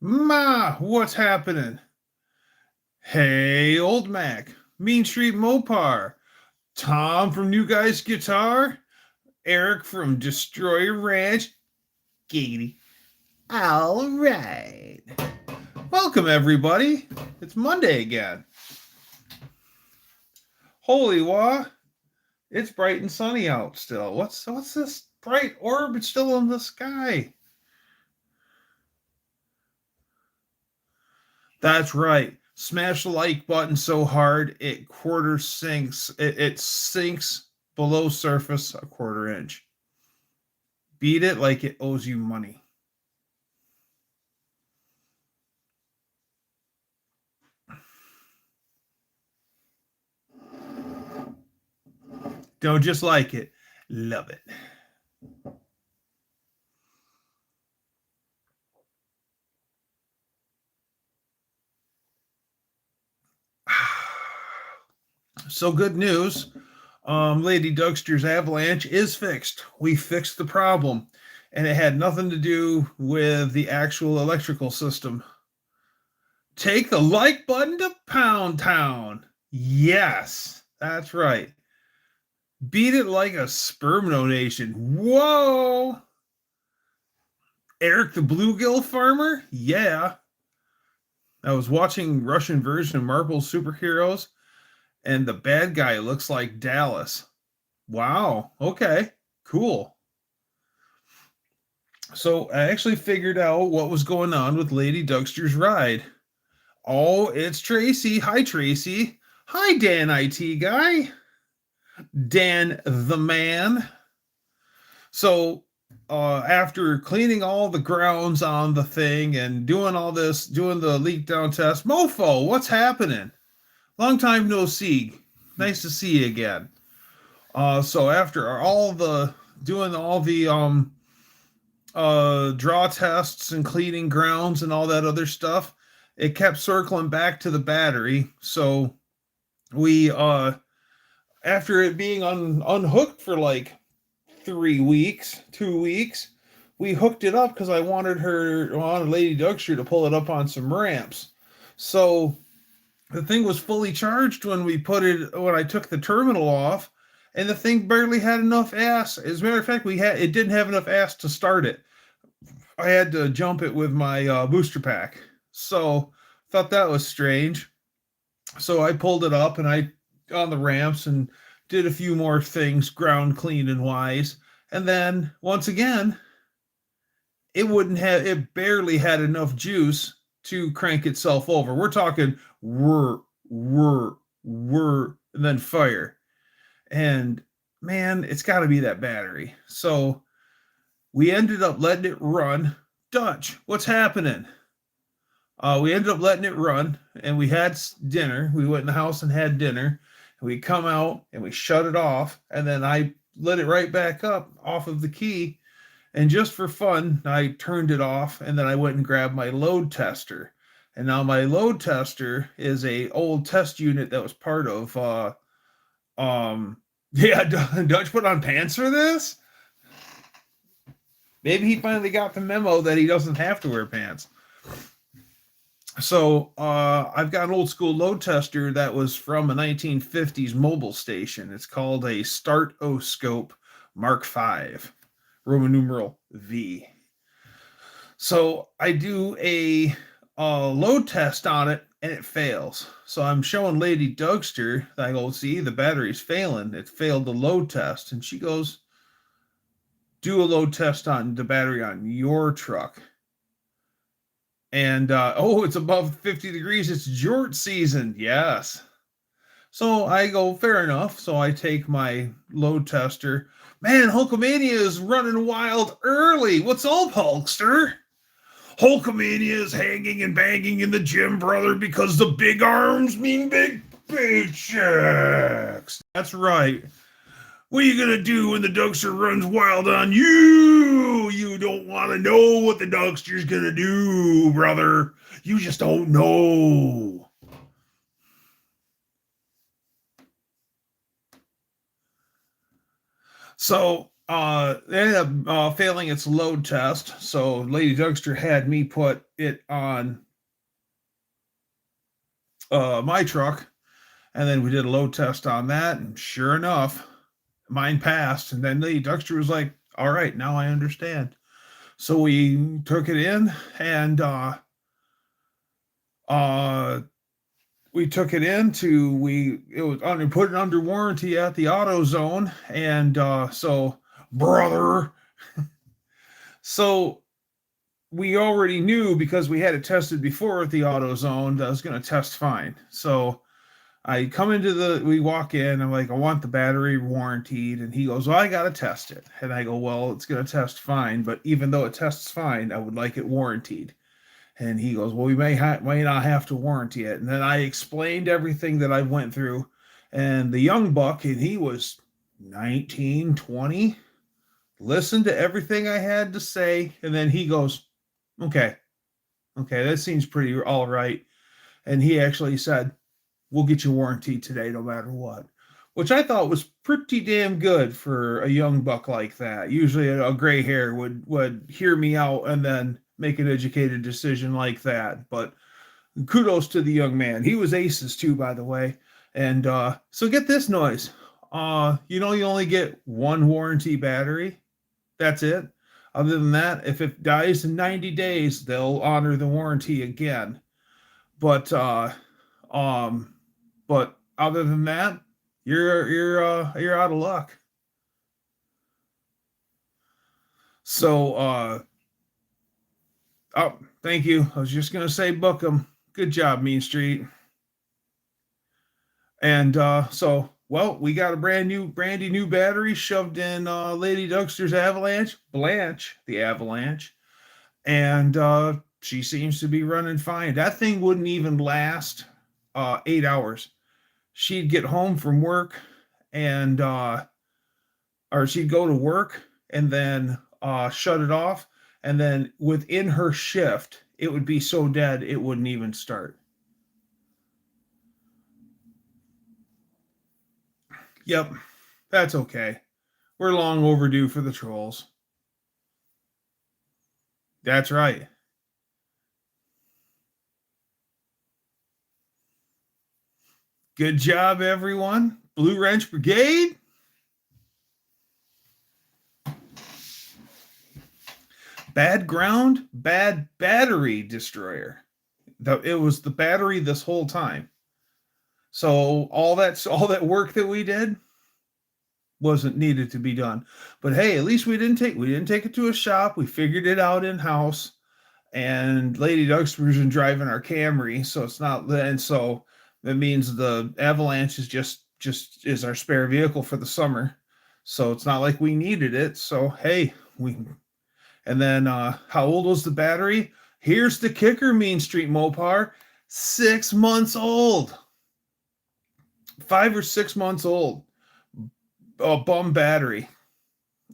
Ma, what's happening? Hey, Old Mac, Mean Street Mopar, Tom from New Guys Guitar, Eric from Destroyer Ranch, Katie. All right. Welcome, everybody. It's Monday again. Holy wah. It's bright and sunny out still. What's this bright orb? It's still in the sky. That's right. Smash the like button so hard it quarter sinks. It sinks below surface a quarter inch. Beat it like it owes you money. Don't just like it, love it. So good news. Lady Dougster's avalanche is fixed. We fixed the problem, and it had nothing to do with the actual electrical system. Take the like button to Pound Town. Yes, that's right. Beat it like a sperm donation. Whoa! Eric the Bluegill Farmer? Yeah. I was watching Russian version of Marvel Superheroes, and the bad guy looks like Dallas. Wow. Okay. Cool. So I actually figured out what was going on with Lady Dougster's ride. Oh, it's Tracy. Hi, Tracy. Hi, Dan IT guy. Dan the man. So after cleaning all the grounds on the thing and doing all this, doing the leak down test, Mofo, what's happening? Long time no see. Nice to see you again. So after all the doing all the draw tests and cleaning grounds and all that other stuff, it kept circling back to the battery. So we after it being unhooked for like 3 weeks, 2 weeks, we hooked it up because I wanted Lady Dougster to pull it up on some ramps. So the thing was fully charged when I took the terminal off, and the thing barely had enough ass. As a matter of fact, it didn't have enough ass to start it. I had to jump it with my booster pack. So thought that was strange. So I pulled it up and I on the ramps and did a few more things, ground clean and wise. And then once again, it barely had enough juice to crank itself over. We're talking whir, whir, whir, and then fire. And man, it's got to be that battery. So we ended up letting it run. Dutch, what's happening? We ended up letting it run, and we had dinner. We went in the house and had dinner. And we come out and we shut it off, and then I let it right back up off of the key. And just for fun, I turned it off, and then I went and grabbed my load tester. And now my load tester is a old test unit that was part of yeah, Dutch put on pants for this? Maybe he finally got the memo that he doesn't have to wear pants. So I've got an old school load tester that was from a 1950s mobile station. It's called a Start-O-Scope Mark V, Roman numeral V. So I do a load test on it, and it fails. So I'm showing Lady Dougster, I go, see, the battery's failing. It failed the load test. And she goes, do a load test on the battery on your truck. And, it's above 50 degrees. It's jort season. Yes. So I go, fair enough. So I take my load tester. Man, Hulkamania is running wild early. What's up, Hulkster? Hulkamania is hanging and banging in the gym, brother, because the big arms mean big paychecks. That's right. What are you going to do when the Dougster runs wild on you? You don't want to know what the Dougster's going to do, brother. You just don't know. So It ended up failing its load test. So Lady Dougster had me put it on my truck, and then we did a load test on that, and sure enough, mine passed. And then Lady Dougster was like, "All right, now I understand." So we took it in, and we took it into it was under put it under warranty at the AutoZone, and so brother, so we already knew because we had it tested before at the AutoZone that it was going to test fine. So we walk in, I'm like, I want the battery warranted, and he goes, well, I got to test it. And I go, well, it's going to test fine, but even though it tests fine, I would like it warranted. And he goes, well, we may not have to warranty it. And then I explained everything that I went through, and the young buck, and he was 19, 20, listened to everything I had to say, and then he goes, okay, that seems pretty all right. And he actually said, we'll get you warranty today no matter what, which I thought was pretty damn good for a young buck like that. Usually a gray hair would hear me out and then make an educated decision like that. But kudos to the young man. He was aces too, by the way. And so get this noise. You only get one warranty battery. That's it. Other than that, if it dies in 90 days, they'll honor the warranty again. But other than that, you're out of luck. So oh, thank you. I was just gonna say book 'em. Good job, Mean Street. And so well, we got a brandy new battery shoved in Lady Dougster's Blanche, the Avalanche, and she seems to be running fine. That thing wouldn't even last 8 hours. She'd get home from work and or she'd go to work and then shut it off, and then within her shift it would be so dead it wouldn't even start. Yep, that's okay. We're long overdue for the trolls. That's right. Good job, everyone. Blue Wrench Brigade. Bad ground, bad battery destroyer. It was the battery this whole time. So all that work that we did wasn't needed to be done. But hey, at least we didn't take it to a shop. We figured it out in house. And Lady Dougster's been driving our Camry, so it's not. And so that means the Avalanche is just is our spare vehicle for the summer. So it's not like we needed it. So hey, and then how old was the battery? Here's the kicker, Mean Street Mopar. 6 months old. 5 or 6 months old. A bum battery.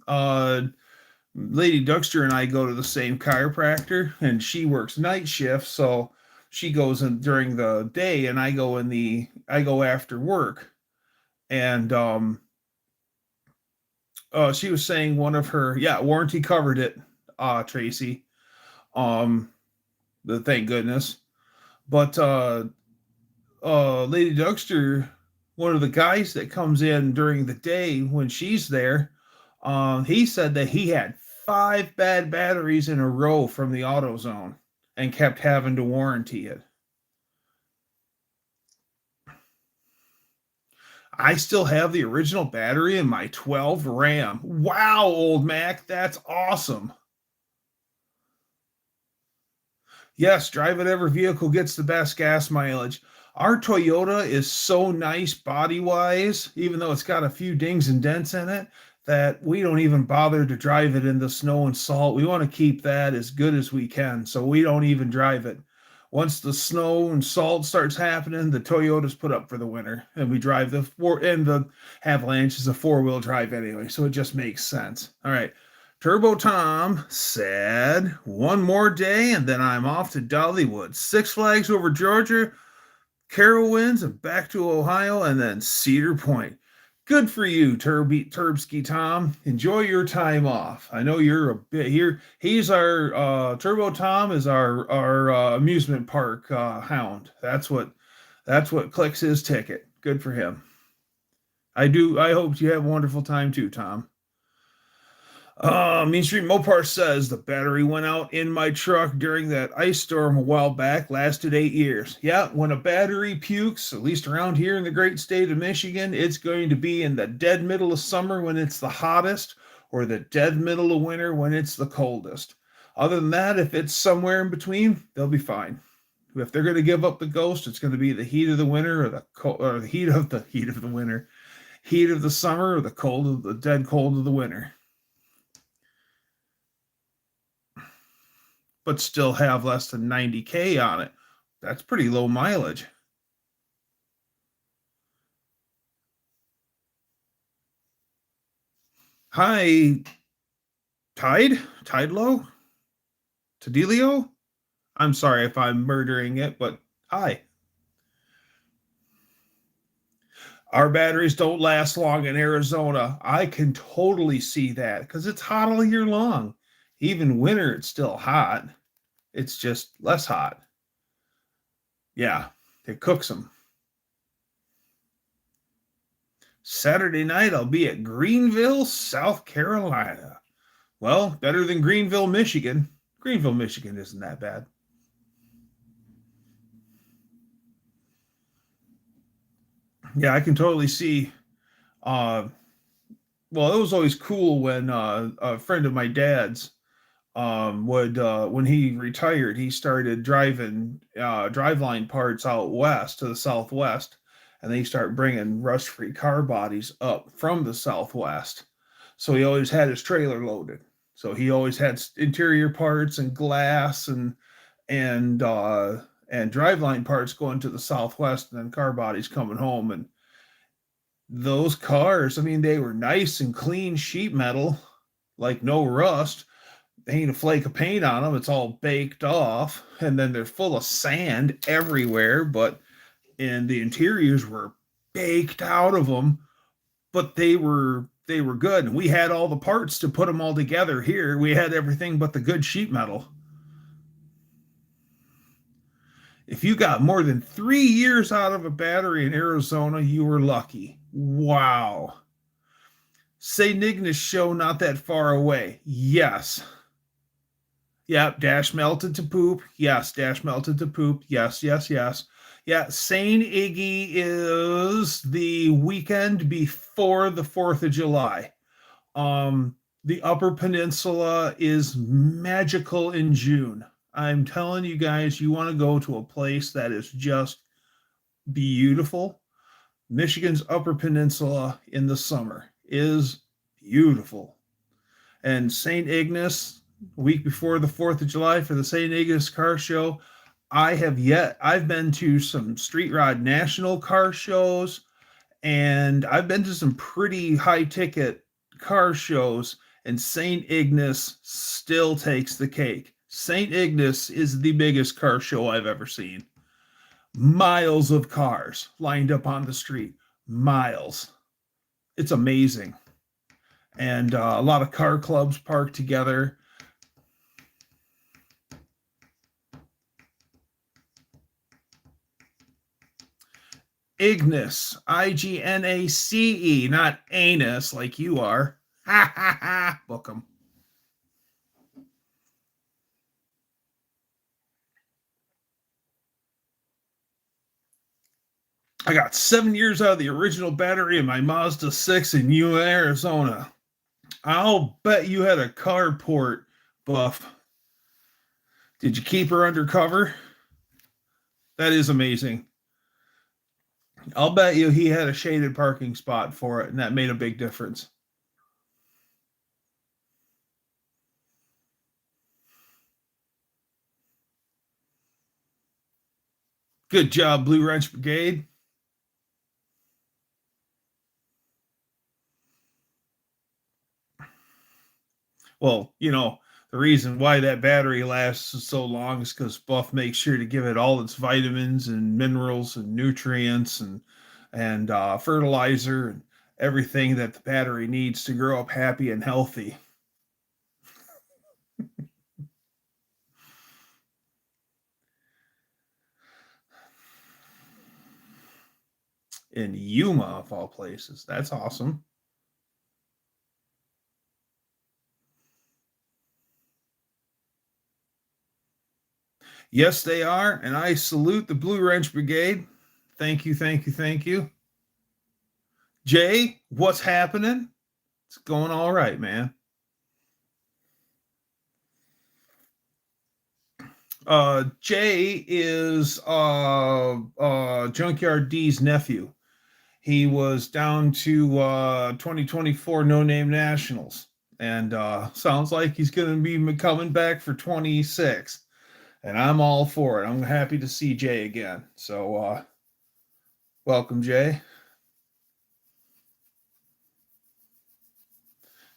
Lady Dougster and I go to the same chiropractor, and she works night shift, so she goes in during the day, and I go after work. And she was saying one of her warranty covered it, Tracy. Thank goodness. But Lady Dougster, one of the guys that comes in during the day when she's there, he said that he had 5 bad batteries in a row from the AutoZone and kept having to warranty it. I still have the original battery in my 12 Ram. Wow, old Mac, that's awesome. Yes, drive whatever vehicle gets the best gas mileage. Our Toyota is so nice body-wise, even though it's got a few dings and dents in it, that we don't even bother to drive it in the snow and salt. We want to keep that as good as we can, so we don't even drive it. Once the snow and salt starts happening, the Toyota's put up for the winter, and we drive the Avalanche is a 4-wheel drive anyway, so it just makes sense. All right. Turbo Tom said, one more day, and then I'm off to Dollywood. 6 Flags over Georgia, Carowinds, and back to Ohio, and then Cedar Point. Good for you, Turbsky Tom. Enjoy your time off. I know you're a bit here. He's our Turbo Tom is our amusement park hound. That's what clicks his ticket. Good for him. I hope you have a wonderful time too, Tom. Mean Street Mopar says the battery went out in my truck during that ice storm a while back, lasted 8 years. Yeah, when a battery pukes, at least around here in the great state of Michigan, it's going to be in the dead middle of summer when it's the hottest, or the dead middle of winter when it's the coldest. Other than that, if it's somewhere in between, they'll be fine. If they're going to give up the ghost, it's going to be the heat of the winter, or the heat of the winter, heat of the summer, or the dead cold of the winter. But still have less than 90K on it. That's pretty low mileage. Hi, Tidelo? Tadelio? I'm sorry if I'm murdering it, but hi. Our batteries don't last long in Arizona. I can totally see that because it's hot all year long. Even winter, it's still hot. It's just less hot. Yeah, it cooks them. Saturday night, I'll be at Greenville, South Carolina. Well, better than Greenville, Michigan. Greenville, Michigan isn't that bad. Yeah, I can totally see. Well, it was always cool when a friend of my dad's would when he retired, he started driving driveline parts out west to the southwest, and they start bringing rust-free car bodies up from the southwest. So he always had his trailer loaded. So he always had interior parts and glass and driveline parts going to the southwest, and then car bodies coming home. And those cars, I mean, they were nice and clean sheet metal, like no rust. Ain't a flake of paint on them. It's all baked off, and then they're full of sand everywhere. And the interiors were baked out of them, but they were good. And we had all the parts to put them all together here. We had everything but the good sheet metal. If you got more than 3 years out of a battery in Arizona, you were lucky. Wow. St. Ignace show not that far away. Yes. Yep, Dash melted to poop. Yes, Dash melted to poop. Yes, yes, yes. Yeah, St. Iggy is the weekend before the 4th of July. The Upper Peninsula is magical in June. I'm telling you guys, you want to go to a place that is just beautiful. Michigan's Upper Peninsula in the summer is beautiful. And St. Ignace, week before the 4th of July for the St. Ignace car show, I've been to some Street Rod National car shows, and I've been to some pretty high ticket car shows, and St. Ignace still takes the cake. St. Ignace is the biggest car show I've ever seen. Miles of cars lined up on the street. Miles. It's amazing. And a lot of car clubs parked together. Ignace, Ignace, not anus like you are. Ha ha ha. Book them. I got 7 years out of the original battery in my Mazda 6 in Yuma, Arizona. I'll bet you had a carport, Buff. Did you keep her undercover? That is amazing. I'll bet you he had a shaded parking spot for it, and that made a big difference. Good job, Blue Wrench Brigade. Well, the reason why that battery lasts so long is because Buff makes sure to give it all its vitamins and minerals and nutrients and fertilizer. everything that the battery needs to grow up happy and healthy. In Yuma, of all places. That's awesome. Yes, they are. And I salute the Blue Wrench Brigade. Thank you, thank you, thank you. Jay, what's happening? It's going all right, man. Jay is Junkyard D's nephew. He was down to 2024 No Name Nationals, and sounds like he's going to be coming back for 26. And I'm all for it. I'm happy to see Jay again. So, welcome, Jay.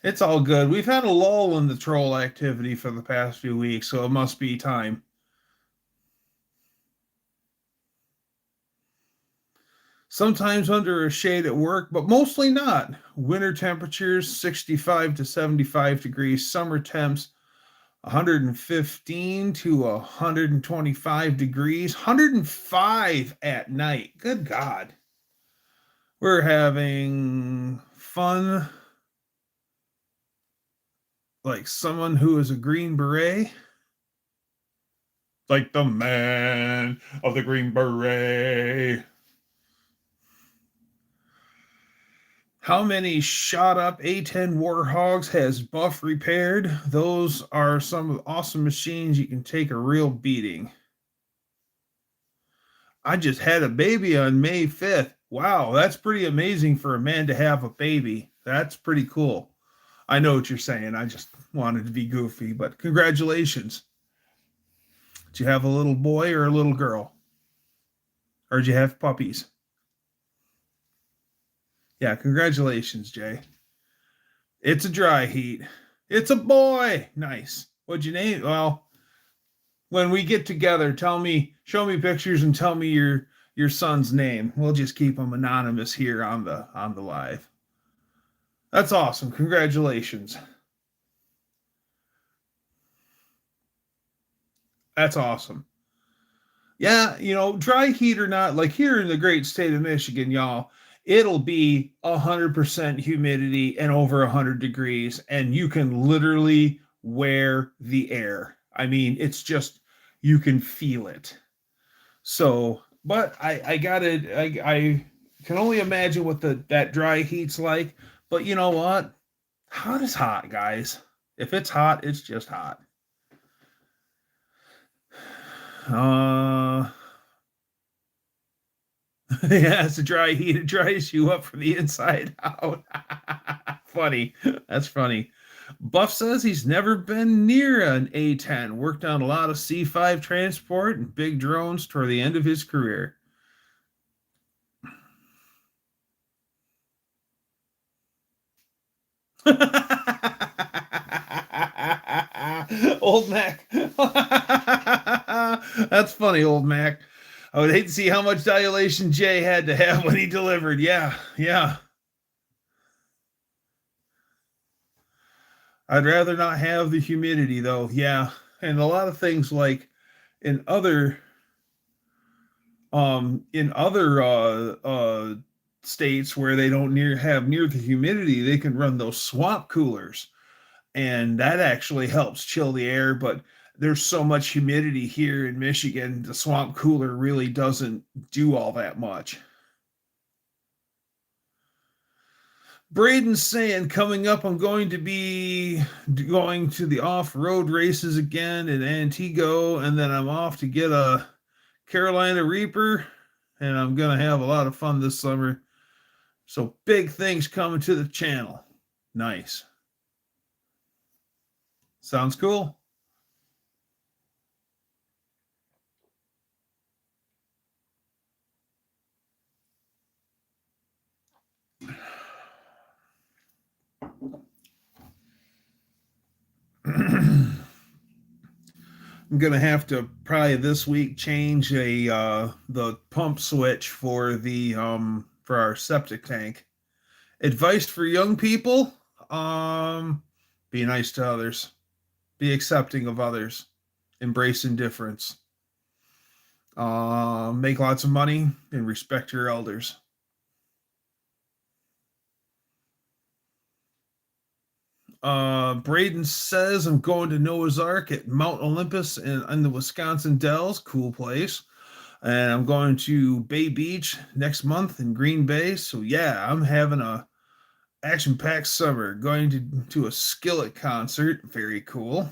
It's all good. We've had a lull in the troll activity for the past few weeks, so it must be time. Sometimes under a shade at work, but mostly not. Winter temperatures 65 to 75 degrees, summer temps 115 to 125 degrees, 105 at night. Good God. We're having fun like someone who is a Green Beret. Like the man of the Green Beret. How many shot up A10 Warhogs has Buff repaired? Those are some awesome machines. You can take a real beating. I just had a baby on May 5th. Wow, that's pretty amazing for a man to have a baby. That's pretty cool. I know what you're saying. I just wanted to be goofy, but congratulations. Did you have a little boy or a little girl? Or did you have puppies? Yeah, congratulations, Jay. It's a dry heat. It's a boy. Nice. What'd you name? Well, when we get together, show me pictures and tell me your son's name. We'll just keep him anonymous here on the live. That's awesome. Congratulations. That's awesome. Yeah, dry heat or not, like here in the great state of Michigan, y'all, it'll be 100% humidity and over 100 degrees, and you can literally wear the air. I mean, it's just, you can feel it. So, but I can only imagine what that dry heat's like. But you know what? Hot is hot, guys. If it's hot, it's just hot. Yeah, it's a dry heat. It dries you up from the inside out. Funny. That's funny. Buff says he's never been near an A10. Worked on a lot of C5 transport and big drones toward the end of his career. Old Mac. That's funny, Old Mac. I would hate to see how much dilation Jay had to have when he delivered. Yeah, yeah. I'd rather not have the humidity though. Yeah. And a lot of things like in other states where they don't have near the humidity, they can run those swamp coolers. And that actually helps chill the air, but there's so much humidity here in Michigan, the swamp cooler really doesn't do all that much. Braden's saying, coming up, I'm going to be going to the off-road races again in Antigo, and then I'm off to get a Carolina Reaper, and I'm going to have a lot of fun this summer. So big things coming to the channel. Nice. Sounds cool. I'm gonna have to probably this week change the pump switch for our septic tank, Advice for young people: be nice to others, be accepting of others, embrace indifference, make lots of money, and respect your elders. Braden says, I'm going to Noah's Ark at Mount Olympus in the Wisconsin Dells. Cool place. And I'm going to Bay Beach next month in Green Bay. So yeah, I'm having a action-packed summer. Going to a Skillet concert. Very cool.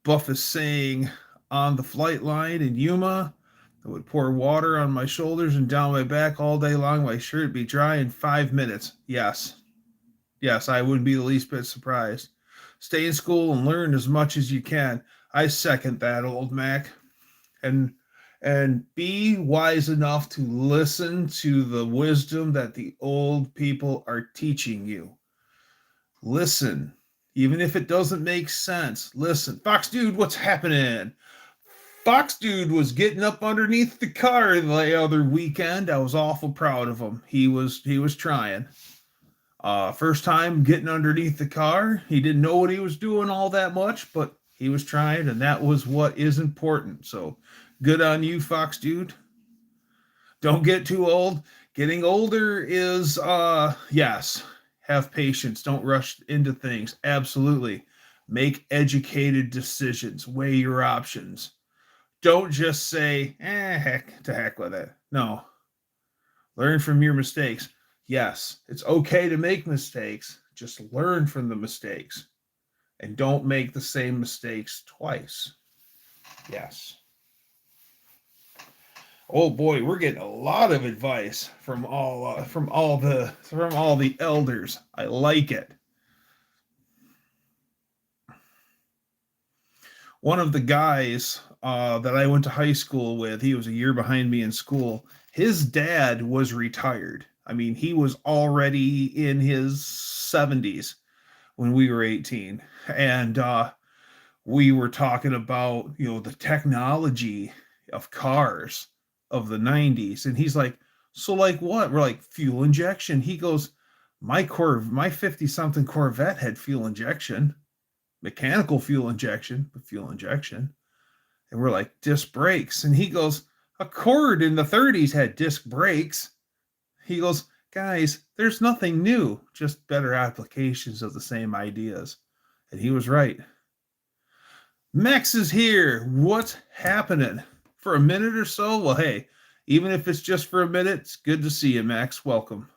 Buff is saying, on the flight line in Yuma, I would pour water on my shoulders and down my back all day long. My shirt would be dry in 5 minutes. Yes. Yes, I wouldn't be the least bit surprised. Stay in school and learn as much as you can. I second that, old Mac. And be wise enough to listen to the wisdom that the old people are teaching you. Listen, even if it doesn't make sense. Listen, Fox Dude, what's happening? Fox Dude was getting up underneath the car the other weekend. I was awful proud of him. He was trying. First time getting underneath the car. He didn't know what he was doing all that much, but he was trying, and that was what is important. So good on you, Fox Dude. Don't get too old. Getting older is, yes, have patience. Don't rush into things. Absolutely. Make educated decisions. Weigh your options. Don't just say, heck with it. No. Learn from your mistakes. Yes, it's okay to make mistakes. Just learn from the mistakes. And don't make the same mistakes twice. Yes. Oh boy, we're getting a lot of advice from all the elders. I like it. One of the guys that I went to high school with, he was a year behind me in school. His dad was retired. I mean, he was already in his 70s when we were 18. And we were talking about, the technology of cars of the 90s. And he's like, so like what? We're like, fuel injection. He goes, my 50-something Corvette had fuel injection, mechanical fuel injection, but fuel injection. And we're like, disc brakes. And he goes, Accord in the 30s had disc brakes. He goes, guys, there's nothing new, just better applications of the same ideas. And he was right. Max is here. What's happening? For a minute or so? Well, hey, even if it's just for a minute, it's good to see you, Max. Welcome.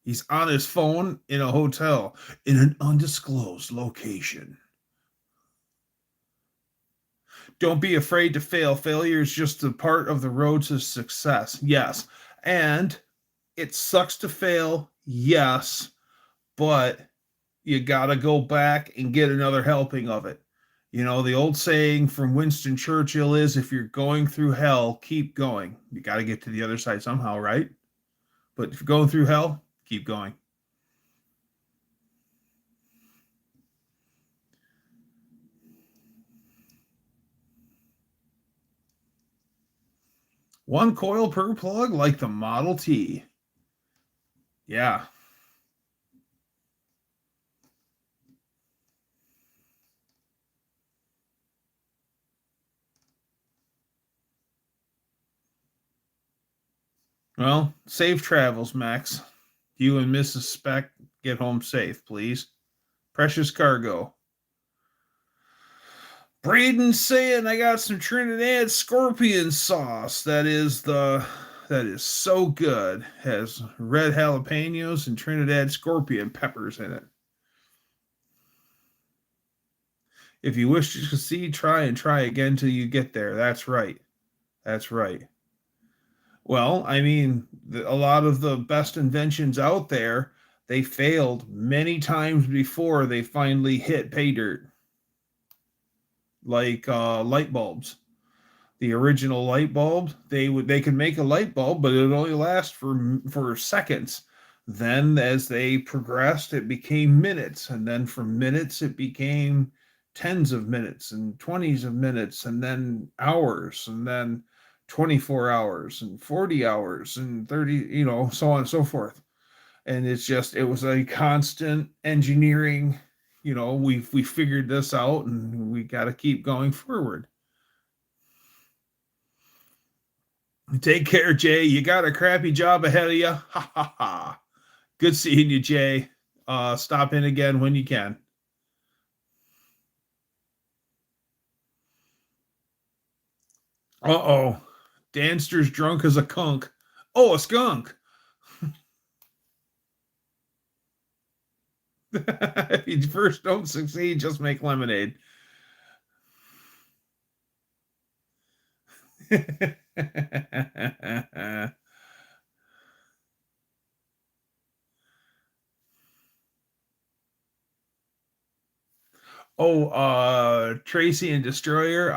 He's on his phone in a hotel in an undisclosed location. Don't be afraid to fail. Failure is just a part of the road to success. Yes. And it sucks to fail. Yes. But you got to go back and get another helping of it. The old saying from Winston Churchill is, if you're going through hell, keep going. You got to get to the other side somehow, right? But if you're going through hell, keep going. One coil per plug, like the Model T. Yeah. Well, safe travels, Max. You and Mrs. Speck get home safe, please. Precious cargo. Braden saying I got some Trinidad scorpion sauce. That is so good. Has red jalapenos and Trinidad scorpion peppers in it. If you wish to succeed, try again till you get there. That's right. That's right. Well, I mean, a lot of the best inventions out there, they failed many times before they finally hit pay dirt. Like light bulbs. The original light bulb, they could make a light bulb, but it would only last for seconds. Then as they progressed, it became minutes, and then from minutes it became tens of minutes and 20s of minutes and then hours and then 24 hours and 40 hours and 30, so on and so forth. And it was a constant engineering, we figured this out and we got to keep going forward. Take care, Jay. You got a crappy job ahead of you. Ha ha ha. Good seeing you, Jay. Stop in again when you can. Uh-oh. Danster's drunk as a kunk. Oh, a skunk. If you first don't succeed, just make lemonade. Tracy and Destroyer.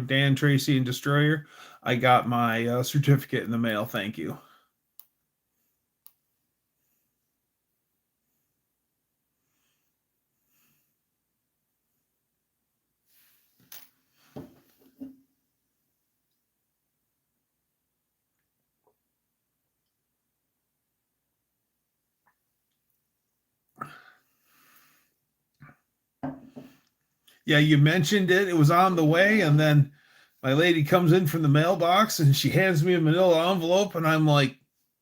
Dan Tracy and Destroyer. I got my certificate in the mail. Thank you. Yeah, you mentioned it. It was on the way, and then my lady comes in from the mailbox and she hands me a manila envelope, and I'm like,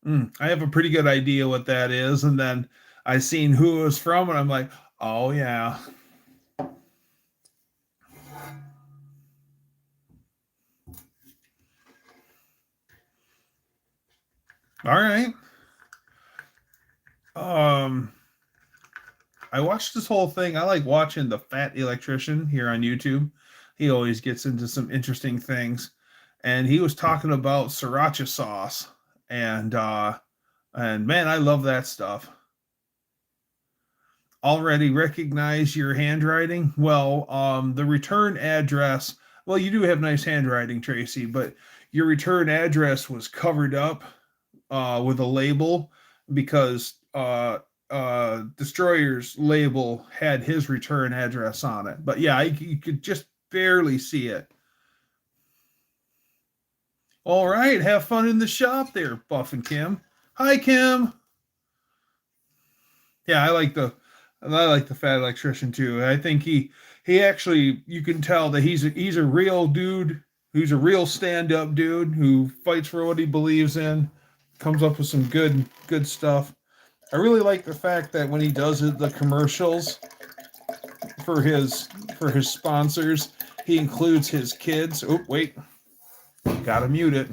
I have a pretty good idea what that is. And then I seen who it was from, and I'm like, oh yeah. All right. I watched this whole thing. I like watching the Fat Electrician here on YouTube. He always gets into some interesting things. And he was talking about sriracha sauce. And man, I love that stuff. Already recognize your handwriting? Well, the return address, well, you do have nice handwriting, Tracy, but your return address was covered up with a label because Destroyer's label had his return address on it. But yeah, you could just barely see it. All right, have fun in the shop there, Buff and Kim. Hi, Kim. Yeah, I like the Fat Electrician too. I think he actually, you can tell that he's a real dude. Who's a real stand-up dude who fights for what he believes in, comes up with some good stuff. I really like the fact that when he does the commercials for his sponsors, he includes his kids. Oh, wait. Gotta mute it.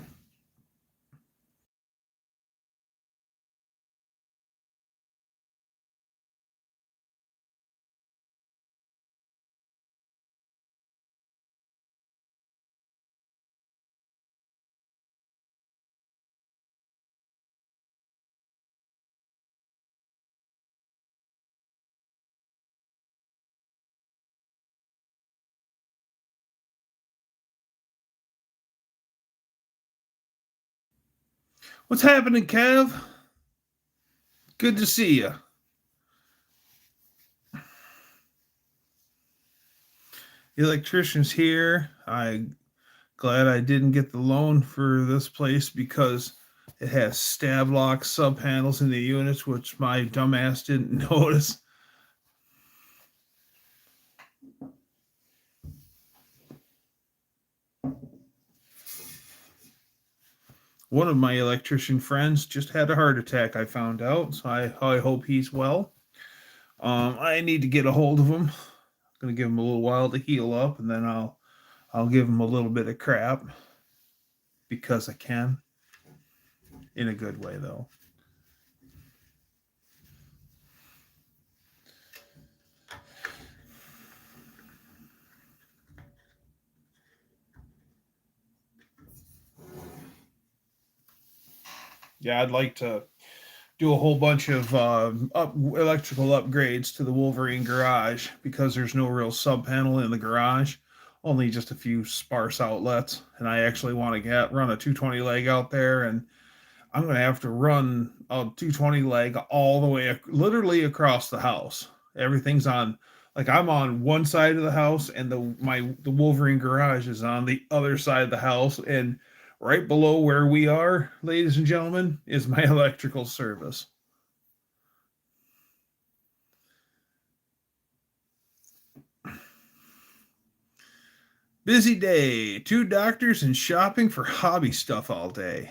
What's happening, Kev? Good to see you. The electrician's here. I'm glad I didn't get the loan for this place because it has stab lock sub panels in the units, which my dumbass didn't notice. One of my electrician friends just had a heart attack, I found out, so I hope he's well. I need to get a hold of him. I'm going to give him a little while to heal up, and then I'll give him a little bit of crap because I can. In a good way, though. Yeah, I'd like to do a whole bunch of electrical upgrades to the Wolverine garage because there's no real sub panel in the garage, only just a few sparse outlets. And I actually want to run a 220 leg out there, and I'm going to have to run a 220 leg all the way, literally across the house. Everything's on Like I'm on one side of the house and the Wolverine garage is on the other side of the house, and right below where we are, ladies and gentlemen, is my electrical service. Busy day, 2 doctors and shopping for hobby stuff all day.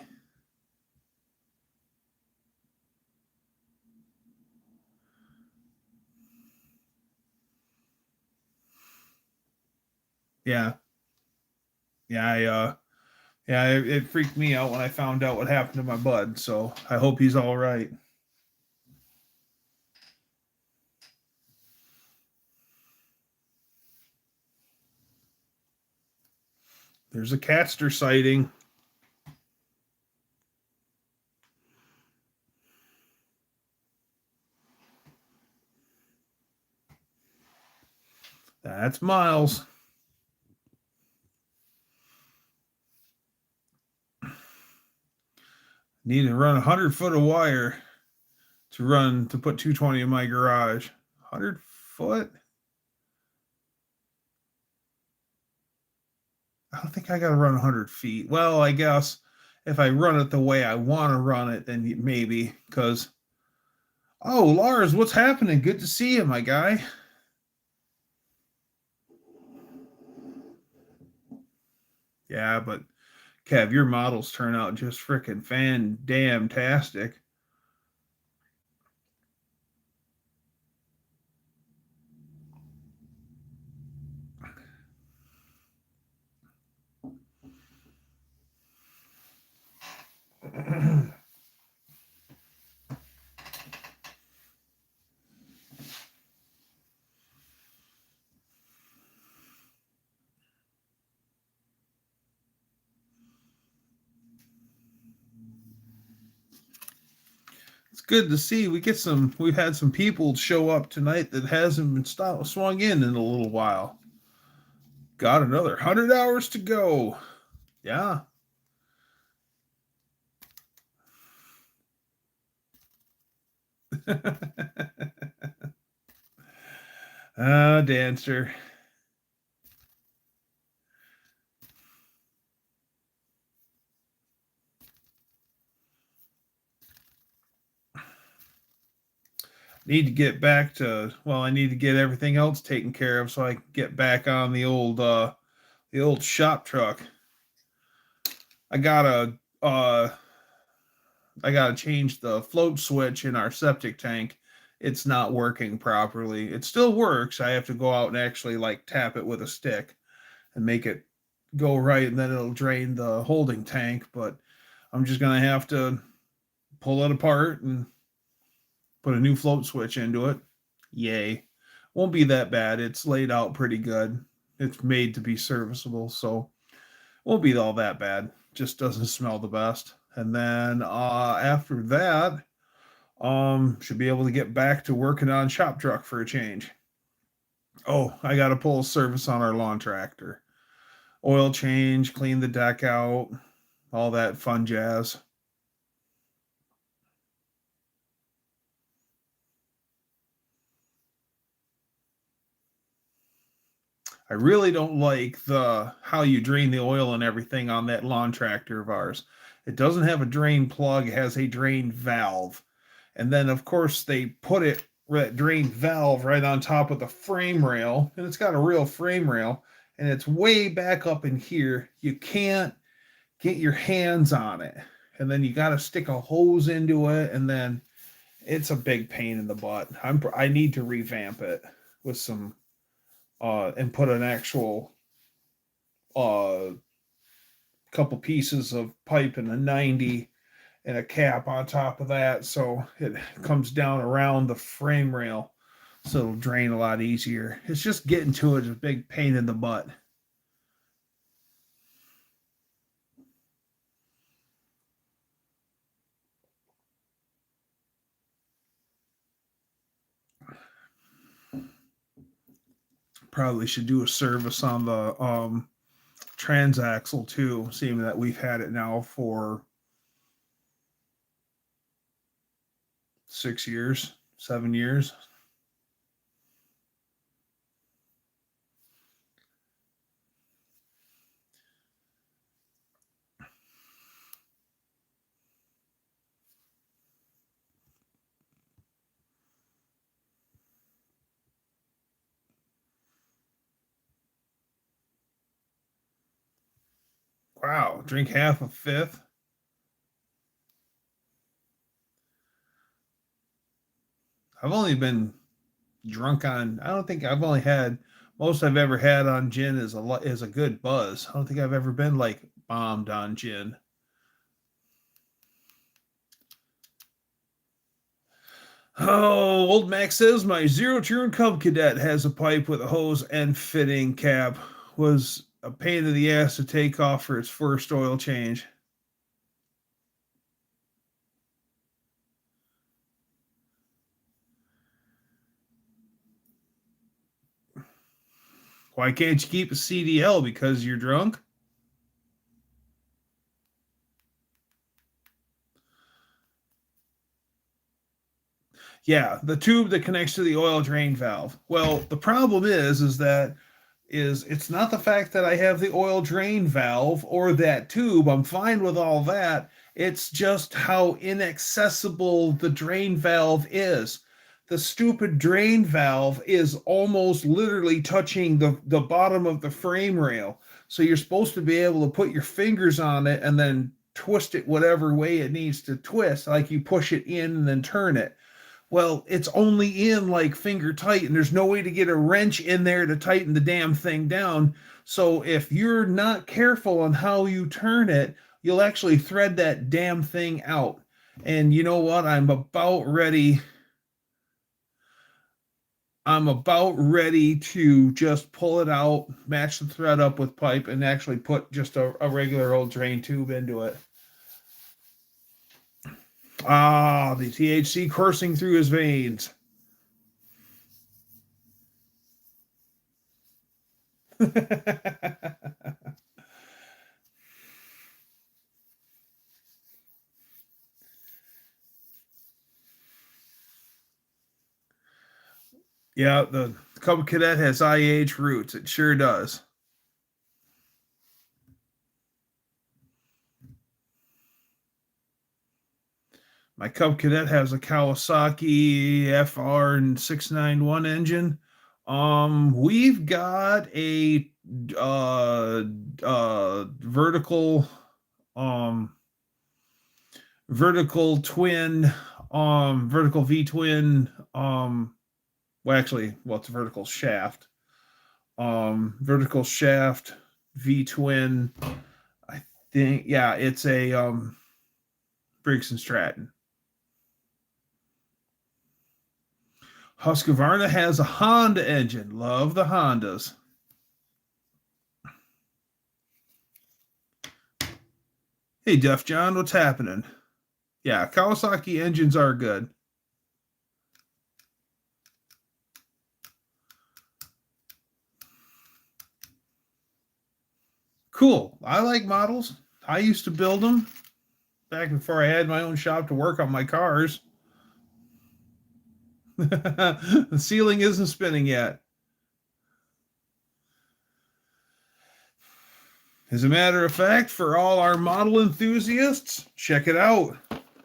Yeah. Yeah, it freaked me out when I found out what happened to my bud, so I hope he's all right. There's a catster sighting. That's Miles. Need to run 100 foot of wire to put 220 in my garage. 100 foot? I don't think I got to run 100 feet. Well, I guess if I run it the way I want to run it, then maybe. Because, oh, Lars, what's happening? Good to see you, my guy. Yeah, but Kev, your models turn out just freaking fan-damn-tastic. It's good to see. We've had some people show up tonight that hasn't been swung in a little while. Got another 100 hours to go. Yeah. Dancer. Need to get back to, well, I need to get everything else taken care of so I can get back on the old shop truck. I gotta I gotta change the float switch in our septic tank. It's not working properly. It still works. I have to go out and actually like tap it with a stick and make it go right, and then it'll drain the holding tank. But I'm just gonna have to pull it apart and put a new float switch into it. Yay. Won't be that bad. It's laid out pretty good. It's made to be serviceable, so won't be all that bad. Just doesn't smell the best. And then after that, should be able to get back to working on shop truck for a change. Oh, I got to pull a service on our lawn tractor. Oil change, clean the deck out, all that fun jazz. I really don't like the how you drain the oil and everything on that lawn tractor of ours. It doesn't have a drain plug, it has a drain valve. And then of course they put that drain valve right on top of the frame rail, and it's got a real frame rail, and it's way back up in here. You can't get your hands on it. And then you got to stick a hose into it, and then it's a big pain in the butt. I need to revamp it with some and put an actual uh, couple pieces of pipe and a 90 and a cap on top of that, so it comes down around the frame rail, so it'll drain a lot easier. It's just getting to it is a big pain in the butt. Probably should do a service on the transaxle too, seeing that we've had it now for 6 years, 7 years. Wow, drink half a fifth. I've only been drunk on. I don't think I've only had most I've ever had on gin is a good buzz. I don't think I've ever been like bombed on gin. Oh, old Max says my zero turn Cub Cadet has a pipe with a hose and fitting cap. Was a pain in the ass to take off for its first oil change. Why can't you keep a CDL? Because you're drunk? Yeah, the tube that connects to the oil drain valve. Well, the problem is it's not the fact that I have the oil drain valve or that tube. I'm fine with all that. It's just how inaccessible the drain valve is. The stupid drain valve is almost literally touching the bottom of the frame rail. So you're supposed to be able to put your fingers on it and then twist it whatever way it needs to twist, like you push it in and then turn it. Well, it's only in like finger tight, and there's no way to get a wrench in there to tighten the damn thing down. So if you're not careful on how you turn it, you'll actually thread that damn thing out. And you know what? I'm about ready to just pull it out, match the thread up with pipe, and actually put just a regular old drain tube into it. Ah, the THC coursing through his veins. Yeah, the Cub Cadet has IH roots. It sure does. My Cub Cadet has a Kawasaki FR 691 engine. We've got a vertical um vertical twin vertical V twin well actually well it's a vertical shaft V twin. I think yeah it's a Briggs and Stratton. Husqvarna has a Honda engine. Love the Hondas. Hey, Def John, what's happening? Yeah, Kawasaki engines are good. Cool. I like models. I used to build them back before I had my own shop to work on my cars. The ceiling isn't spinning yet. As a matter of fact, for all our model enthusiasts, check it out.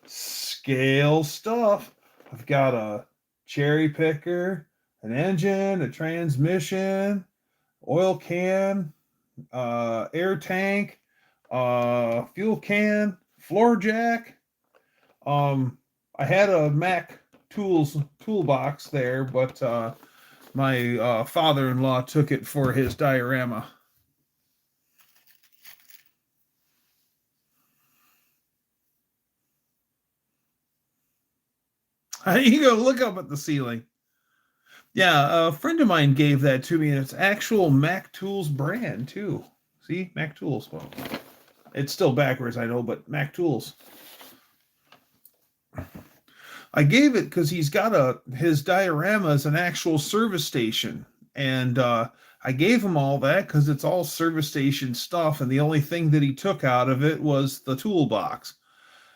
Scale stuff. I've got a cherry picker, an engine, a transmission, oil can, air tank, fuel can, floor jack. I had a Mac Tools toolbox there, but my father-in-law took it for his diorama. You go look up at the ceiling. Yeah, a friend of mine gave that to me, and it's actual Mac Tools brand too. See, Mac Tools. Well, it's still backwards, I know, but Mac Tools. I gave it because he's got his diorama is an actual service station, and I gave him all that because it's all service station stuff, and the only thing that he took out of it was the toolbox.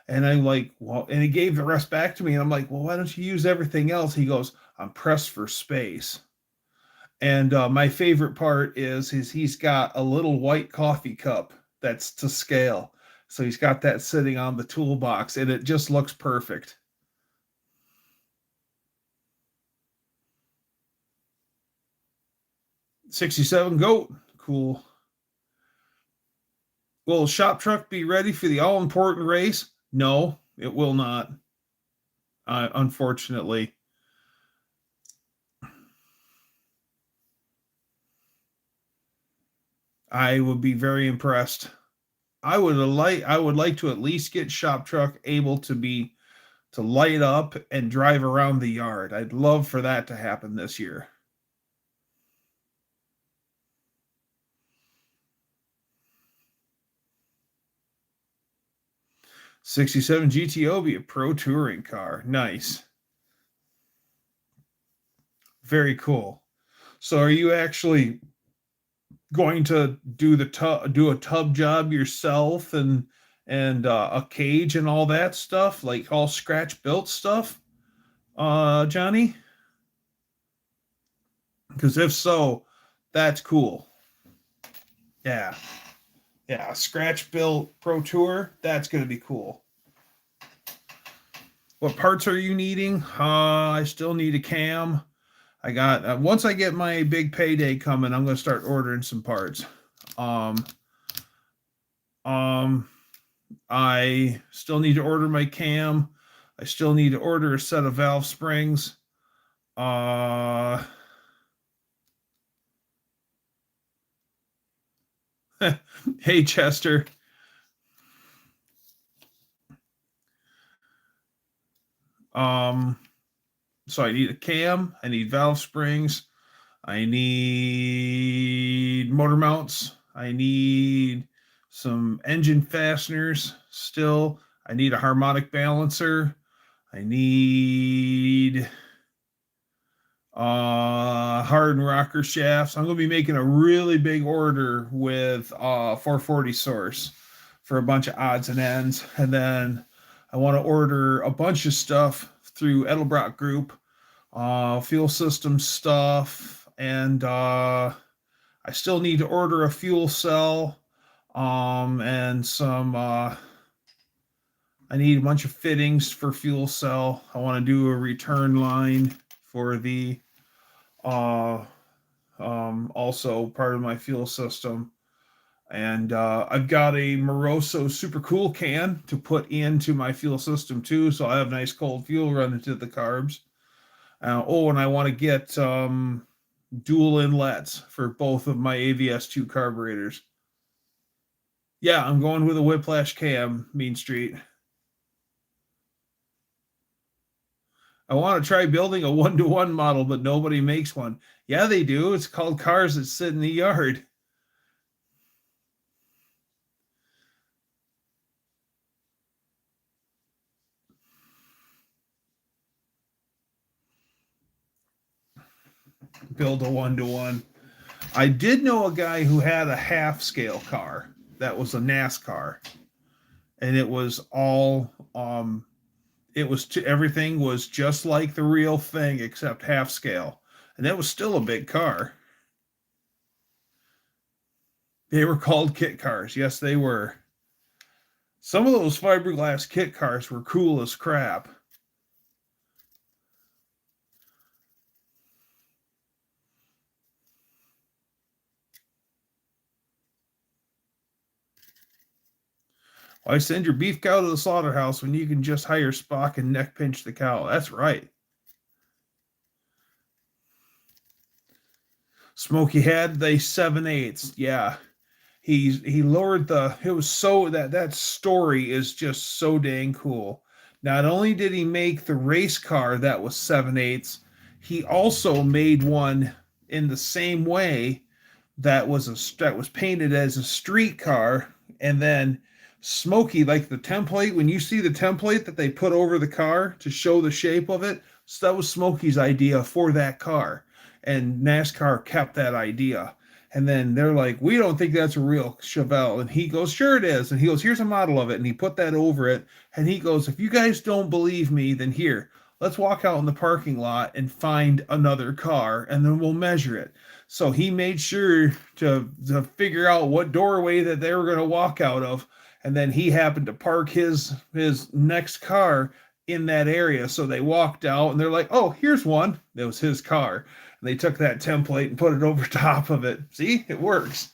And I'm like, well, and he gave the rest back to me, and I'm like, well, why don't you use everything else? He goes, I'm pressed for space. And my favorite part is he's got a little white coffee cup that's to scale. So he's got that sitting on the toolbox, and it just looks perfect. 67 goat. Cool. Will Shop Truck be ready for the all-important race? No, it will not. Unfortunately. I would be very impressed. I would like to at least get Shop Truck able to light up and drive around the yard. I'd love for that to happen this year. 67 GTO be a pro touring car. Nice. Very cool. So are you actually going to do a tub job yourself and a cage and all that stuff, like all scratch built stuff, Johnny? Because if so, that's cool. Yeah. Yeah, scratch built Pro Tour, that's going to be cool. What parts are you needing? I still need a cam. I got once I get my big payday coming, I'm going to start ordering some parts. I still need to order my cam. I still need to order a set of valve springs. Hey, Chester. So I need a cam. I need valve springs. I need motor mounts. I need some engine fasteners still. I need a harmonic balancer. I need hardened rocker shafts. I'm going to be making a really big order with 440 source for a bunch of odds and ends. And then I want to order a bunch of stuff through Edelbrock Group, fuel system stuff, and I still need to order a fuel cell and some I need a bunch of fittings for fuel cell. I want to do a return line for the also part of my fuel system. And I've got a Moroso super cool can to put into my fuel system too, so I have nice cold fuel running to the carbs. And I want to get dual inlets for both of my AVS2 carburetors. Yeah, I'm going with a Whiplash cam, Mean Street. I want to try building a 1-to-1 model, but nobody makes one. Yeah, they do. It's called cars that sit in the yard. Build a 1-to-1. I did know a guy who had a half scale car that was a NASCAR, and it was all everything was just like the real thing except half scale, and that was still a big car. They were called kit cars. Yes, they were. Some of those fiberglass kit cars were cool as crap. Why send your beef cow to the slaughterhouse when you can just hire Spock and neck pinch the cow? That's right. Smokey had the 7/8. Yeah. He lowered it was so that story is just so dang cool. Not only did he make the race car that was 7/8, he also made one in the same way that was painted as a street car. And then Smokey, like the template, when you see the template that they put over the car to show the shape of it, so that was Smokey's idea for that car. And NASCAR kept that idea. And then they're like, we don't think that's a real Chevelle. And he goes, sure it is. And he goes, here's a model of it. And he put that over it. And he goes, if you guys don't believe me, then here, let's walk out in the parking lot and find another car, and then we'll measure it. So he made sure to figure out what doorway that they were going to walk out of. And then he happened to park his next car in that area. So they walked out and they're like, oh, here's one. It was his car. And they took that template and put it over top of it. See, it works.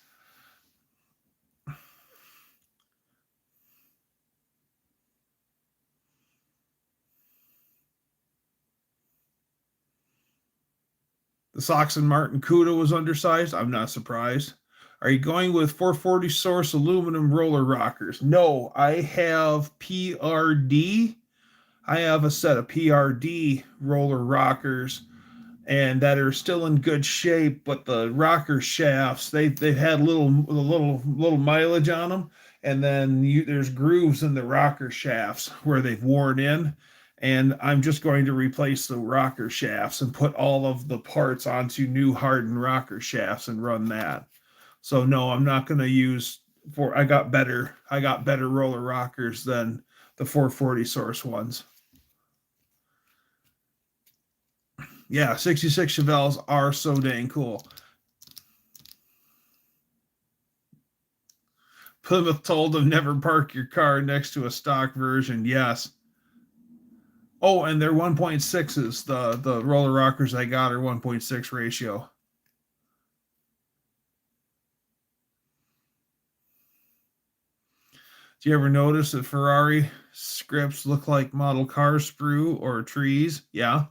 Soxon Martin Cuda was undersized. I'm not surprised. Are you going with 440 source aluminum roller rockers? No, I have PRD. I have a set of PRD roller rockers and that are still in good shape, but the rocker shafts they've had little mileage on them, and then there's grooves in the rocker shafts where they've worn in, and I'm just going to replace the rocker shafts and put all of the parts onto new hardened rocker shafts and run that. So no, I'm not going to use for I got better roller rockers than the 440 source ones. Yeah, 66 Chevelles are so dang cool. Plymouth told them never park your car next to a stock version. Yes. Oh, and they're 1.6s. The roller rockers I got are 1.6 ratio. Do you ever notice that Ferrari scripts look like model car sprue or trees? Yeah.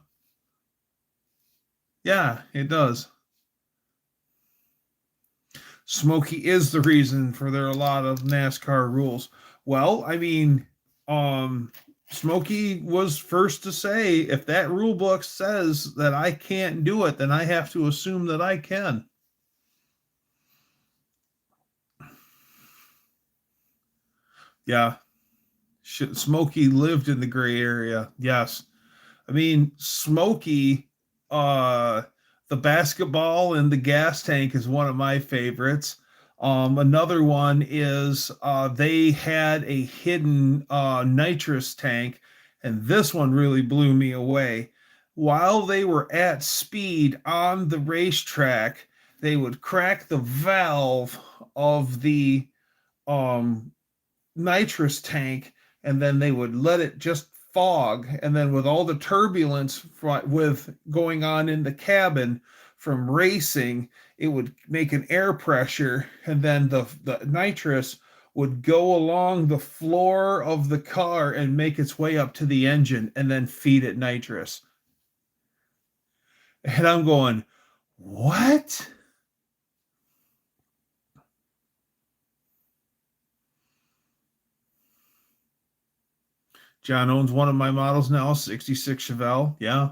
Yeah, it does. Smokey is the reason for there are a lot of NASCAR rules. Well, I mean, Smokey was first to say if that rule book says that I can't do it, then I have to assume that I can. Yeah. Smokey lived in the gray area. Yes. I mean, Smokey, uh, the basketball and the gas tank is one of my favorites. Another one is they had a hidden nitrous tank, and this one really blew me away. While they were at speed on the racetrack, they would crack the valve of the um, nitrous tank, and then they would let it just fog, and then with all the turbulence with going on in the cabin from racing, it would make an air pressure, and then the nitrous would go along the floor of the car and make its way up to the engine and then feed it nitrous. And I'm going, what? John owns one of my models now, 66 Chevelle. Yeah.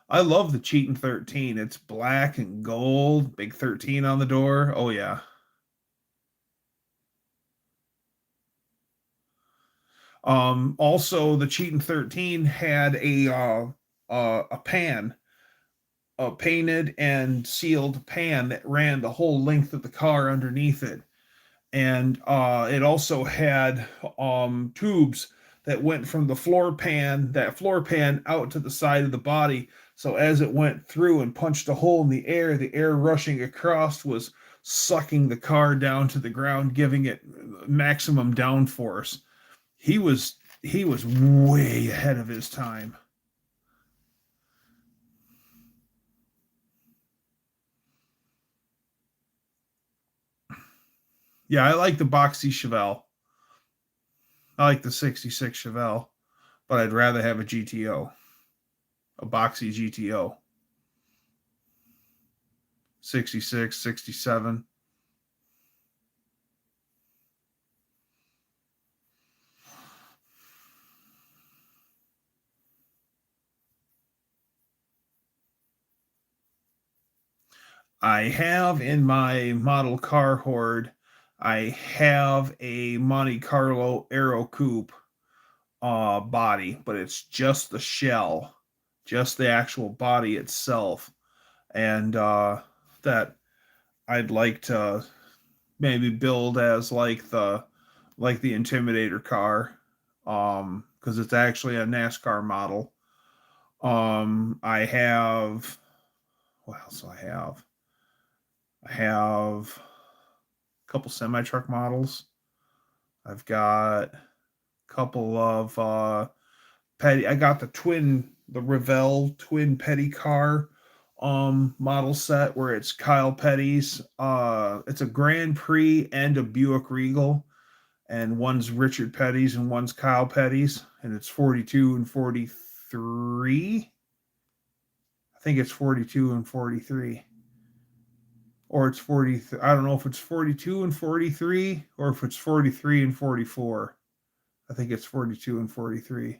I love the Cheatin' 13. It's black and gold, big 13 on the door. Oh yeah. Also the Cheatin' 13 had a pan, a painted and sealed pan that ran the whole length of the car underneath it. And it also had tubes that went from that floor pan out to the side of the body. So as it went through and punched a hole in the air rushing across was sucking the car down to the ground, giving it maximum downforce. He was way ahead of his time. Yeah, I like the boxy Chevelle. I like the 66 Chevelle, but I'd rather have a GTO, a boxy GTO. 66, 67. I have in my model car hoard, I have a Monte Carlo Aero Coupe body, but it's just the shell, just the actual body itself. And that I'd like to maybe build as like the Intimidator car, because it's actually a NASCAR model. I have what else do I have? I have a couple semi truck models. I've got a couple of petty. I got the Revell twin petty car model set where it's Kyle Petty's. It's a Grand Prix and a Buick Regal, and one's Richard Petty's and one's Kyle Petty's, and it's 42 and 43. I I think it's 42 and 43. Or it's 40. I don't know if it's 42 and 43 or if it's 43 and 44. I think it's 42 and 43.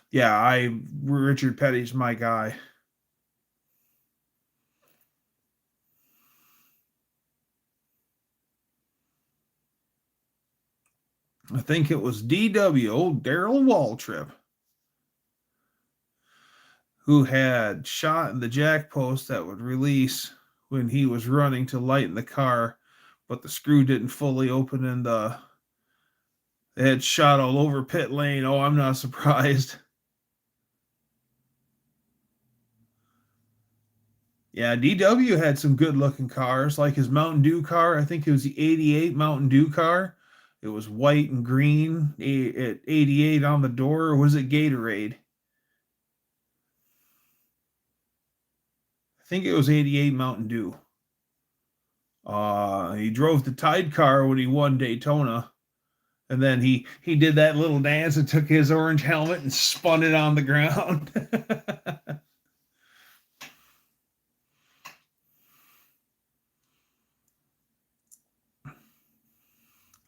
Yeah, Richard Petty's my guy. I think it was DW, old Daryl Waltrip, who had shot in the jack post that would release when he was running to lighten the car, but the screw didn't fully open and they had shot all over pit lane. Oh, I'm not surprised. Yeah, DW had some good looking cars, like his Mountain Dew car. I think it was the 88 Mountain Dew car. It was white and green at 88 on the door, or was it Gatorade? I think it was 88 Mountain Dew. He drove the Tide car when he won Daytona. And then he did that little dance and took his orange helmet and spun it on the ground.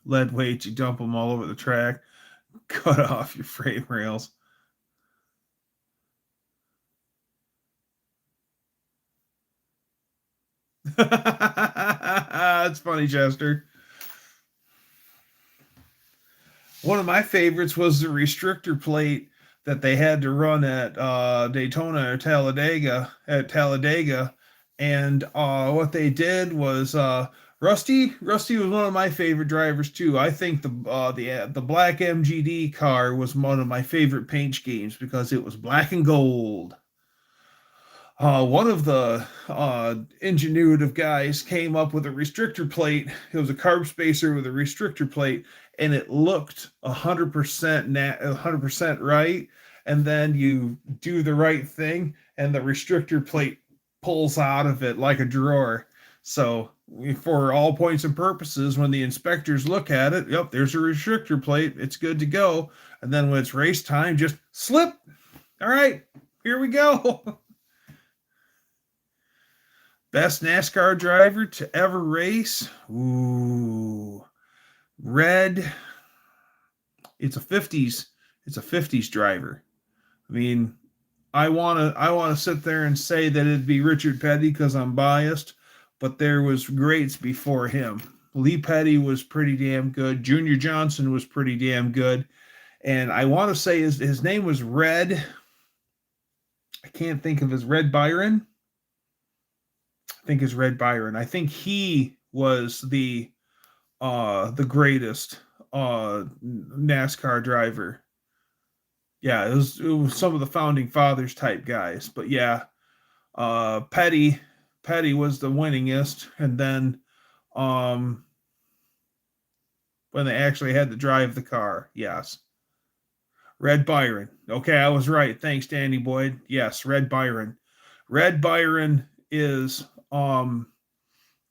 Lead weights, you dump them all over the track, cut off your frame rails. That's funny, Chester. One of my favorites was the restrictor plate that they had to run at Daytona or Talladega. And what they did was Rusty was one of my favorite drivers too. I think the black MGD car was one of my favorite paint schemes because it was black and gold. One of the ingenuitive guys came up with a restrictor plate. It was a carb spacer with a restrictor plate, and it looked 100% right. And then you do the right thing, and the restrictor plate pulls out of it like a drawer. So, for all points and purposes, when the inspectors look at it, yep, there's a restrictor plate. It's good to go. And then when it's race time, just slip. All right, here we go. Best NASCAR driver to ever race. Ooh, Red. It's a 50s. It's a 50s driver. I mean, I wanna sit there and say that it'd be Richard Petty because I'm biased, but there was greats before him. Lee Petty was pretty damn good. Junior Johnson was pretty damn good, and I want to say his name was Red. I can't think of his Red Byron. I think is Red Byron. I think he was the greatest NASCAR driver. Yeah, it was some of the founding fathers type guys, but yeah, Petty was the winningest, and then um, when they actually had to drive the car, yes, Red Byron. Okay, I was right. Thanks, Danny Boyd. Yes, Red Byron. Red Byron is um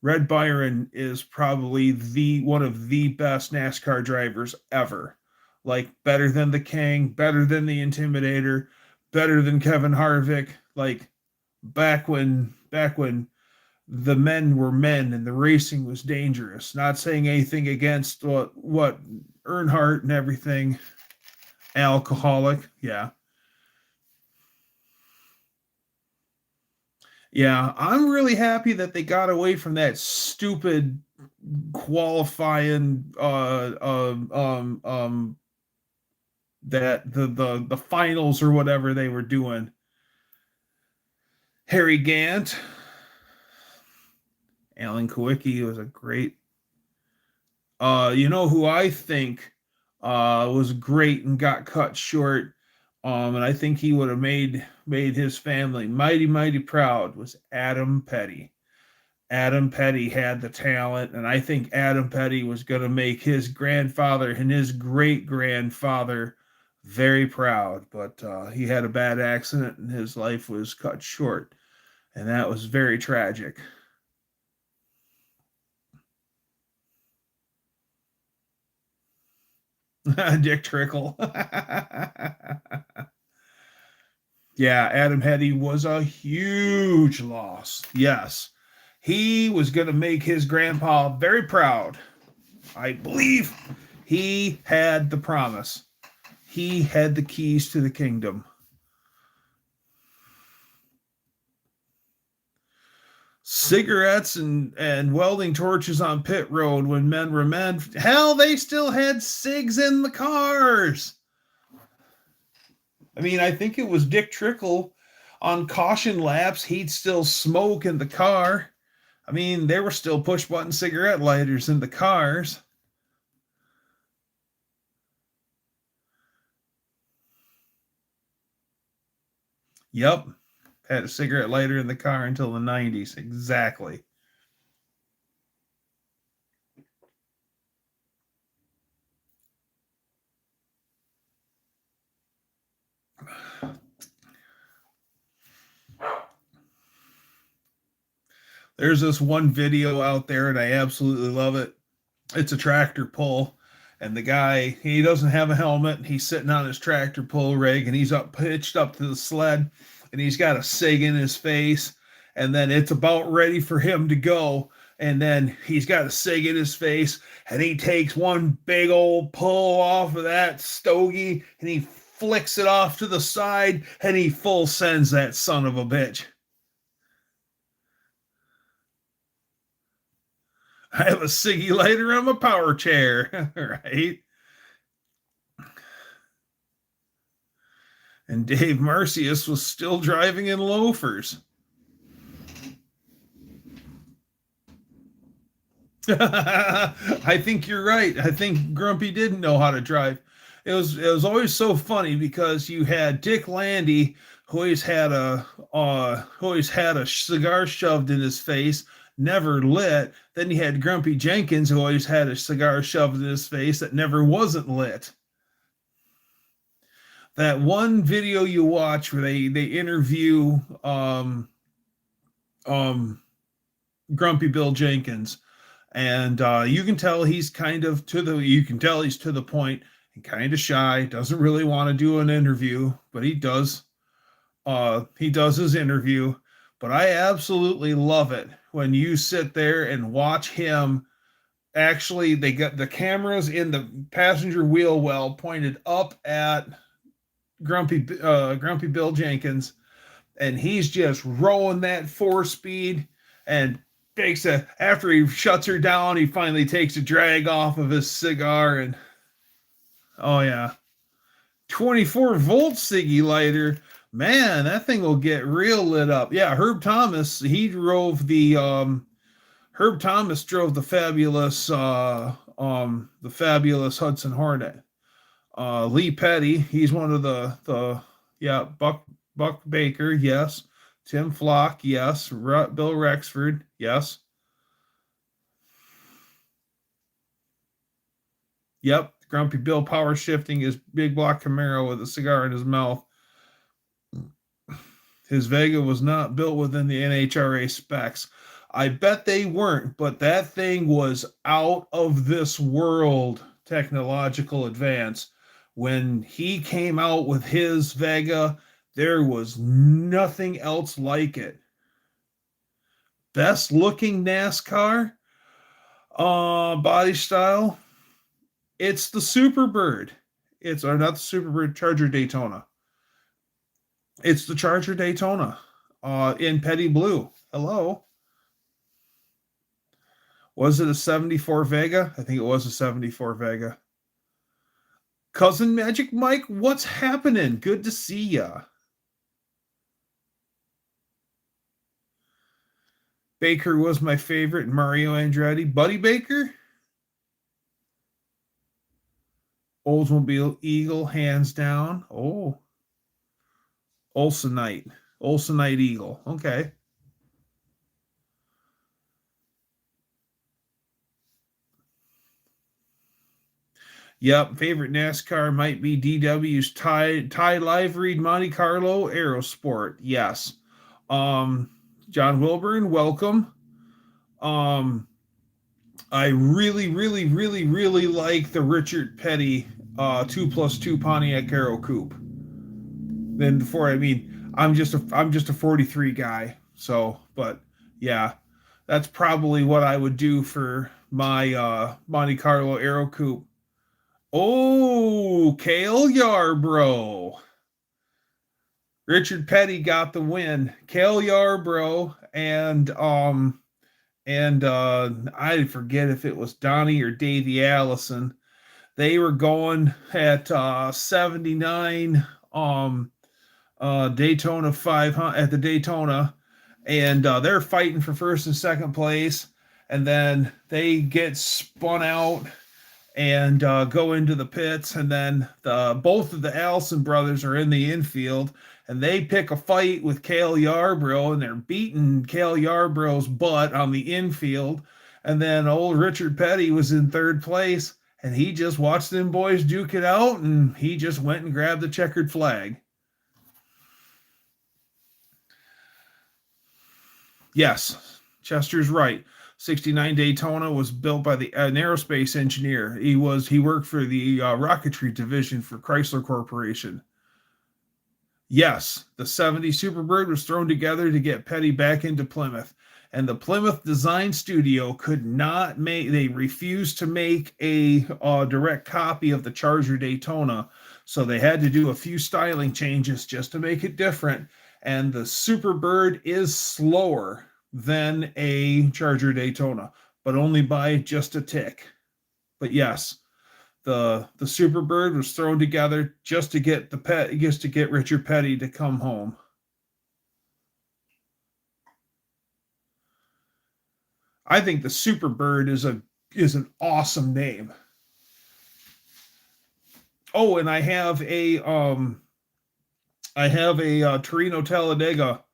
Red Byron is probably the one of the best NASCAR drivers ever. Like better than the King, better than the Intimidator, better than Kevin Harvick. Like back when the men were men and the racing was dangerous. Not saying anything against what Earnhardt and everything. Alcoholic, yeah. Yeah, I'm really happy that they got away from that stupid qualifying that the finals or whatever they were doing. Harry Gant, Alan Kowicki was a great you know who I think was great and got cut short, and I think he would have made his family mighty proud was Adam Petty. Adam Petty had the talent, and I think Adam Petty was going to make his grandfather and his great grandfather very proud. But he had a bad accident, and his life was cut short, and that was very tragic. Dick Trickle. Yeah, Adam Hetty was a huge loss. Yes. He was going to make his grandpa very proud. I believe he had the promise. He had the keys to the kingdom. Cigarettes and welding torches on pit road when men were men. Hell, they still had cigs in the cars. I mean, I think it was Dick Trickle on caution laps. He'd still smoke in the car. I mean, there were still push button cigarette lighters in the cars. Yep. Had a cigarette lighter in the car until the 90s. Exactly. There's this one video out there, and I absolutely love it. It's a tractor pull, and the guy, he doesn't have a helmet. He's sitting on his tractor pull rig, and he's pitched up to the sled, and he's got a cig in his face, and then it's about ready for him to go, and then he's got a cig in his face, and he takes one big old pull off of that stogie, and he flicks it off to the side, and he full sends that son of a bitch. I have a ciggy lighter on my power chair, right? And Dave Marcius was still driving in loafers. I think you're right. I think Grumpy didn't know how to drive. It was always so funny because you had Dick Landy, who always had a cigar shoved in his face, never lit. Then you had Grumpy Jenkins, who always had a cigar shoved in his face that never wasn't lit. That one video you watch where they interview Grumpy Bill Jenkins, and you can tell he's kind of he's to the point and kind of shy, doesn't really want to do an interview, but he does his interview. But I absolutely love it when you sit there and watch him. Actually, they got the cameras in the passenger wheel well pointed up at Grumpy Bill Jenkins, and he's just rolling that 4-speed and after he shuts her down, he finally takes a drag off of his cigar, and oh yeah, 24-volt ciggy lighter. Man, that thing will get real lit up. Yeah, Herb Thomas drove the fabulous Hudson Hornet. Lee Petty, he's one of the Buck Baker, yes. Tim Flock, yes. Bill Rexford, yes. Yep, Grumpy Bill power shifting his big block Camaro with a cigar in his mouth. His Vega was not built within the NHRA specs. I bet they weren't, but that thing was out of this world technological advance. When he came out with his Vega, there was nothing else like it. Best looking NASCAR body style. It's the Superbird. Not the Superbird, Charger Daytona. It's the Charger Daytona in Petty Blue. Hello. Was it a 74 Vega? I think it was a 74 Vega. Cousin Magic Mike, what's happening? Good to see ya. Baker was my favorite. Mario Andretti. Buddy Baker? Oldsmobile Eagle, hands down. Oh. Olsenite Eagle. Okay. Yep, favorite NASCAR might be DW's Ty Liveread Monte Carlo Aerosport. Yes. John Wilburn, welcome. I really, really, really, really like the Richard Petty 2+2 Pontiac Aero Coupe. Then I'm just a 43 guy. So, but yeah, that's probably what I would do for my Monte Carlo Aero Coupe. Oh, Cale Yarbrough. Richard Petty got the win. Cale Yarbrough and I forget if it was Donnie or Davey Allison. They were going at 79 Daytona 500 at the Daytona, and they're fighting for first and second place, and then they get spun out and go into the pits, and then both of the Allison brothers are in the infield, and they pick a fight with Cale Yarbrough, and they're beating Cale Yarbrough's butt on the infield, and then old Richard Petty was in third place, and he just watched them boys duke it out, and he just went and grabbed the checkered flag. Yes, Chester's right. 69 Daytona was built by an aerospace engineer. He worked for the rocketry division for Chrysler Corporation. Yes, the 70 Superbird was thrown together to get Petty back into Plymouth. And the Plymouth Design Studio could not make, they refused to make a direct copy of the Charger Daytona. So they had to do a few styling changes just to make it different. And the Superbird is slower than a Charger Daytona, but only by just a tick. But yes, the Superbird was thrown together just to get Richard Petty to come home. I think the Superbird is an awesome name. Oh, and I have a Torino Talladega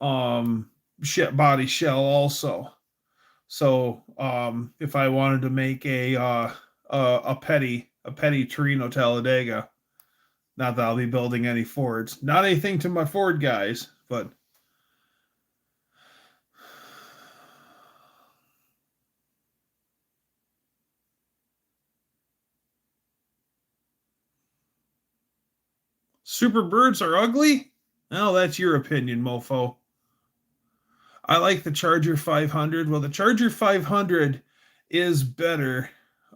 body shell also. So if I wanted to make a Petty Torino Talladega, not that I'll be building any Fords, not anything to my Ford guys, but Superbirds are ugly? Well, that's your opinion, mofo. I like the Charger 500. Well, the Charger 500 is better.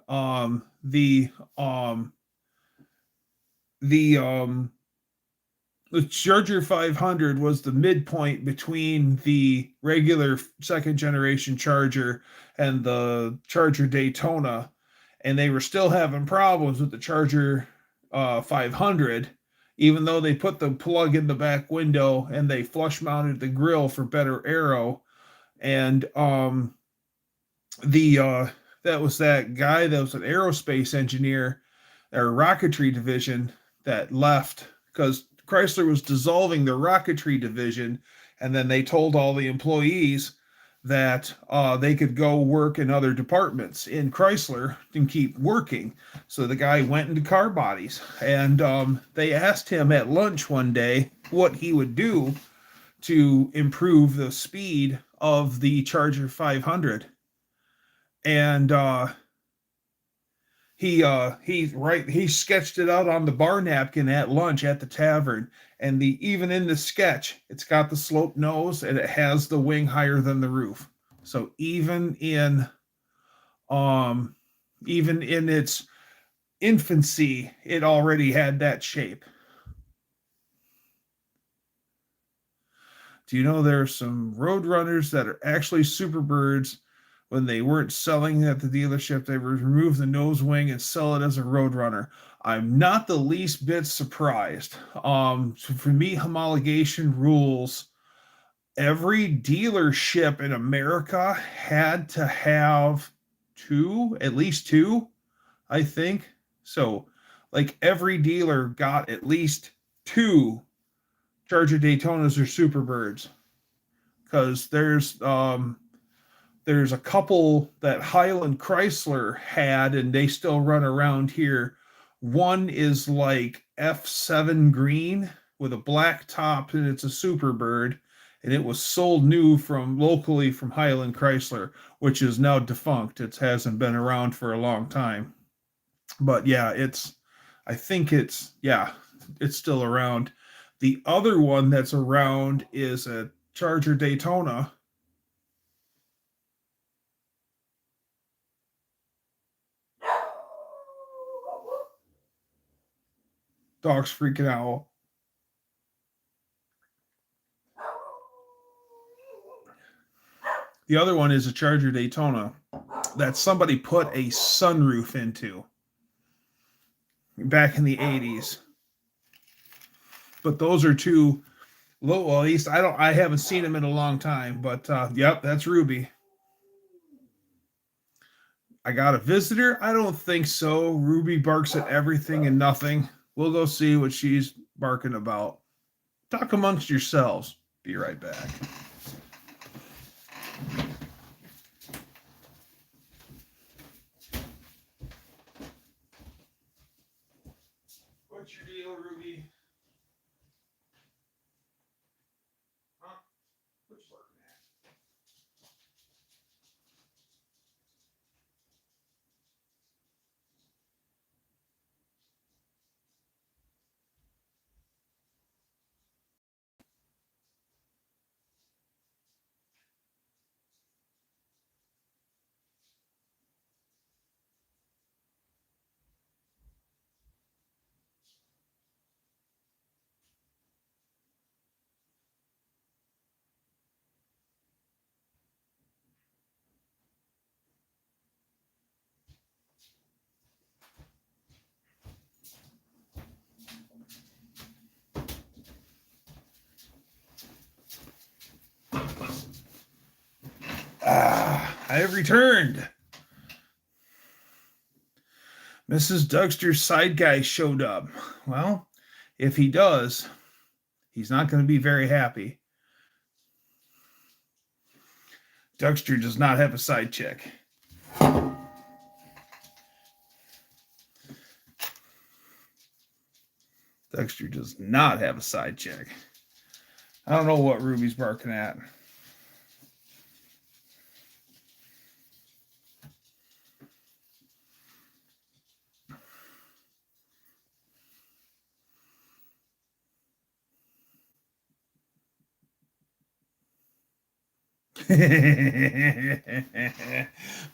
The Charger 500 was the midpoint between the regular second generation Charger and the Charger Daytona, and they were still having problems with the Charger 500, even though they put the plug in the back window and they flush mounted the grill for better aero. And that was that guy that was an aerospace engineer or rocketry division that left because Chrysler was dissolving the rocketry division, and then they told all the employees that they could go work in other departments in Chrysler and keep working. So the guy went into car bodies, and they asked him at lunch one day what he would do to improve the speed of the Charger 500. And he sketched it out on the bar napkin at lunch at the tavern. And even in the sketch, it's got the sloped nose and it has the wing higher than the roof. So even in its infancy, it already had that shape. Do you know there are some Roadrunners that are actually Superbirds? When they weren't selling at the dealership, they would remove the nose wing and sell it as a Roadrunner. I'm not the least bit surprised. So for me, homologation rules. Every dealership in America had to have at least two, I think. So, like every dealer got at least two Charger Daytonas or Superbirds, because there's a couple that Highland Chrysler had, and they still run around here. One is like F7 green with a black top, and it's a Superbird, and it was sold new locally from Highland Chrysler, which is now defunct. It hasn't been around for a long time. But yeah, it's still around. The other one that's around is a Charger Daytona. Dog's freaking out. The other one is a Charger Daytona that somebody put a sunroof into back in the 80s. But those are two low, well, at least I haven't seen them in a long time, but yep, that's Ruby. I got a visitor? I don't think so. Ruby barks at everything and nothing. We'll go see what she's barking about. Talk amongst yourselves. Be right back. What's your deal, Ruby? Huh? What you barking at? I have returned. Mrs. Dougster's side guy showed up. Well, if he does, he's not going to be very happy. Dougster does not have a side chick. Dougster does not have a side chick. I don't know what Ruby's barking at.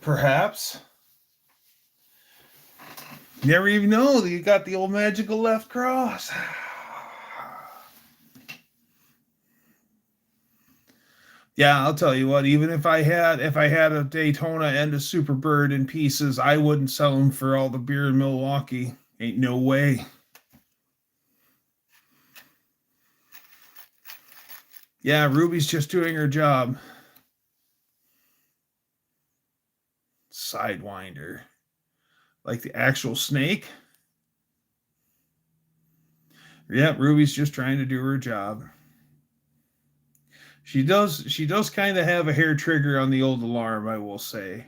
Perhaps. Never even know you got the old magical left cross. Yeah, I'll tell you what, even if I had a Daytona and a Superbird in pieces, I wouldn't sell them for all the beer in Milwaukee. Ain't no way. Yeah, Ruby's just doing her job. Sidewinder. Like the actual snake. Yeah, Ruby's just trying to do her job. She does kind of have a hair trigger on the old alarm, I will say.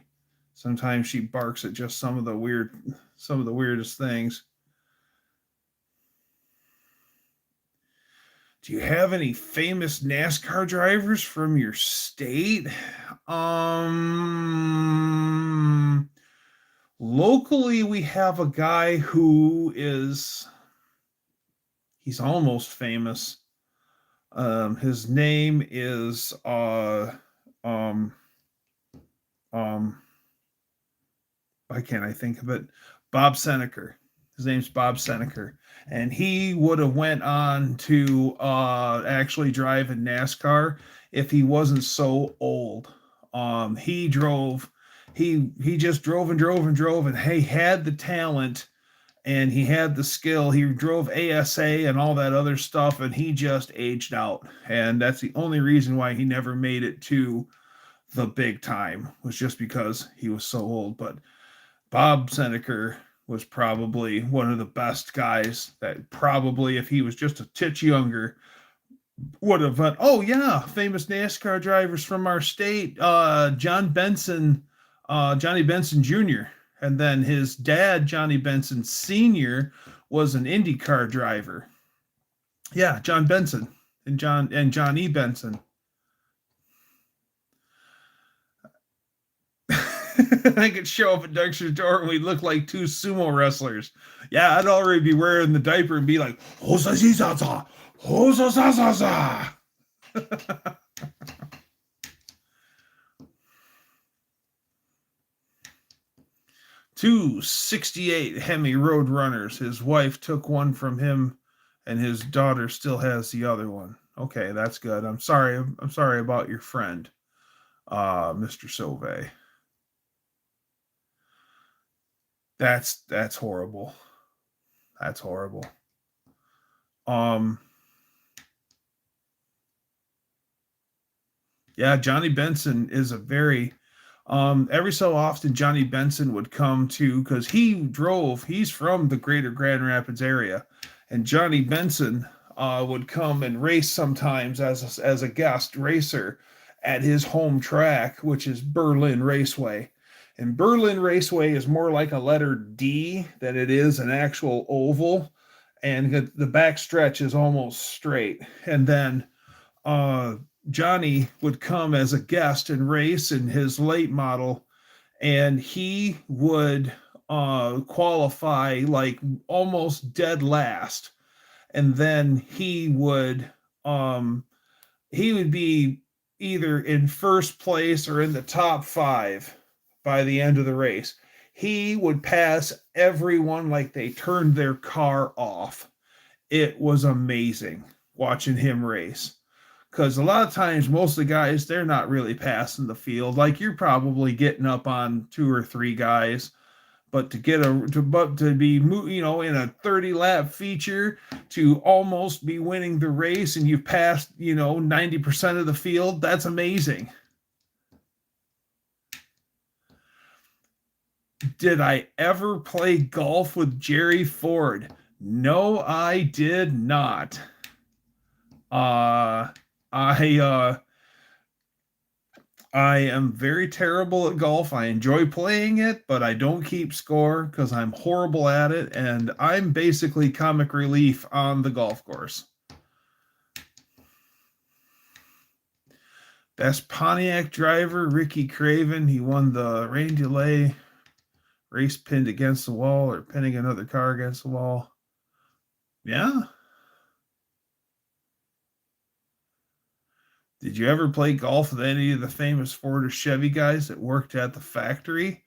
Sometimes she barks at just some of the weirdest things. Do you have any famous NASCAR drivers from your state? Locally, we have a guy who he's almost famous. His name is why can't I think of it? Bob Seneker. His name's Bob Seneker, and he would have went on to actually drive in NASCAR if he wasn't so old. He just drove and drove and drove, and he had the talent and he had the skill. He drove ASA and all that other stuff, and he just aged out. And that's the only reason why he never made it to the big time, was just because he was so old. But Bob Seneker was probably one of the best guys that probably, if he was just a titch younger, would have went, oh yeah, famous NASCAR drivers from our state, Johnny Benson Jr., and then his dad, Johnny Benson Sr., was an IndyCar driver. Yeah, John Benson and Johnny Benson. I could show up at Dougster's door and we'd look like two sumo wrestlers. Yeah, I'd already be wearing the diaper and be like, Hozazazaza. 268 Hemi Roadrunners. His wife took one from him, and his daughter still has the other one. Okay, that's good. I'm sorry. I'm sorry about your friend, Mr. Sauve. That's horrible. That's horrible. Yeah, Johnny Benson is a very every so often Johnny Benson would come to, because he's from the greater Grand Rapids area, and Johnny Benson would come and race sometimes as a guest racer at his home track, which is Berlin Raceway. And Berlin Raceway is more like a letter D than it is an actual oval, and the back stretch is almost straight. And then Johnny would come as a guest and race in his late model, and he would qualify like almost dead last, and then he would be either in first place or in the top 5 by the end of the race. He would pass everyone like they turned their car off. It was amazing watching him race, because a lot of times most of the guys, they're not really passing the field. Like, you're probably getting up on 2 or 3 guys, but to be in a 30 lap feature to almost be winning the race, and you've passed 90% of the field, that's amazing. Did I ever play golf with Jerry Ford? No, I did not. I am very terrible at golf. I enjoy playing it, but I don't keep score because I'm horrible at it, and I'm basically comic relief on the golf course. Best Pontiac driver, Ricky Craven. He won the Rain Delay race, pinned against the wall, or pinning another car against the wall. Yeah. Did you ever play golf with any of the famous Ford or Chevy guys that worked at the factory?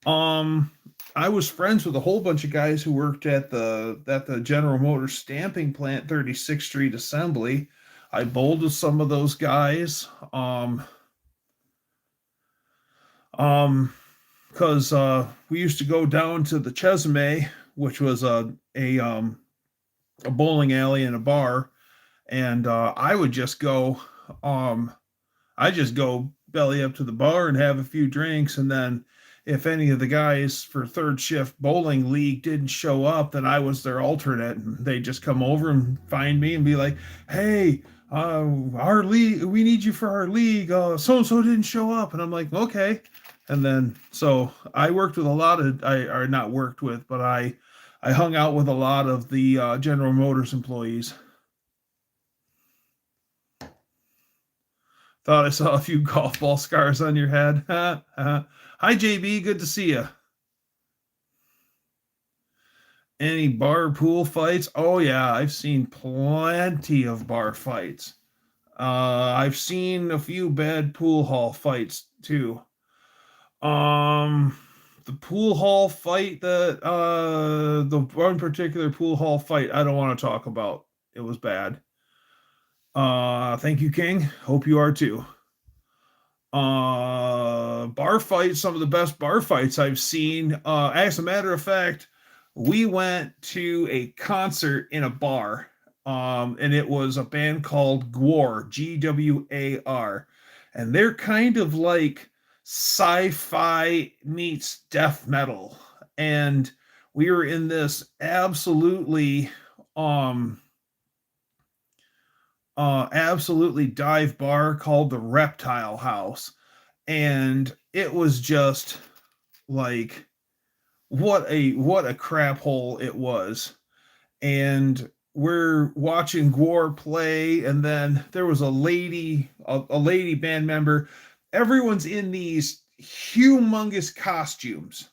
I was friends with a whole bunch of guys who worked at the General Motors stamping plant, 36th Street Assembly. I bowled with some of those guys. Because we used to go down to the Chesame, which was a bowling alley and a bar, and I would just go. I just go belly up to the bar and have a few drinks, and then if any of the guys for third shift bowling league didn't show up, then I was their alternate, and they just come over and find me and be like, "Hey, our league, we need you for our league. So and so didn't show up," and I'm like, "Okay." And then so I worked with a lot of not worked with, but I hung out with a lot of the General Motors employees. Thought I saw a few golf ball scars on your head. Hi, JB. Good to see you. Any bar pool fights? Oh, yeah. I've seen plenty of bar fights. I've seen a few bad pool hall fights, too. The pool hall fight the one particular pool hall fight I don't want to talk about. It was bad. Thank you, King. Hope you are too. Bar fights, some of the best bar fights I've seen. As a matter of fact, we went to a concert in a bar, and it was a band called GWAR, GWAR, and they're kind of like sci-fi meets death metal, and we were in this absolutely dive bar called the Reptile House, and it was just like what a crap hole it was. And we're watching GWAR play, and then there was a lady band member. Everyone's in these humongous costumes.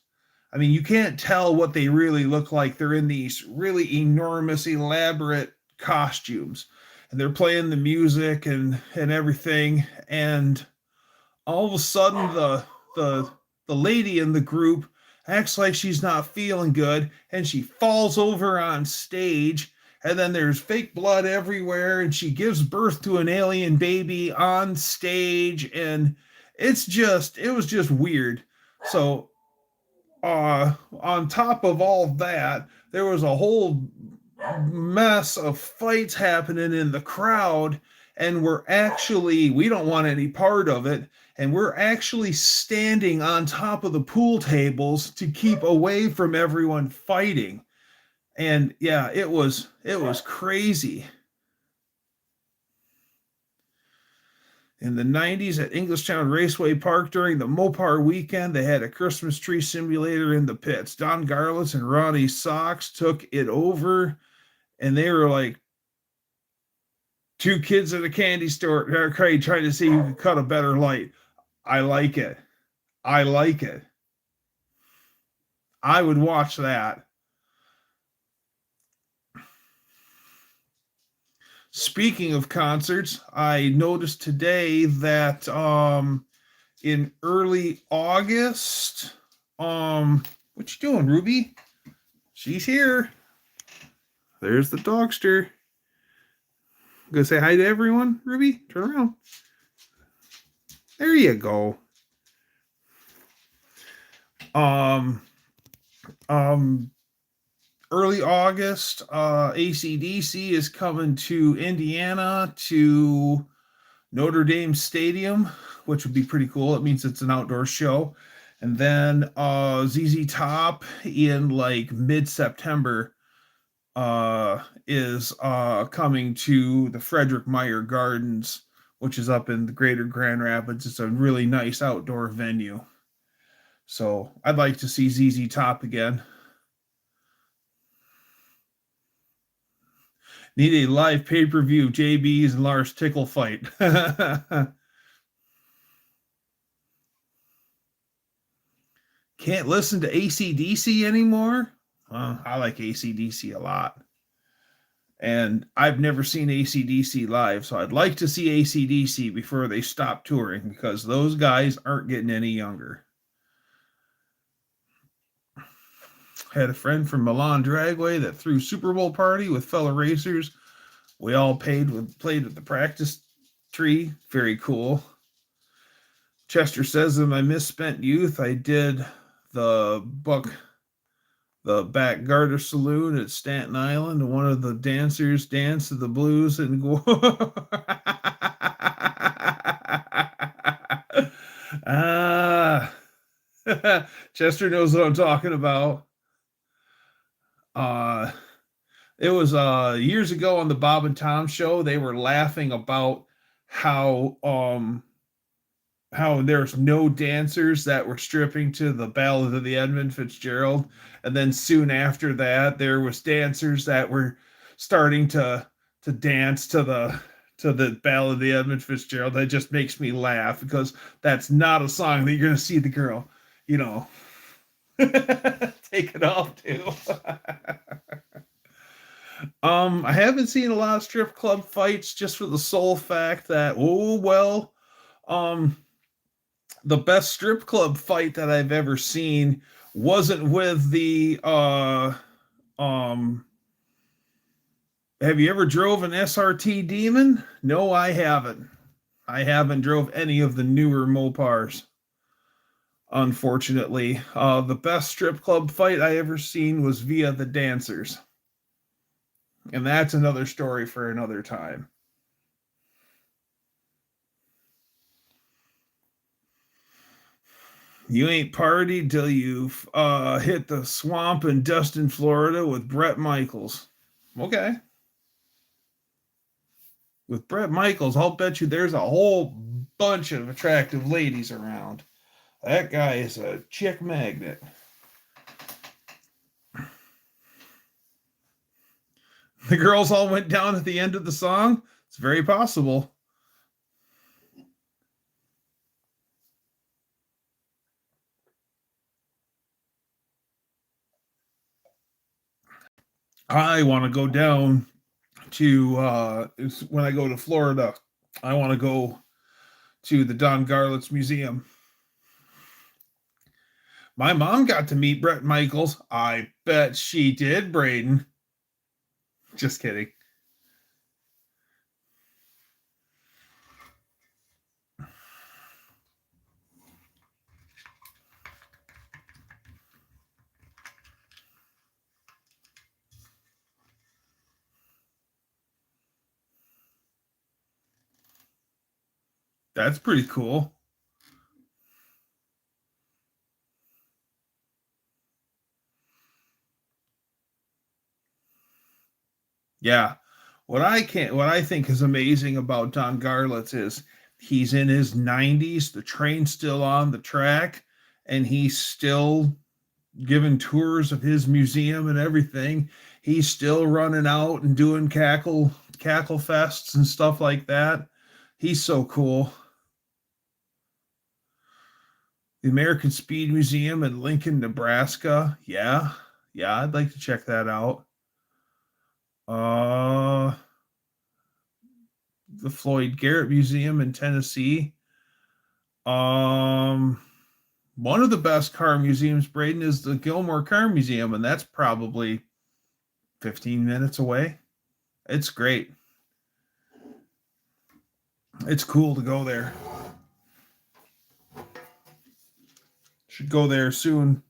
I mean, you can't tell what they really look like. They're in these really enormous, elaborate costumes. and they're playing the music and everything, and all of a sudden the the lady in the group acts like she's not feeling good, and she falls over on stage, and then there's fake blood everywhere, and she gives birth to an alien baby on stage, and it was just weird. So on top of all that, there was a whole mess of fights happening in the crowd, and we don't want any part of it, and we're actually standing on top of the pool tables to keep away from everyone fighting. And yeah, it was crazy. In the 90s at Englishtown Raceway Park during the Mopar weekend, they had a Christmas tree simulator in the pits. Don Garlitz and Ronnie Sox took it over, and they were like two kids at a candy store trying to see who could cut a better light. I like it. I like it. I would watch that. Speaking of concerts, I noticed today that in early August, what you doing, Ruby? She's here. There's the dogster. Gonna say hi to everyone, Ruby. Turn around. There you go. Early August, AC/DC is coming to Indiana to Notre Dame Stadium, which would be pretty cool. It means it's an outdoor show. And then ZZ Top in like mid-September is coming to the Frederick Meyer Gardens, which is up in the greater Grand Rapids. It's a really nice outdoor venue. So I'd like to see ZZ Top again. Need a live pay-per-view JB's and Lars Tickle fight. Can't listen to AC/DC anymore? I like AC/DC a lot. And I've never seen AC/DC live, so I'd like to see AC/DC before they stop touring, because those guys aren't getting any younger. Had a friend from Milan Dragway that threw Super Bowl party with fellow racers. We all played with the practice tree. Very cool. Chester says, in my misspent youth, I did the back garter saloon at Staten Island, and one of the dancers danced to the blues and go. Chester knows what I'm talking about. It was years ago on the Bob and Tom show. They were laughing about how there's no dancers that were stripping to the Ballad of the Edmund Fitzgerald, and then soon after that there was dancers that were starting to dance to the Ballad of the Edmund Fitzgerald. That just makes me laugh, because that's not a song that you're going to see the girl, take it off to. I haven't seen a lot of strip club fights, just for the sole fact that, the best strip club fight that I've ever seen wasn't with the have you ever drove an SRT Demon? No, I haven't. I haven't drove any of the newer Mopars, unfortunately. The best strip club fight I ever seen was via the Dancers. And that's another story for another time. You ain't partied till you've hit the swamp in Destin, Florida with Bret Michaels. Okay. With Bret Michaels, I'll bet you there's a whole bunch of attractive ladies around. That guy is a chick magnet. The girls all went down at the end of the song? It's very possible. I want to go down to when I go to Florida. I want to go to the Don Garlits Museum. My mom got to meet Bret Michaels. I bet she did, Braden. Just kidding. That's pretty cool. Yeah. What I think is amazing about Don Garlits is he's in his 90s, the train's still on the track, and he's still giving tours of his museum and everything. He's still running out and doing cackle fests and stuff like that. He's so cool. The American Speed Museum in Lincoln, Nebraska. Yeah, I'd like to check that out. The Floyd Garrett Museum in Tennessee. One of the best car museums, Braden, is the Gilmore Car Museum, and that's probably 15 minutes away. It's great. It's cool to go there. Should go there soon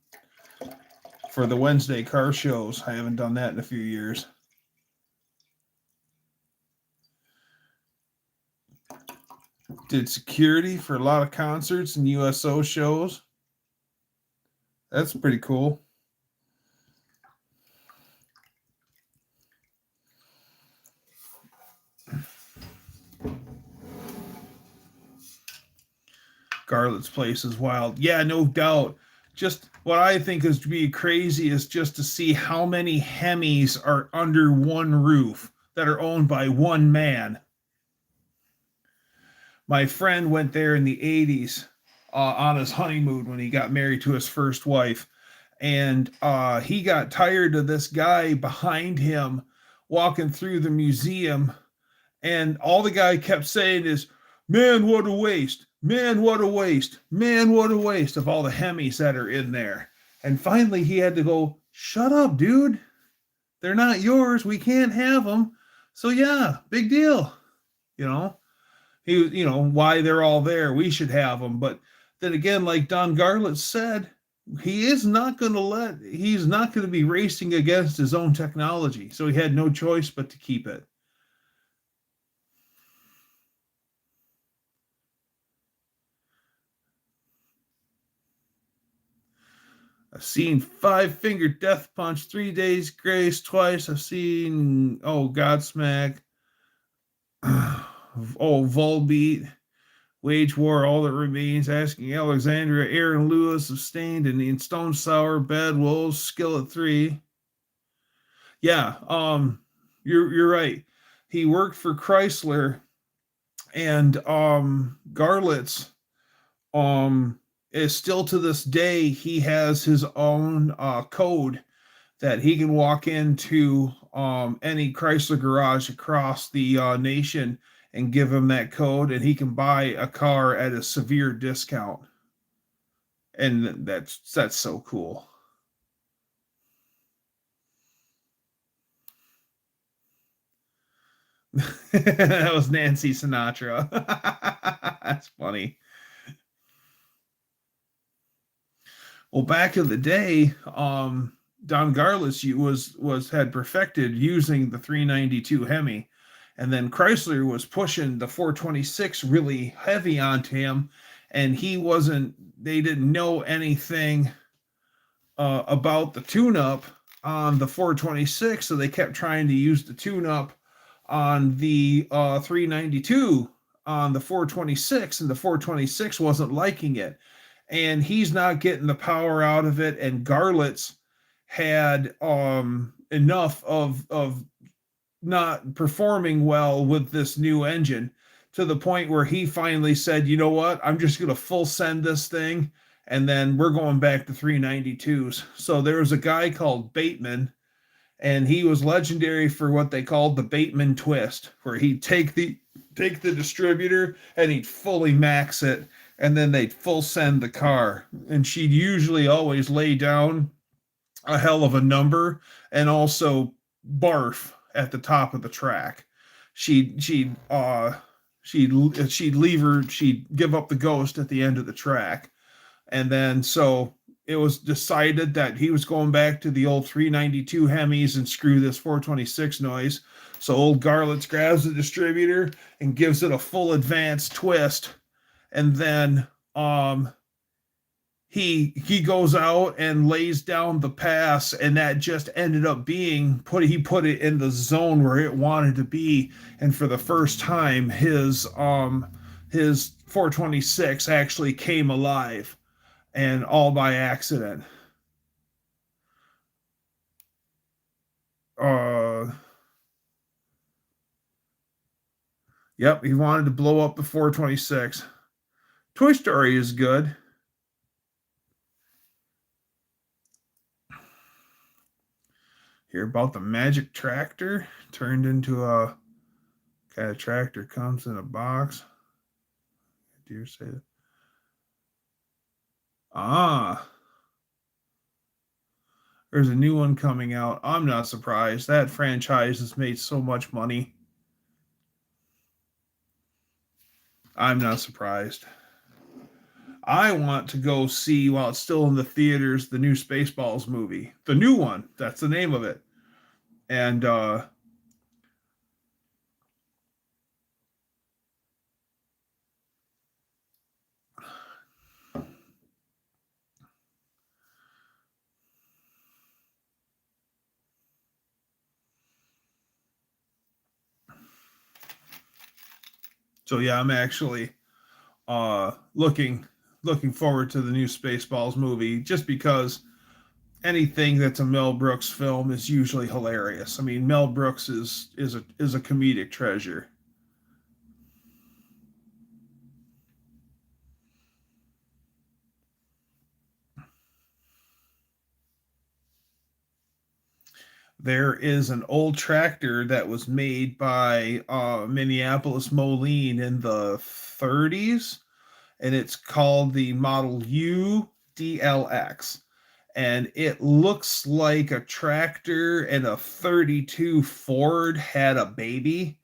for the Wednesday car shows. I haven't done that in a few years. Did security for a lot of concerts and USO shows. That's pretty cool. Garlits place is wild. Yeah, no doubt. Just what I think is to be crazy is just to see how many Hemis are under one roof that are owned by one man. My friend went there in the 80s on his honeymoon when he got married to his first wife. And he got tired of this guy behind him walking through the museum. And all the guy kept saying is, "Man, what a waste. Man, what a waste. Man, what a waste," of all the Hemis that are in there. And finally he had to go, "Shut up, dude. They're not yours. We can't have them. So yeah, big deal." You know, why they're all there. We should have them. But then again, like Don Garlits said, he's not going to be racing against his own technology. So he had no choice but to keep it. I've seen Five Finger Death Punch, 3 Days Grace twice. I've seen Godsmack, Volbeat, Wage War, All That Remains, Asking Alexandria, Aaron Lewis of Stained, and Stone Sour, Bad Wolves, Skillet 3. Yeah, you're right. He worked for Chrysler, and Garlits is still to this day, he has his own code that he can walk into any Chrysler garage across the nation and give him that code, and he can buy a car at a severe discount. And that's so cool. That was Nancy Sinatra. That's funny. Well, back in the day, Don Garlits had perfected using the 392 Hemi, and then Chrysler was pushing the 426 really heavy onto him, and they didn't know anything about the tune-up on the 426, so they kept trying to use the tune-up on the 392 on the 426, and the 426 wasn't liking it. And he's not getting the power out of it. And Garlits had enough of not performing well with this new engine to the point where he finally said, "You know what? I'm just going to full send this thing, and then we're going back to 392s." So there was a guy called Bateman, and he was legendary for what they called the Bateman twist, where he'd take the distributor and he'd fully max it, and then they'd full send the car. And she'd usually always lay down a hell of a number and also barf at the top of the track. She'd leave her, she'd give up the ghost at the end of the track. And then so it was decided that he was going back to the old 392 Hemis and screw this 426 noise. So old Garlitz grabs the distributor and gives it a full advanced twist. And then he goes out and lays down the pass, and that just ended up being he put it in the zone where it wanted to be. And for the first time, his 426 actually came alive, and all by accident. Yep, he wanted to blow up the 426. Toy Story is good. Hear about the magic tractor turned into a kind of tractor, comes in a box. Do you say that? There's a new one coming out. I'm not surprised. That franchise has made so much money. I'm not surprised. I want to go see, while it's still in the theaters, the new Spaceballs movie. The new one. That's the name of it. And so yeah, I'm actually looking forward to the new Spaceballs movie, just because anything that's a Mel Brooks film is usually hilarious. I mean, Mel Brooks is a comedic treasure. There is an old tractor that was made by Minneapolis Moline in the 30s, and it's called the Model U DLX. And it looks like a tractor and a 32 Ford had a baby.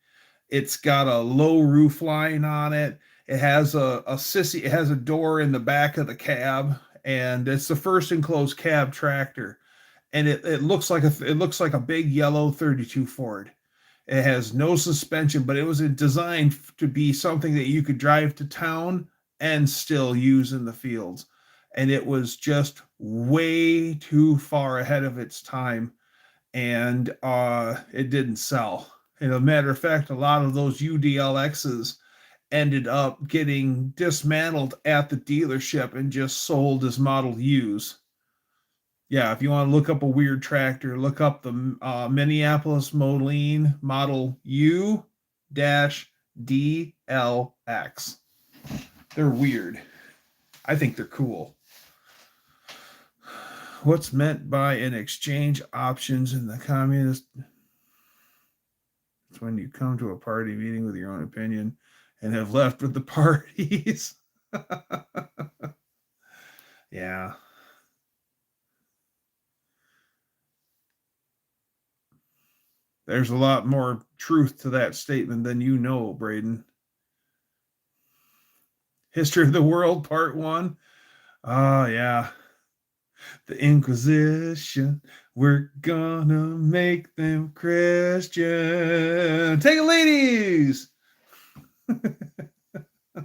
It's got a low roof line on it. It has it has a door in the back of the cab, and it's the first enclosed cab tractor. And it looks like a big yellow 32 Ford. It has no suspension, but it was designed to be something that you could drive to town and still use in the fields. And it was just way too far ahead of its time, and it didn't sell. And a matter of fact, a lot of those UDLXs ended up getting dismantled at the dealership and just sold as Model U's. Yeah, if you want to look up a weird tractor, look up the Minneapolis Moline Model U DLX. They're weird. I think they're cool. What's meant by an exchange options in the communist? It's when you come to a party meeting with your own opinion and have left with the parties. Yeah. There's a lot more truth to that statement than you know, Braden. History of the World, Part 1. Oh, yeah. The Inquisition, we're gonna make them Christian. Take it, ladies!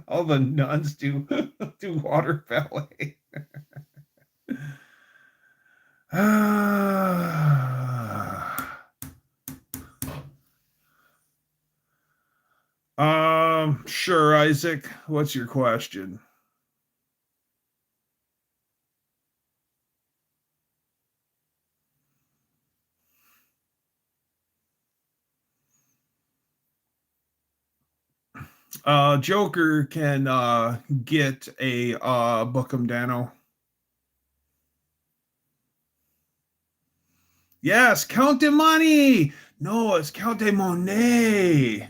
All the nuns do water ballet. Sure, Isaac. What's your question? Joker can get a Buckham Dano. Yes, Count de Money. No, it's Count de Monet.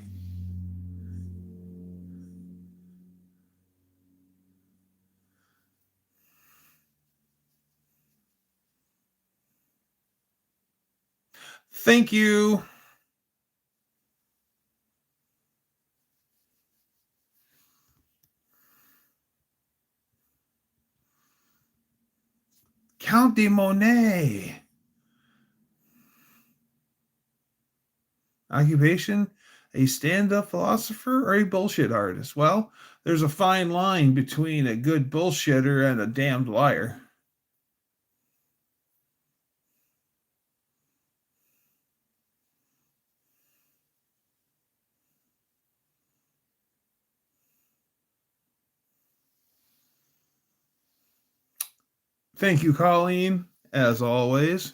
Thank you. Count de Monet. Occupation, a stand-up philosopher or a bullshit artist? Well, there's a fine line between a good bullshitter and a damned liar. Thank you, Colleen, as always.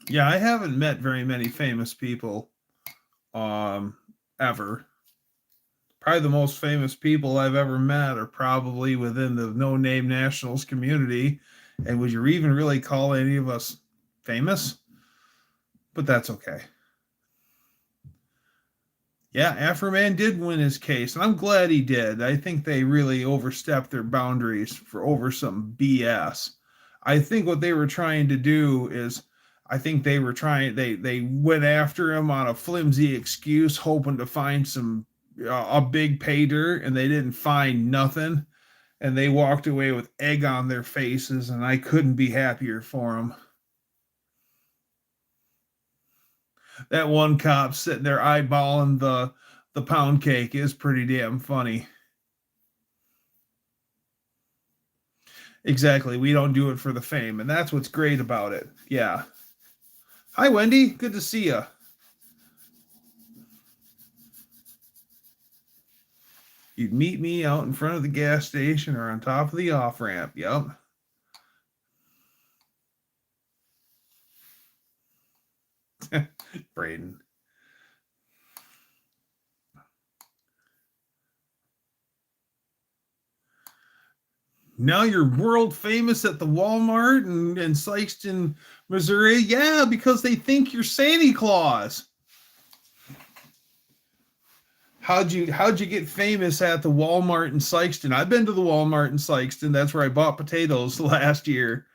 Yeah, I haven't met very many famous people ever. Probably the most famous people I've ever met are probably within the no name nationals community. And would you even really call any of us famous? But that's okay. Yeah, Afroman did win his case, and I'm glad he did. I think they really overstepped their boundaries for over some BS. I think what they were trying to do is, I think they went after him on a flimsy excuse, hoping to find some a big pay dirt, and they didn't find nothing, and they walked away with egg on their faces, and I couldn't be happier for them. That one cop sitting there eyeballing the pound cake is pretty damn funny. Exactly. We don't do it for the fame, and that's what's great about it. Yeah. Hi, Wendy. Good to see you. You'd meet me out in front of the gas station or on top of the off ramp. Yep. Braden. Now you're world famous at the Walmart in Sikeston, Missouri. Yeah, because they think you're Santa Claus. How'd you get famous at the Walmart in Sikeston? I've been to the Walmart in Sikeston. That's where I bought potatoes last year.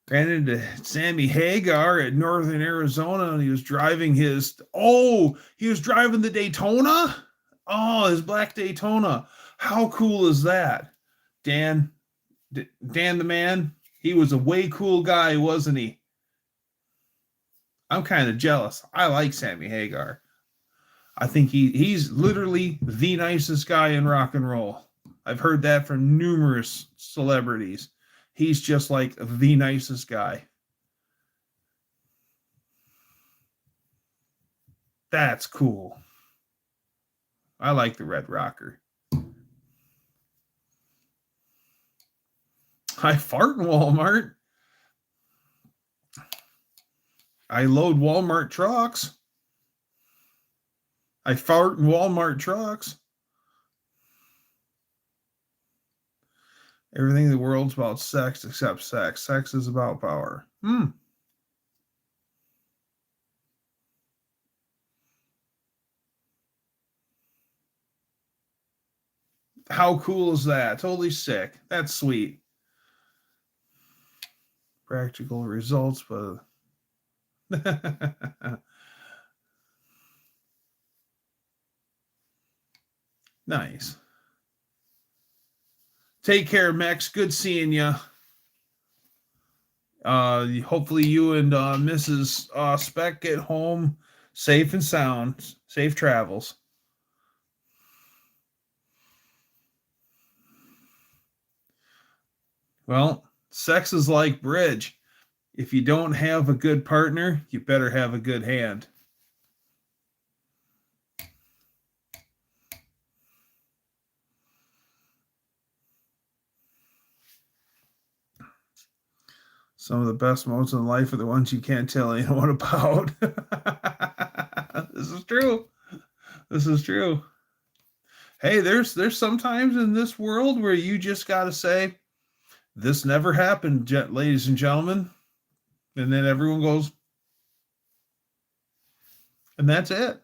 Ran into Sammy Hagar at Northern Arizona, and he was driving the Daytona. Oh, his black Daytona. How cool is that? Dan, Dan the man, he was a way cool guy, wasn't he? I'm kind of jealous. I like Sammy Hagar. I think he's literally the nicest guy in rock and roll. I've heard that from numerous celebrities. He's just like the nicest guy. That's cool. I like the Red Rocker. I fart in Walmart. I load Walmart trucks. I fart in Walmart trucks. Everything in the world's about sex except sex. Sex is about power. How cool is that? Totally sick. That's sweet. Practical results, but nice. Take care, Mex. Good seeing you. Hopefully you and Mrs. Speck get home safe and sound. Safe travels. Well, sex is like bridge. If you don't have a good partner, you better have a good hand. Some of the best moments in life are the ones you can't tell anyone about. This is true. This is true. Hey, there's sometimes in this world where you just got to say, this never happened, ladies and gentlemen. And then everyone goes, and that's it.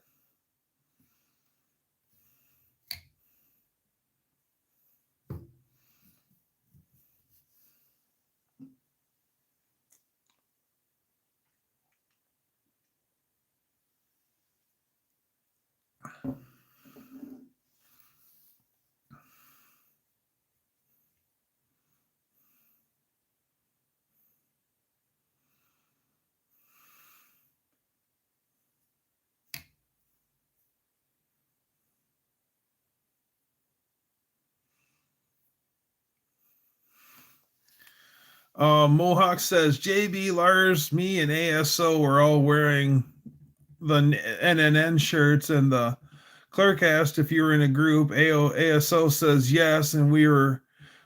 Mohawk says JB, Lars, me, and ASO were all wearing the NNN shirts, and the clerk asked if you were in a group. ASO says yes, and we were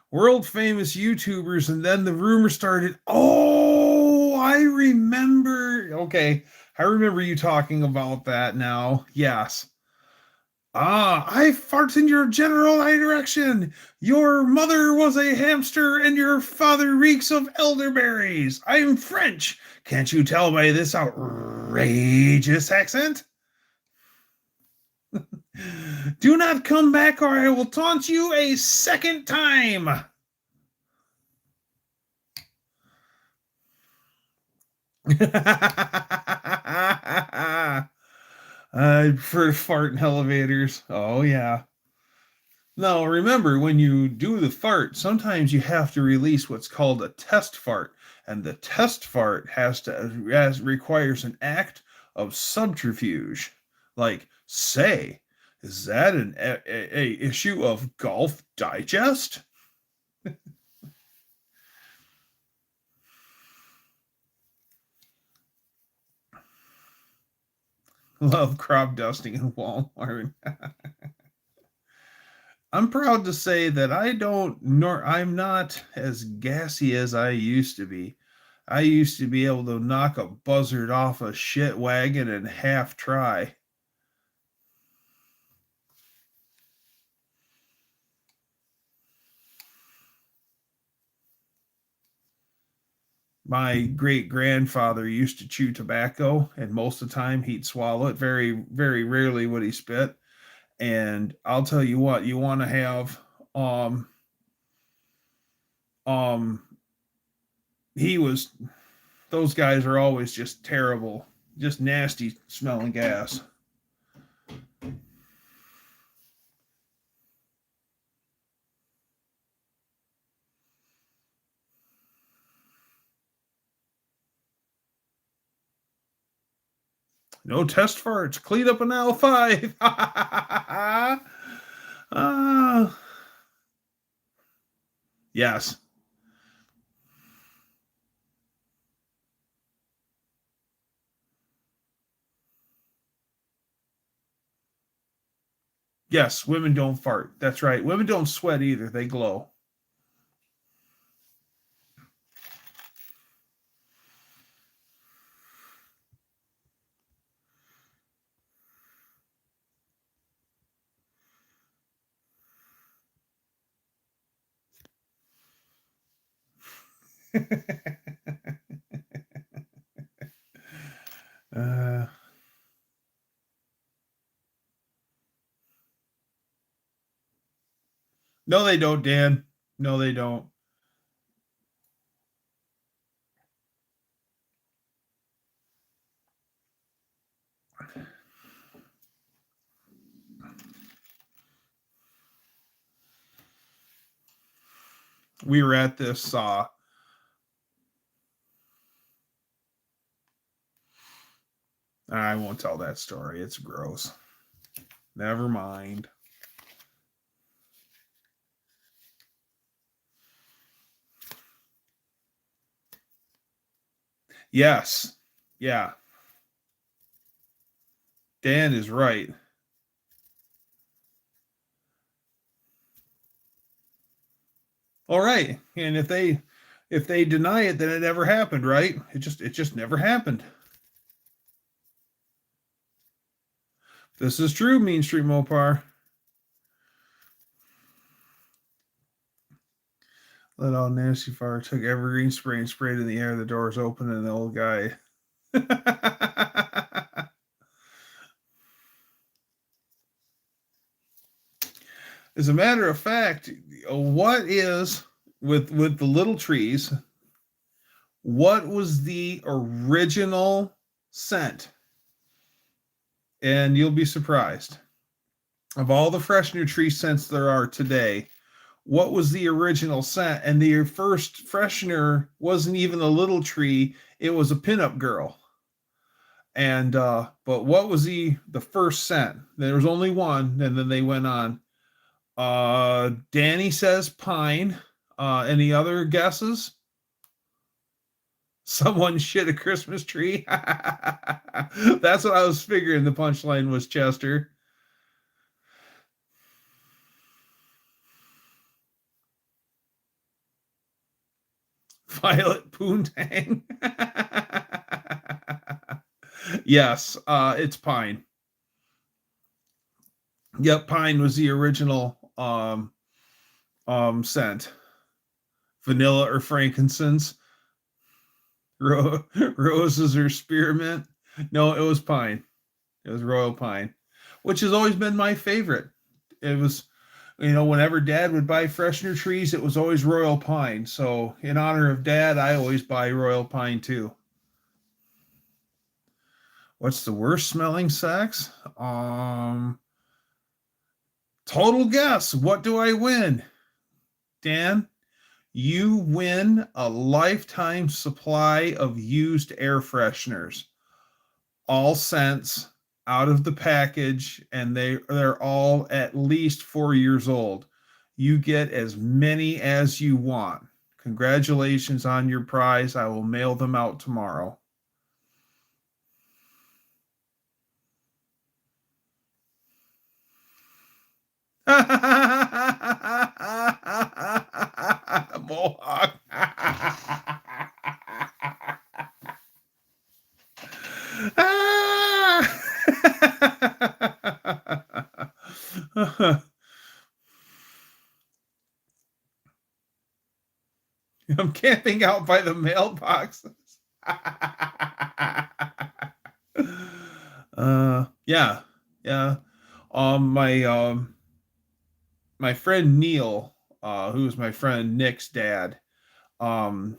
world famous YouTubers. And then the rumor started. Oh, I remember. Okay, I remember you talking about that now. Yes. Ah, I fart in your general direction. Your mother was a hamster and your father reeks of elderberries. I'm French. Can't you tell by this outrageous accent? Do not come back or I will taunt you a second time. I prefer to fart in elevators. Oh, yeah. Now, remember, when you do the fart, sometimes you have to release what's called a test fart. And the test fart requires an act of subterfuge. Like, say, is that a issue of Golf Digest? Love crop dusting in Walmart. I'm proud to say that I'm not as gassy as I used to be. I used to be able to knock a buzzard off a shit wagon in half try. My great grandfather used to chew tobacco, and most of the time he'd swallow it. Very, very rarely would he spit. And I'll tell you what, you want to have um he was those guys are always just terrible, just nasty smelling gas. No test farts. Clean up an L5. Yes. Yes, women don't fart. That's right. Women don't sweat either. They glow. uh, no, they don't, Dan. No, they don't. We were at this I won't tell that story. It's gross. Never mind. Yes. Yeah. Dan is right. All right. And if they deny it, then it never happened, right? It just never happened. This is true, Mean Street Mopar. Let out nasty fire, took evergreen spray and sprayed in the air. The doors open and the old guy. As a matter of fact, what is with the little trees? What was the original scent? And you'll be surprised. Of all the freshener tree scents there are today, what was the original scent? And the first freshener wasn't even a little tree; it was a pinup girl. And but what was the first scent? There was only one, and then they went on. Danny says pine. Any other guesses? Someone shit a Christmas tree. That's what I was figuring. The punchline was Chester. Violet Poontang. Yes, it's pine. Yep, pine was the original scent. Vanilla or frankincense. Roses or spearmint. No, it was pine. It was royal pine, which has always been my favorite. It was, whenever Dad would buy freshener trees, it was always royal pine. So in honor of Dad, I always buy royal pine too. What's the worst smelling sex? Total guess. What do I win? Dan, you win a lifetime supply of used air fresheners. All scents out of the package, and they're all at least 4 years old. You get as many as you want. Congratulations on your prize. I will mail them out tomorrow. Mohawk. I'm camping out by the mailboxes. Yeah, yeah. My friend Neil, who's my friend Nick's dad,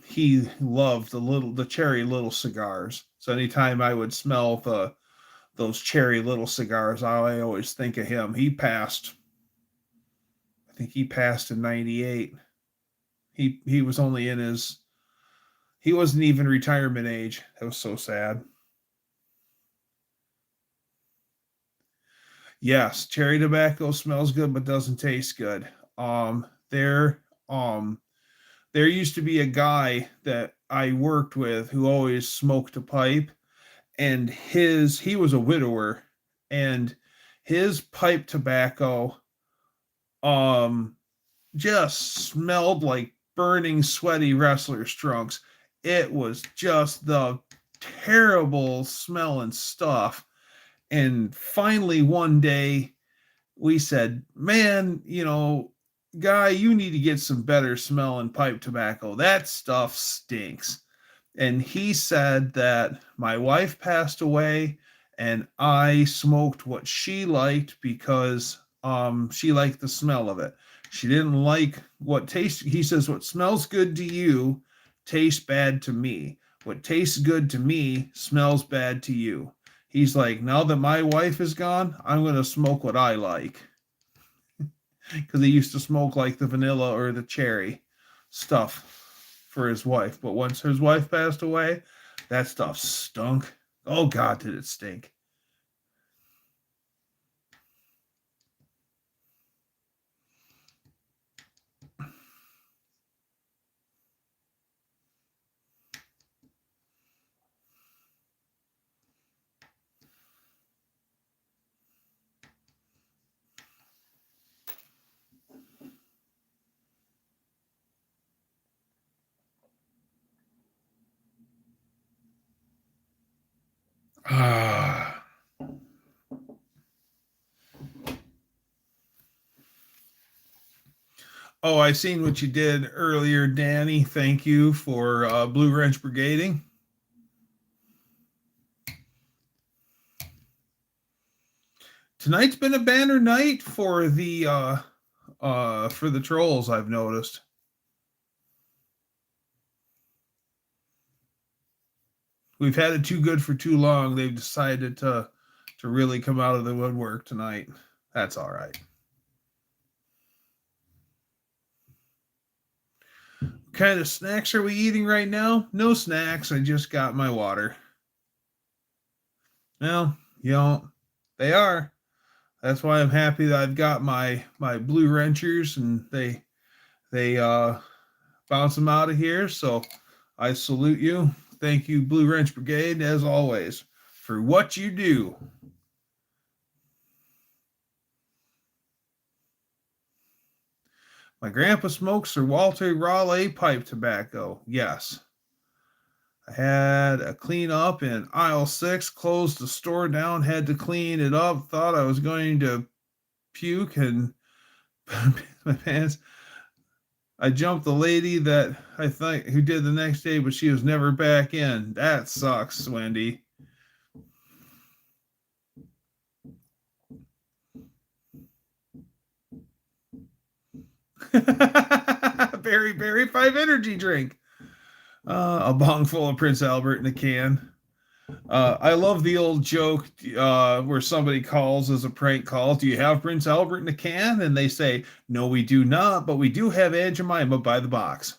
he loved the cherry little cigars. So anytime I would smell those cherry little cigars, I always think of him. I think he passed in '98. He was only he wasn't even retirement age. That was so sad. Yes, cherry tobacco smells good but doesn't taste good. There um there used to be a guy that I worked with who always smoked a pipe, and he was a widower, and his pipe tobacco um just smelled like burning sweaty wrestlers trunks. It was just the terrible smelling stuff. And finally one day we said, man, guy, you need to get some better smelling pipe tobacco. That stuff stinks. And he said that my wife passed away and I smoked what she liked because she liked the smell of it. She didn't like what tastes. He says, what smells good to you tastes bad to me. What tastes good to me smells bad to you. He's like, now that my wife is gone, I'm going to smoke what I like. Because he used to smoke like the vanilla or the cherry stuff for his wife. But once his wife passed away, that stuff stunk. Oh, God, did it stink. Oh, I seen what you did earlier, Danny. Thank you for Blue Wrench Brigading. Tonight's been a banner night for the trolls, I've noticed. We've had it too good for too long. They've decided to really come out of the woodwork tonight. That's all right. What kind of snacks are we eating right now? No snacks. I just got my water. Well, they are. That's why I'm happy that I've got my blue wrenchers and they bounce them out of here. So I salute you. Thank you, Blue Wrench Brigade, as always, for what you do. My grandpa smoked Sir Walter Raleigh pipe tobacco. Yes. I had a clean up in aisle 6, closed the store down, had to clean it up, thought I was going to puke and my pants. I jumped the lady that I think who did the next day, but she was never back in. That sucks, Wendy. Berry 5 energy drink. A bong full of Prince Albert in a can. I love the old joke where somebody calls as a prank call. Do you have Prince Albert in a can? And they say, no, we do not, but we do have Aunt Jemima by the box.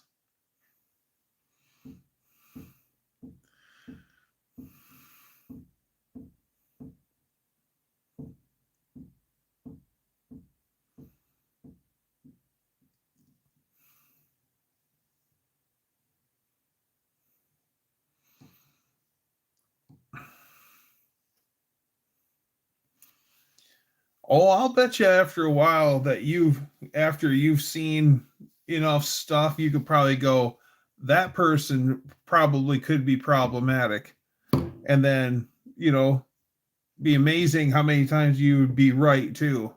Oh, I'll bet you after a while that after you've seen enough stuff, you could probably go, that person probably could be problematic. And then, be amazing how many times you would be right too.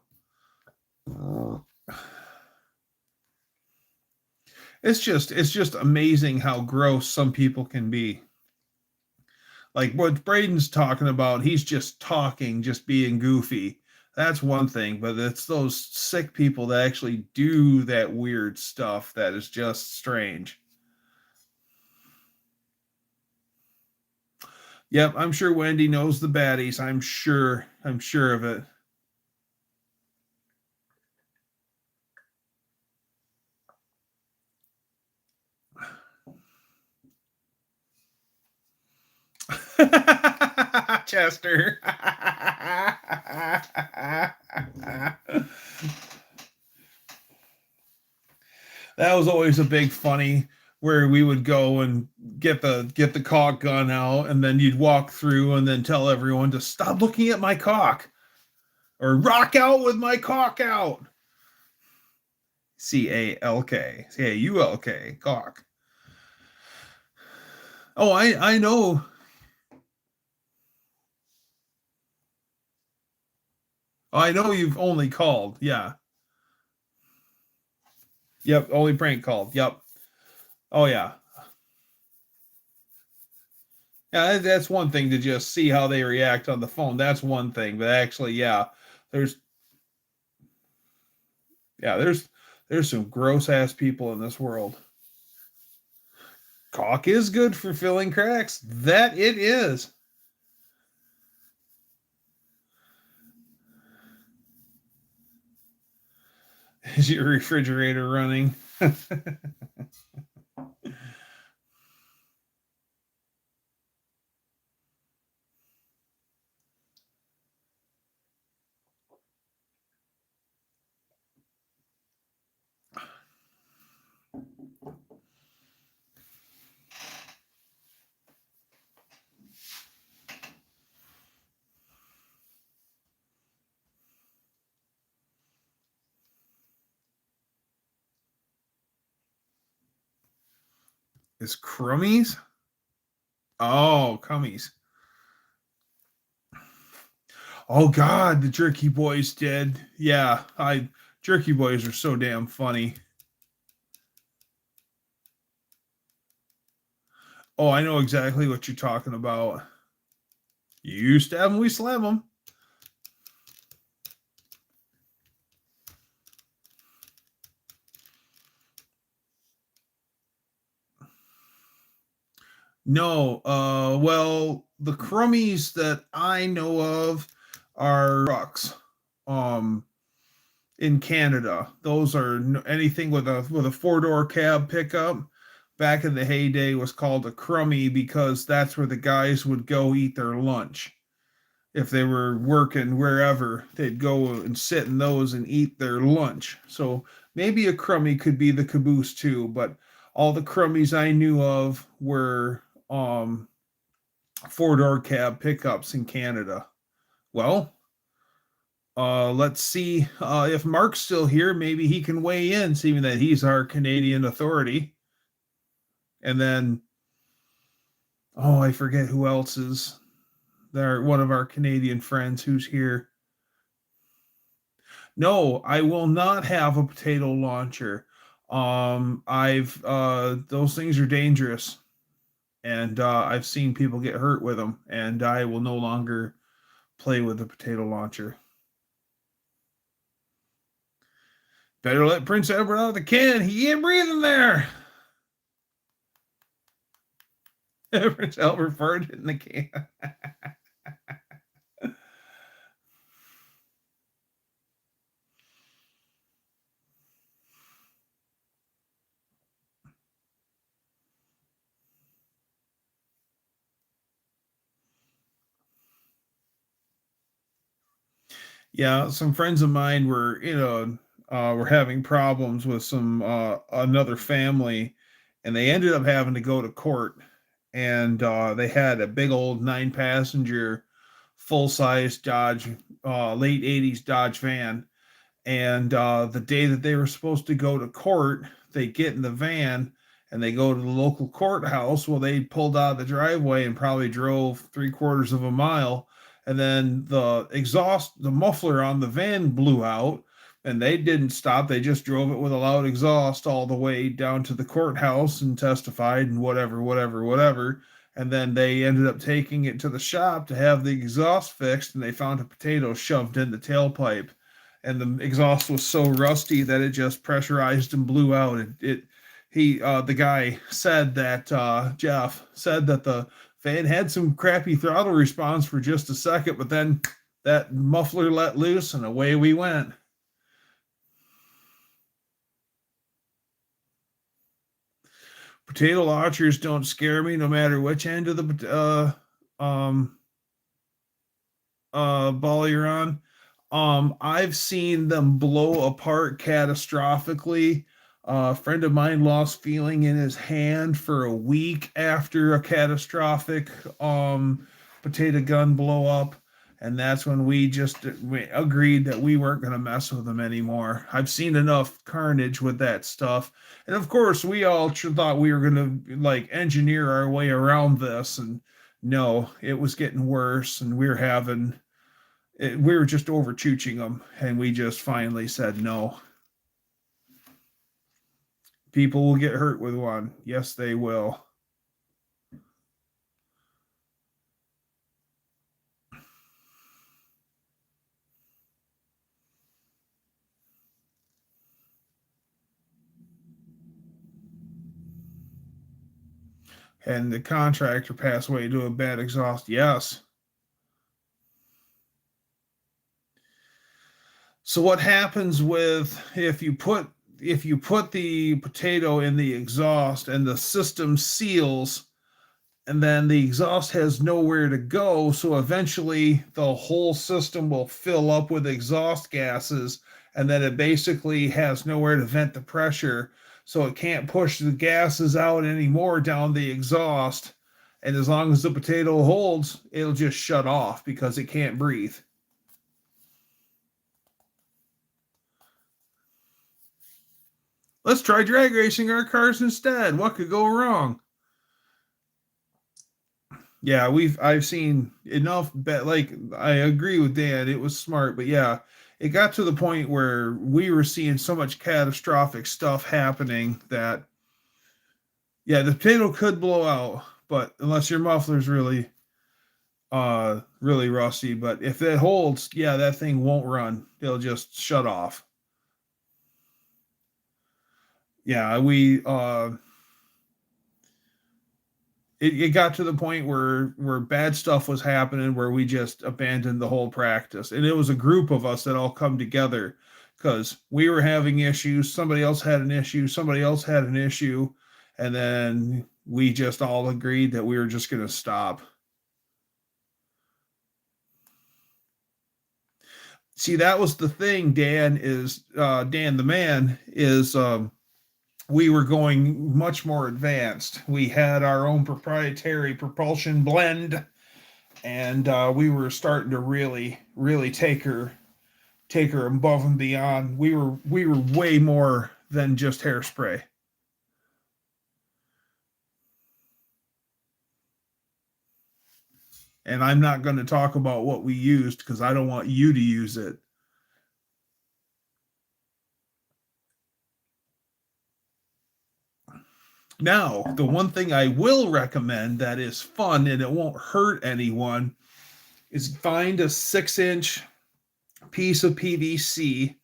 It's just amazing how gross some people can be. Like what Braden's talking about, he's just talking, just being goofy. That's one thing, but it's those sick people that actually do that weird stuff that is just strange. Yep, I'm sure Wendy knows the baddies. I'm sure of it. Chester. That was always a big funny where we would go and get the caulk gun out, and then you'd walk through and then tell everyone to stop looking at my caulk or rock out with my caulk out. CALK, CAULK, caulk. Oh, I know. I know you've only called. Yeah. Yep. Only prank called. Yep. Oh yeah. Yeah, that's one thing to just see how they react on the phone. That's one thing, but actually, yeah, there's there's some gross ass people in this world. Caulk is good for filling cracks. That it is. Is your refrigerator running? Is crummies? Oh, cummies. Oh God, the Jerky Boys did. Yeah, Jerky Boys are so damn funny. Oh, I know exactly what you're talking about. You stab them, we slam them. No, well, the crummies that I know of are trucks. Um, in Canada, those are anything with a 4-door cab pickup. Back in the heyday, was called a crummy because that's where the guys would go eat their lunch. If they were working wherever, they'd go and sit in those and eat their lunch. So maybe a crummy could be the caboose too, but all the crummies I knew of were 4-door cab pickups in Canada. Well, let's see if Mark's still here. Maybe he can weigh in, seeing that he's our Canadian authority. And then, oh, I forget who else is there. One of our Canadian friends who's here. No, I will not have a potato launcher. I've those things are dangerous, and I've seen people get hurt with them, and I will no longer play with a potato launcher. Better let Prince Edward out of the can. He ain't breathing there. Prince Albert farted in the can. Yeah, some friends of mine were having problems with some another family, and they ended up having to go to court. And they had a big old 9-passenger, full size Dodge, late '80s Dodge van. And the day that they were supposed to go to court, they get in the van and they go to the local courthouse. Well, they pulled out of the driveway and probably drove 3/4 of a mile. And then the muffler on the van blew out, and they didn't stop. They just drove it with a loud exhaust all the way down to the courthouse and testified and whatever, whatever, whatever. And then they ended up taking it to the shop to have the exhaust fixed, and they found a potato shoved in the tailpipe, and the exhaust was so rusty that it just pressurized and blew out. The guy said that Jeff said that the fan had some crappy throttle response for just a second, but then that muffler let loose and away we went. Potato launchers don't scare me no matter which end of the ball you're on. I've seen them blow apart catastrophically. A friend of mine lost feeling in his hand for a week after a catastrophic potato gun blow up. And that's when we agreed that we weren't going to mess with them anymore. I've seen enough carnage with that stuff. And of course, we all thought we were going to like engineer our way around this. And no, it was getting worse. And we were just over chooching them, and we just finally said no. People will get hurt with one. Yes, they will. And the contractor passed away due to a bad exhaust. Yes. So what happens with if you put the potato in the exhaust and the system seals, and then the exhaust has nowhere to go, so eventually the whole system will fill up with exhaust gases, and then it basically has nowhere to vent the pressure, so it can't push the gases out anymore down the exhaust. And as long as the potato holds, it'll just shut off because it can't breathe. Let's try drag racing our cars instead. What could go wrong? Yeah, I've seen enough bet like I agree with Dan, it was smart, but yeah, it got to the point where we were seeing so much catastrophic stuff happening that yeah, the potato could blow out, but unless your muffler's really rusty, but if it holds, yeah, that thing won't run. It'll just shut off. Yeah, it got to the point where bad stuff was happening where we just abandoned the whole practice, and it was a group of us that all come together because we were having issues, somebody else had an issue, somebody else had an issue, and then we just all agreed that we were just going to stop. See, that was the thing, Dan the man is we were going much more advanced. We had our own proprietary propulsion blend, and we were starting to really take her above and beyond. We were way more than just hairspray. And I'm not going to talk about what we used because I don't want you to use it. Now, the one thing I will recommend that is fun and it won't hurt anyone is find a 6-inch piece of PVC,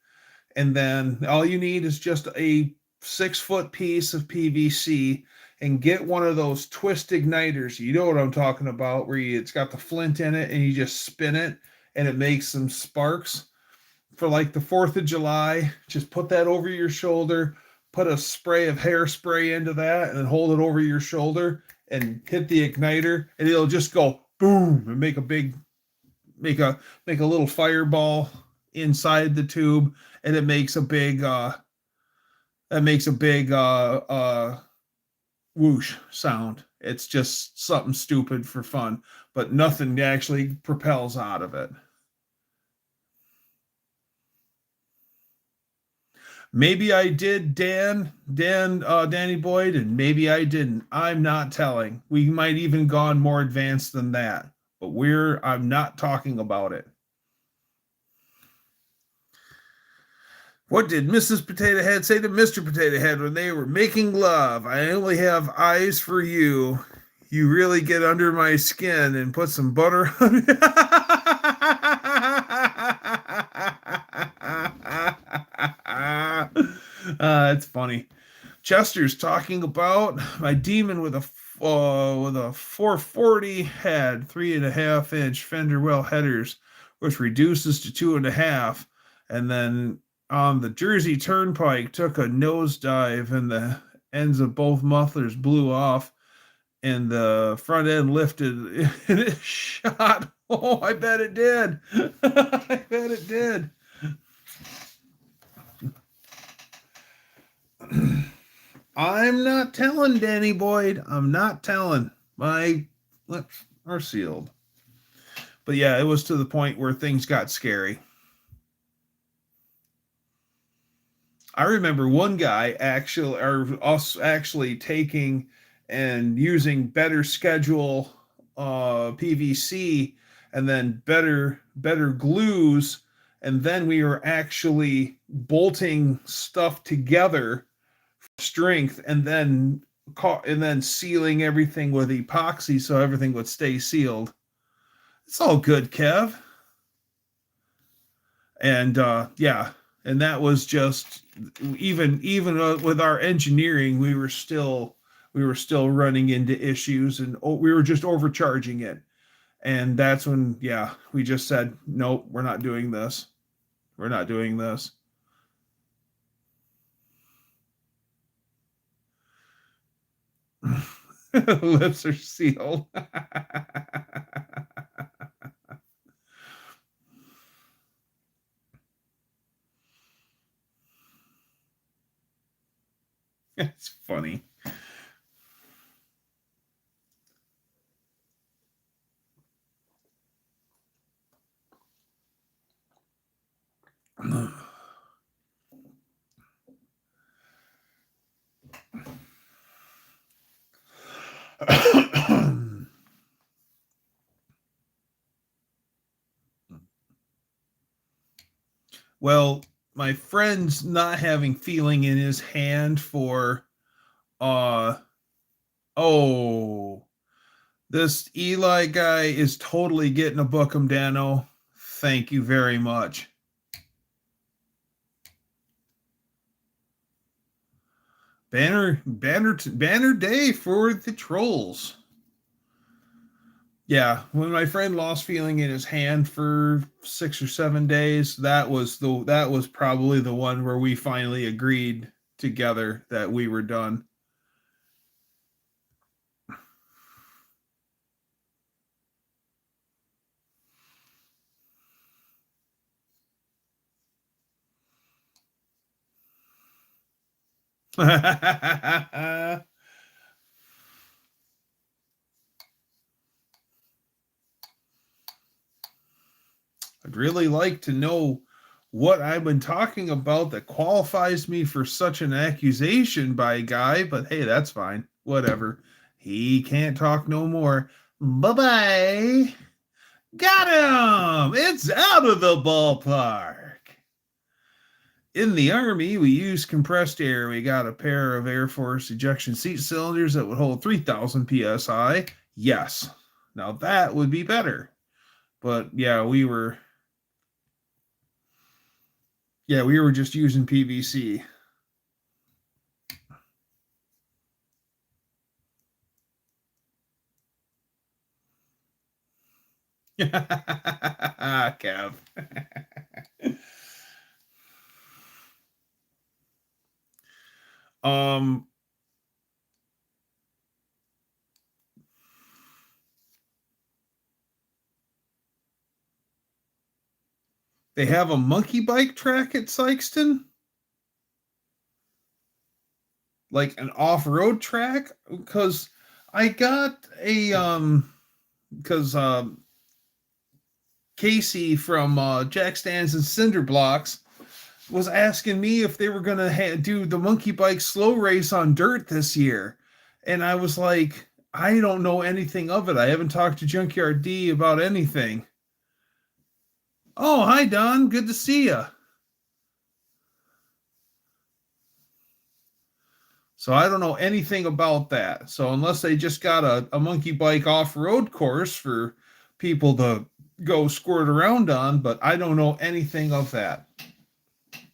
and then all you need is just a 6-foot piece of PVC, and get one of those twist igniters. You know what I'm talking about, where it's got the flint in it and you just spin it and it makes some sparks. For like the 4th of July, just put that over your shoulder, put a spray of hairspray into that, and then hold it over your shoulder and hit the igniter, and it'll just go boom and make a little fireball inside the tube, and it makes a big whoosh sound. It's just something stupid for fun, but nothing actually propels out of it. Maybe I did, Danny Boyd, and maybe I didn't. I'm not telling. We might even gone more advanced than that, but I'm not talking about it. What did Mrs. Potato Head say to Mr. Potato Head when they were making love? I only have eyes for you. You really get under my skin and put some butter on it. It's funny. Chester's talking about my demon with a 440 had 3.5-inch fender well headers, which reduces to 2.5, and then on the Jersey Turnpike took a nosedive, and the ends of both mufflers blew off, and the front end lifted, and it shot. Oh, I bet it did. I bet it did. I'm not telling, Danny Boyd. I'm not telling. My lips are sealed. But yeah, it was to the point where things got scary. I remember one guy actually, or us actually taking and using better schedule PVC, and then better glues, and then we were actually bolting stuff together strength, and then sealing everything with epoxy so everything would stay sealed. It's all good, Kev. And yeah, and that was just even with our engineering, we were still running into issues, and we were just overcharging it. And that's when, yeah, we just said, nope, we're not doing this. We're not doing this. Lips are sealed. It's funny. Well, my friend's not having feeling in his hand for uh oh, this Eli guy is totally getting a Bookham Dano. Thank you very much. Banner day for the trolls. Yeah, when my friend lost feeling in his hand for 6 or 7 days, that was probably the one where we finally agreed together that we were done. I'd really like to know what I've been talking about that qualifies me for such an accusation by a guy, but hey, that's fine. Whatever. He can't talk no more. Bye-bye. Got him! It's out of the ballpark. In the Army, we use compressed air. We got a pair of Air Force ejection seat cylinders that would hold 3,000 psi. Yes. Now that would be better. But yeah, we were just using PVC. Kev. um they have a monkey bike track at Sykeston, like an off-road track, because I got a because Casey from Jack Stands and Cinder Blocks was asking me if they were going to do the monkey bike slow race on dirt this year. And I was like, I don't know anything of it. I haven't talked to Junkyard D about anything. Oh, hi, Don. Good to see you. So I don't know anything about that. So unless they just got a monkey bike off-road course for people to go squirt around on, but I don't know anything of that.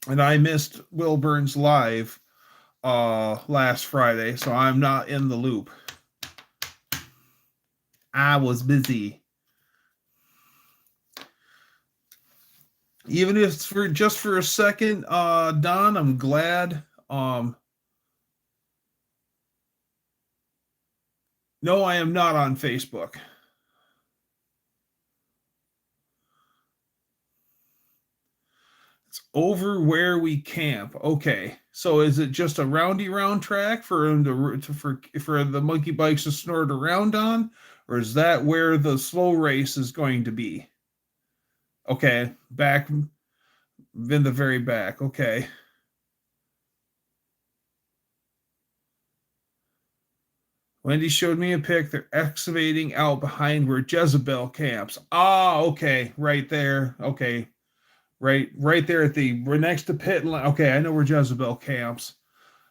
And I missed Wilburn's live last Friday, so I'm not in the loop. I was busy. Even if it's for just for a second, Don, I'm glad. No, I am not on Facebook. It's over where we camp. Okay, so is it just a roundy round track for the monkey bikes to snort around on, or is that where the slow race is going to be? Okay, back in the very back. Okay. Wendy showed me a pic. They're excavating out behind where Jezebel camps. Ah, okay, right there. Okay, right there at the we're next to pit lane. Okay, I know where Jezebel camps.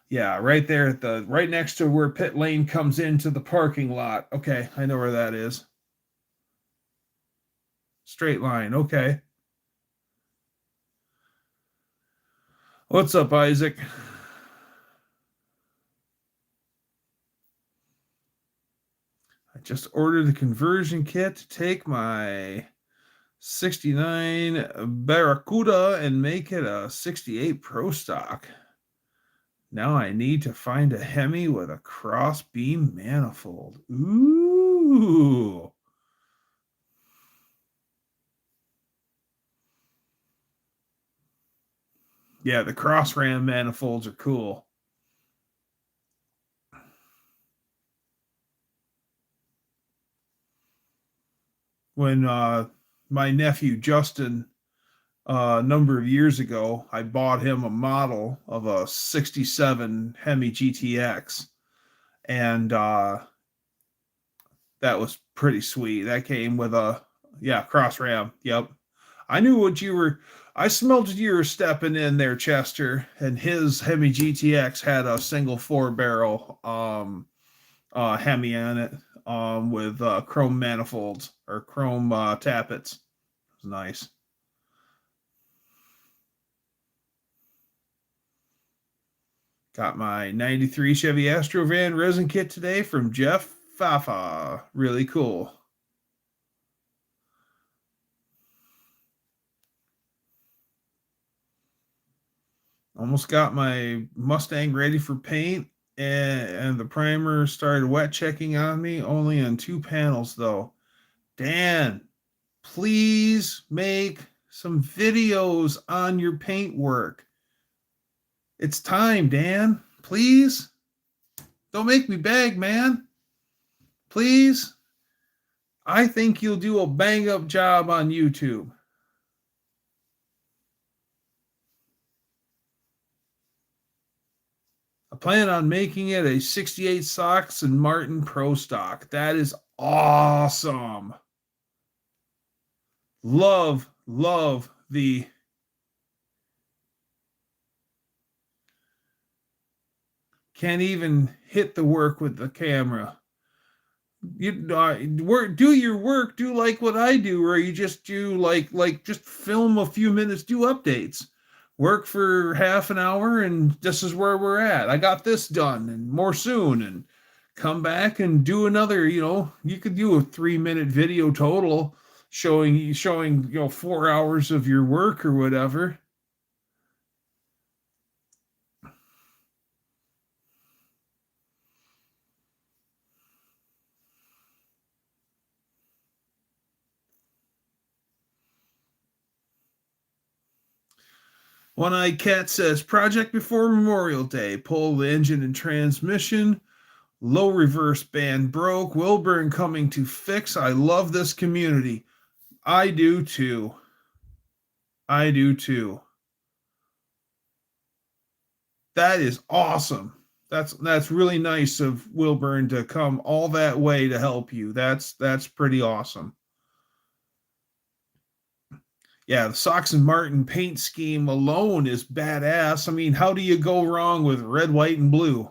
Yeah, right there at the right next to where pit lane comes into the parking lot. Okay, I know where that is. Straight line. Okay. What's up, Isaac? I just ordered the conversion kit to take my 69 Barracuda and make it a 68 Pro Stock. Now I need to find a Hemi with a cross beam manifold. Ooh. Yeah, the cross ram manifolds are cool. When my nephew Justin, a number of years ago, I bought him a model of a 67 Hemi GTX. And that was pretty sweet. That came with a, yeah, cross ram. Yep. I knew what you were. I smelled you were stepping in there, Chester. And his Hemi GTX had a single 4 barrel Hemi on it with chrome manifolds or chrome tappets. It was nice. Got my 93 Chevy Astro van resin kit today from Jeff Fafa. Really cool. Almost got my Mustang ready for paint, and the primer started wet checking on me. Only on 2 panels, though. Dan, please make some videos on your paint work. It's time, Dan. Please. Don't make me beg, man. Please. I think you'll do a bang-up job on YouTube. I plan on making it a 68 Sox and Martin Pro Stock. That is awesome. Love the can't even hit the work with the camera. You do your work, do like what I do, or you just do like just film a few minutes, do updates. Work for half an hour, and this is where we're at. I got this done, and more soon, and come back and do another. You could do a 3-minute video total showing 4 hours of your work or whatever. One-Eyed Cat says, project before Memorial Day. Pull the engine and transmission. Low reverse band broke. Wilburn coming to fix. I love this community. I do too. That is awesome. That's really nice of Wilburn to come all that way to help you. That's pretty awesome. Yeah, the Sox and Martin paint scheme alone is badass. I mean, how do you go wrong with red, white, and blue?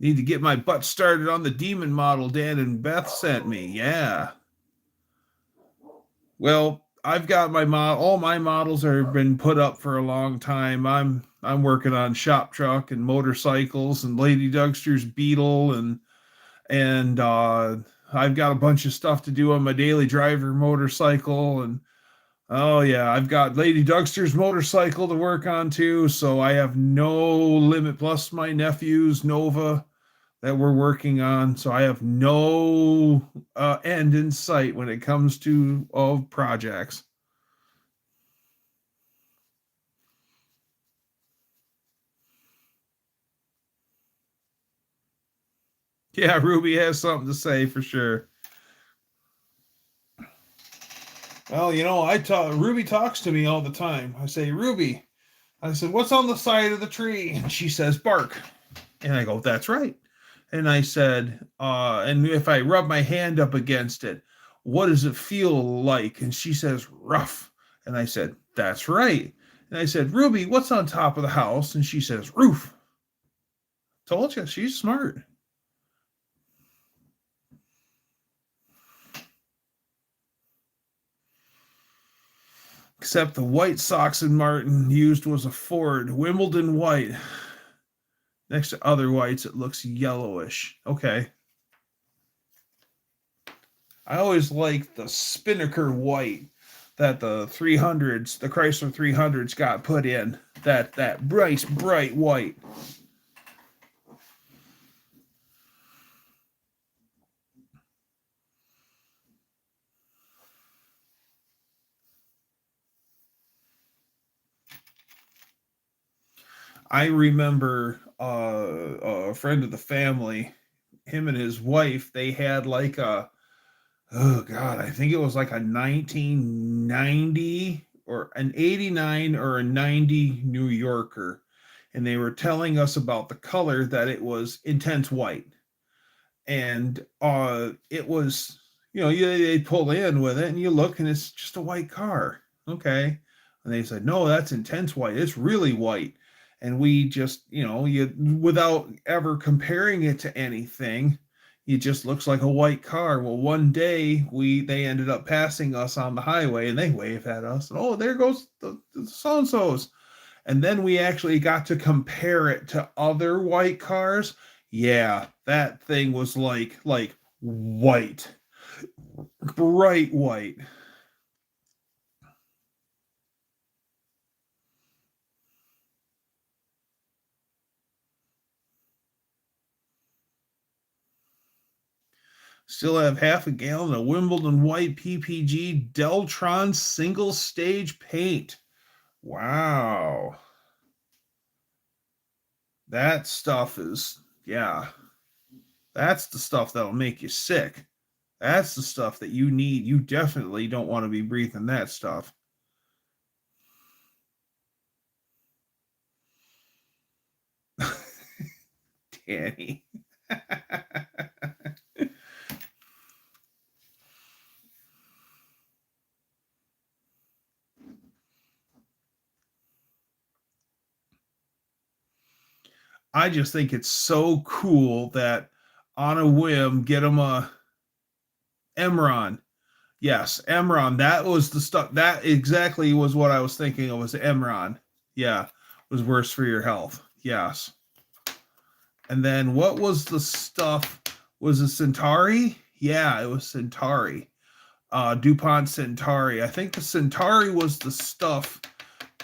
Need to get my butt started on the Demon model Dan and Beth sent me. Yeah. Well, I've got all my models have been put up for a long time. I'm working on shop truck and motorcycles and Lady Dougster's Beetle and I've got a bunch of stuff to do on my daily driver motorcycle, and oh yeah, I've got Lady Dougster's motorcycle to work on too, so I have no limit, plus my nephew's Nova that we're working on, so I have no end in sight when it comes to projects. Yeah, Ruby has something to say for sure. Well, Ruby talks to me all the time. I say, Ruby, I said, what's on the side of the tree? And she says, bark. And I go, that's right. And I said, and if I rub my hand up against it, what does it feel like? And she says, rough. And I said, that's right. And I said, Ruby, what's on top of the house? And she says, roof. Told you, she's smart. Except the white Sox and Martin used was a Ford Wimbledon white. Next to other whites, it looks yellowish. Okay. I always like the Spinnaker white that the 300s, the Chrysler 300s got put in. That bright white. I remember a friend of the family, him and his wife, they had like I think it was like a 1990 or an 89 or a 90 New Yorker. and they were telling us about the color, that it was intense white. And it was, they pull in with it and you look and it's just a white car. Okay. And they said, no, that's intense white. It's really white. And we just, you, without ever comparing it to anything, it just looks like a white car. Well, one day they ended up passing us on the highway and they wave at us. And, oh, there goes the so-and-sos. And then we actually got to compare it to other white cars. Yeah, that thing was like white, bright white. Still have half a gallon of Wimbledon white PPG Deltron single stage paint. Wow. That stuff is, yeah, that's the stuff that'll make you sick. That's the stuff that you need. You definitely don't want to be breathing that stuff. Danny. I just think it's so cool that on a whim, get them a Emron. Yes, Emron. That was the stuff. That exactly was what I was thinking of, was Emron. Yeah, was worse for your health. Yes. And then what was the stuff? Was it Centauri? Yeah, it was Centauri. DuPont Centauri. I think the Centauri was the stuff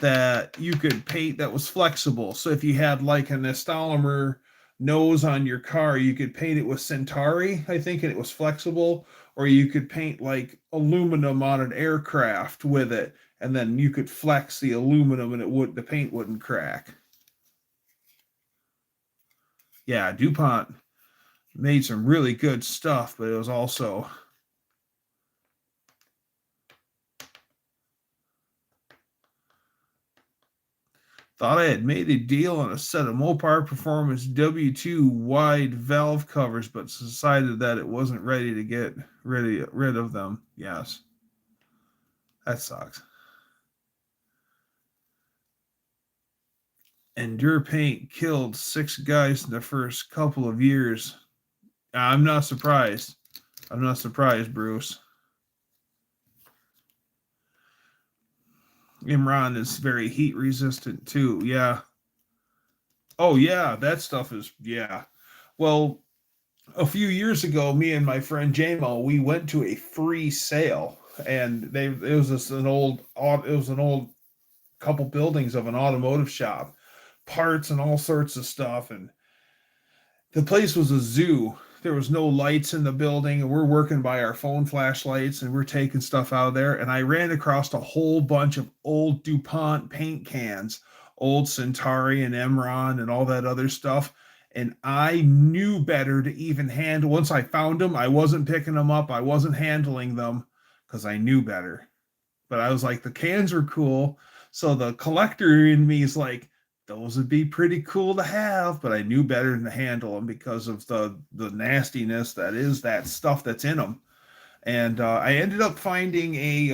that you could paint that was flexible. So if you had like an Estalomer nose on your car, you could paint it with Centauri, I think, and it was flexible. Or you could paint like aluminum on an aircraft with it, and then you could flex the aluminum and the paint wouldn't crack. Yeah, DuPont made some really good stuff, but it was also thought I had made a deal on a set of Mopar Performance W2 wide valve covers, but decided that it wasn't ready to get rid of them. Yes. That sucks. Endure Paint killed 6 guys in the first couple of years. I'm not surprised. I'm not surprised, Bruce. Imran is very heat resistant too. Yeah. Oh yeah, that stuff is, yeah. Well, a few years ago, me and my friend JMO, we went to a free sale, and it was an old couple buildings of an automotive shop, parts and all sorts of stuff, and the place was a zoo. There was no lights in the building, and we're working by our phone flashlights, and we're taking stuff out of there. And I ran across a whole bunch of old DuPont paint cans, old Centauri and Emron and all that other stuff. And I knew better to even handle. Once I found them, I wasn't picking them up. I wasn't handling them because I knew better. But I was like, the cans are cool. So the collector in me is like, those would be pretty cool to have, but I knew better than to handle them because of the nastiness that is that stuff that's in them. And I ended up finding a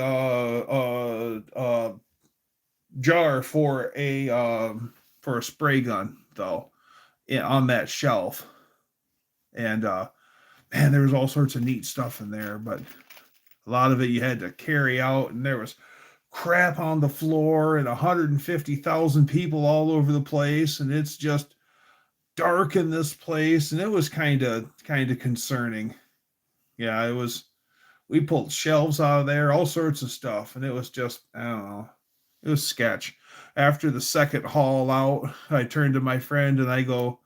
jar for a spray gun though, on that shelf. And man, there was all sorts of neat stuff in there, but a lot of it you had to carry out, and there was crap on the floor and 150,000 people all over the place, and it's just dark in this place, and it was kind of concerning. Yeah, it was. We pulled shelves out of there, all sorts of stuff, and it was just, I don't know, it was sketch. After the second haul out, I turned to my friend and I go,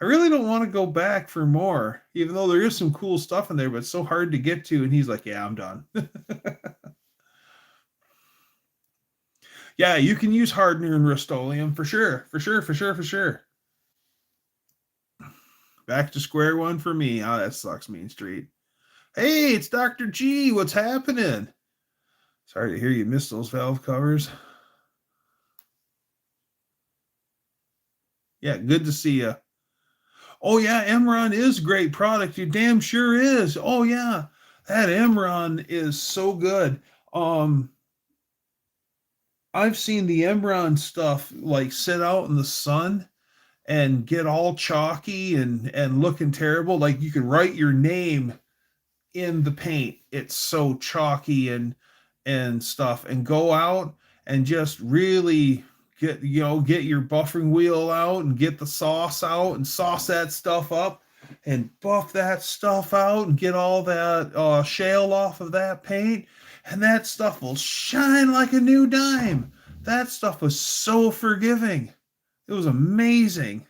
I really don't want to go back for more, even though there is some cool stuff in there, but it's so hard to get to. And he's like, yeah, I'm done. Yeah, you can use hardener and Rust-Oleum for sure. For sure, for sure, for sure. Back to square one for me. Oh, that sucks, Main Street. Hey, it's Dr. G. What's happening? Sorry to hear you missed those valve covers. Yeah, good to see you. Oh yeah, Emron is a great product. You damn sure is. Oh yeah, that Emron is so good. Um, I've seen the Emron stuff like sit out in the sun and get all chalky and looking terrible. Like you can write your name in the paint. It's so chalky and stuff. And go out and just really get your buffing wheel out and get the sauce out and sauce that stuff up and buff that stuff out and get all that shale off of that paint, and that stuff will shine like a new dime. That stuff was so forgiving. It was amazing.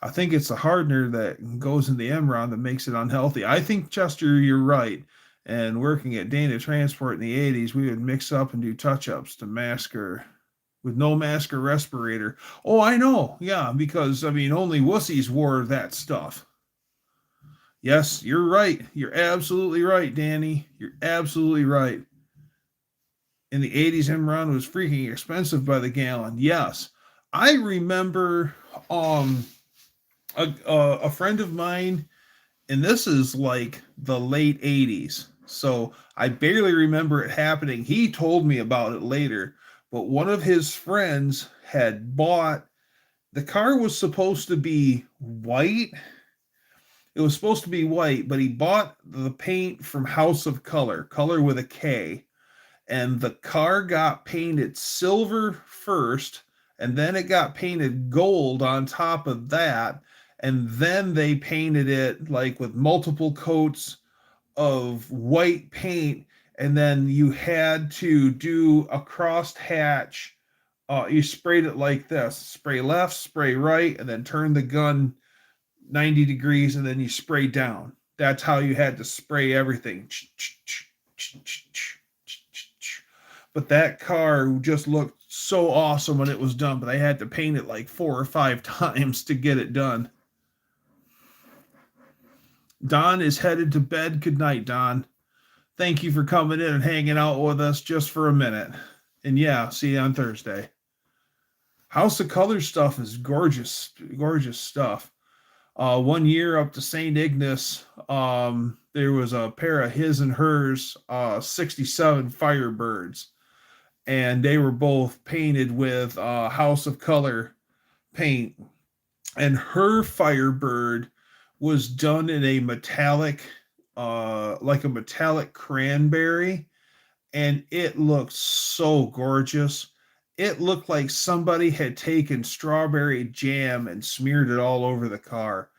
I think it's the hardener that goes in the Emron that makes it unhealthy. I think, Chester, you're right. And working at Dana Transport in the 80s, we would mix up and do touch-ups to masker with no mask or respirator. Oh, I know. Yeah, because, I mean, only wussies wore that stuff. Yes, you're right. You're absolutely right, Danny. You're absolutely right. In the 80s, Emron was freaking expensive by the gallon. Yes. I remember a friend of mine, and this is like the late 80s. So I barely remember it happening. He told me about it later, but one of his friends had bought the car was supposed to be white. It was supposed to be white, but he bought the paint from House of Color, color with a K, and the car got painted silver first, and then it got painted gold on top of that, and then they painted it like with multiple coats of white paint, and then you had to do a crossed hatch. You sprayed it like this: spray left, spray right, and then turn the gun 90 degrees, and then you spray down. That's how you had to spray everything. But that car just looked so awesome when it was done, but I had to paint it like 4 or 5 times to get it done. Don is headed to bed. Good night, Don. Thank you for coming in and hanging out with us just for a minute. And yeah, see you on Thursday. House of Color stuff is gorgeous, gorgeous stuff. 1 year up to St. Ignace, there was a pair of his and hers 67 Firebirds, and they were both painted with House of Color paint. And her Firebird was done in a metallic, like a metallic cranberry, and it looked so gorgeous. It looked like somebody had taken strawberry jam and smeared it all over the car.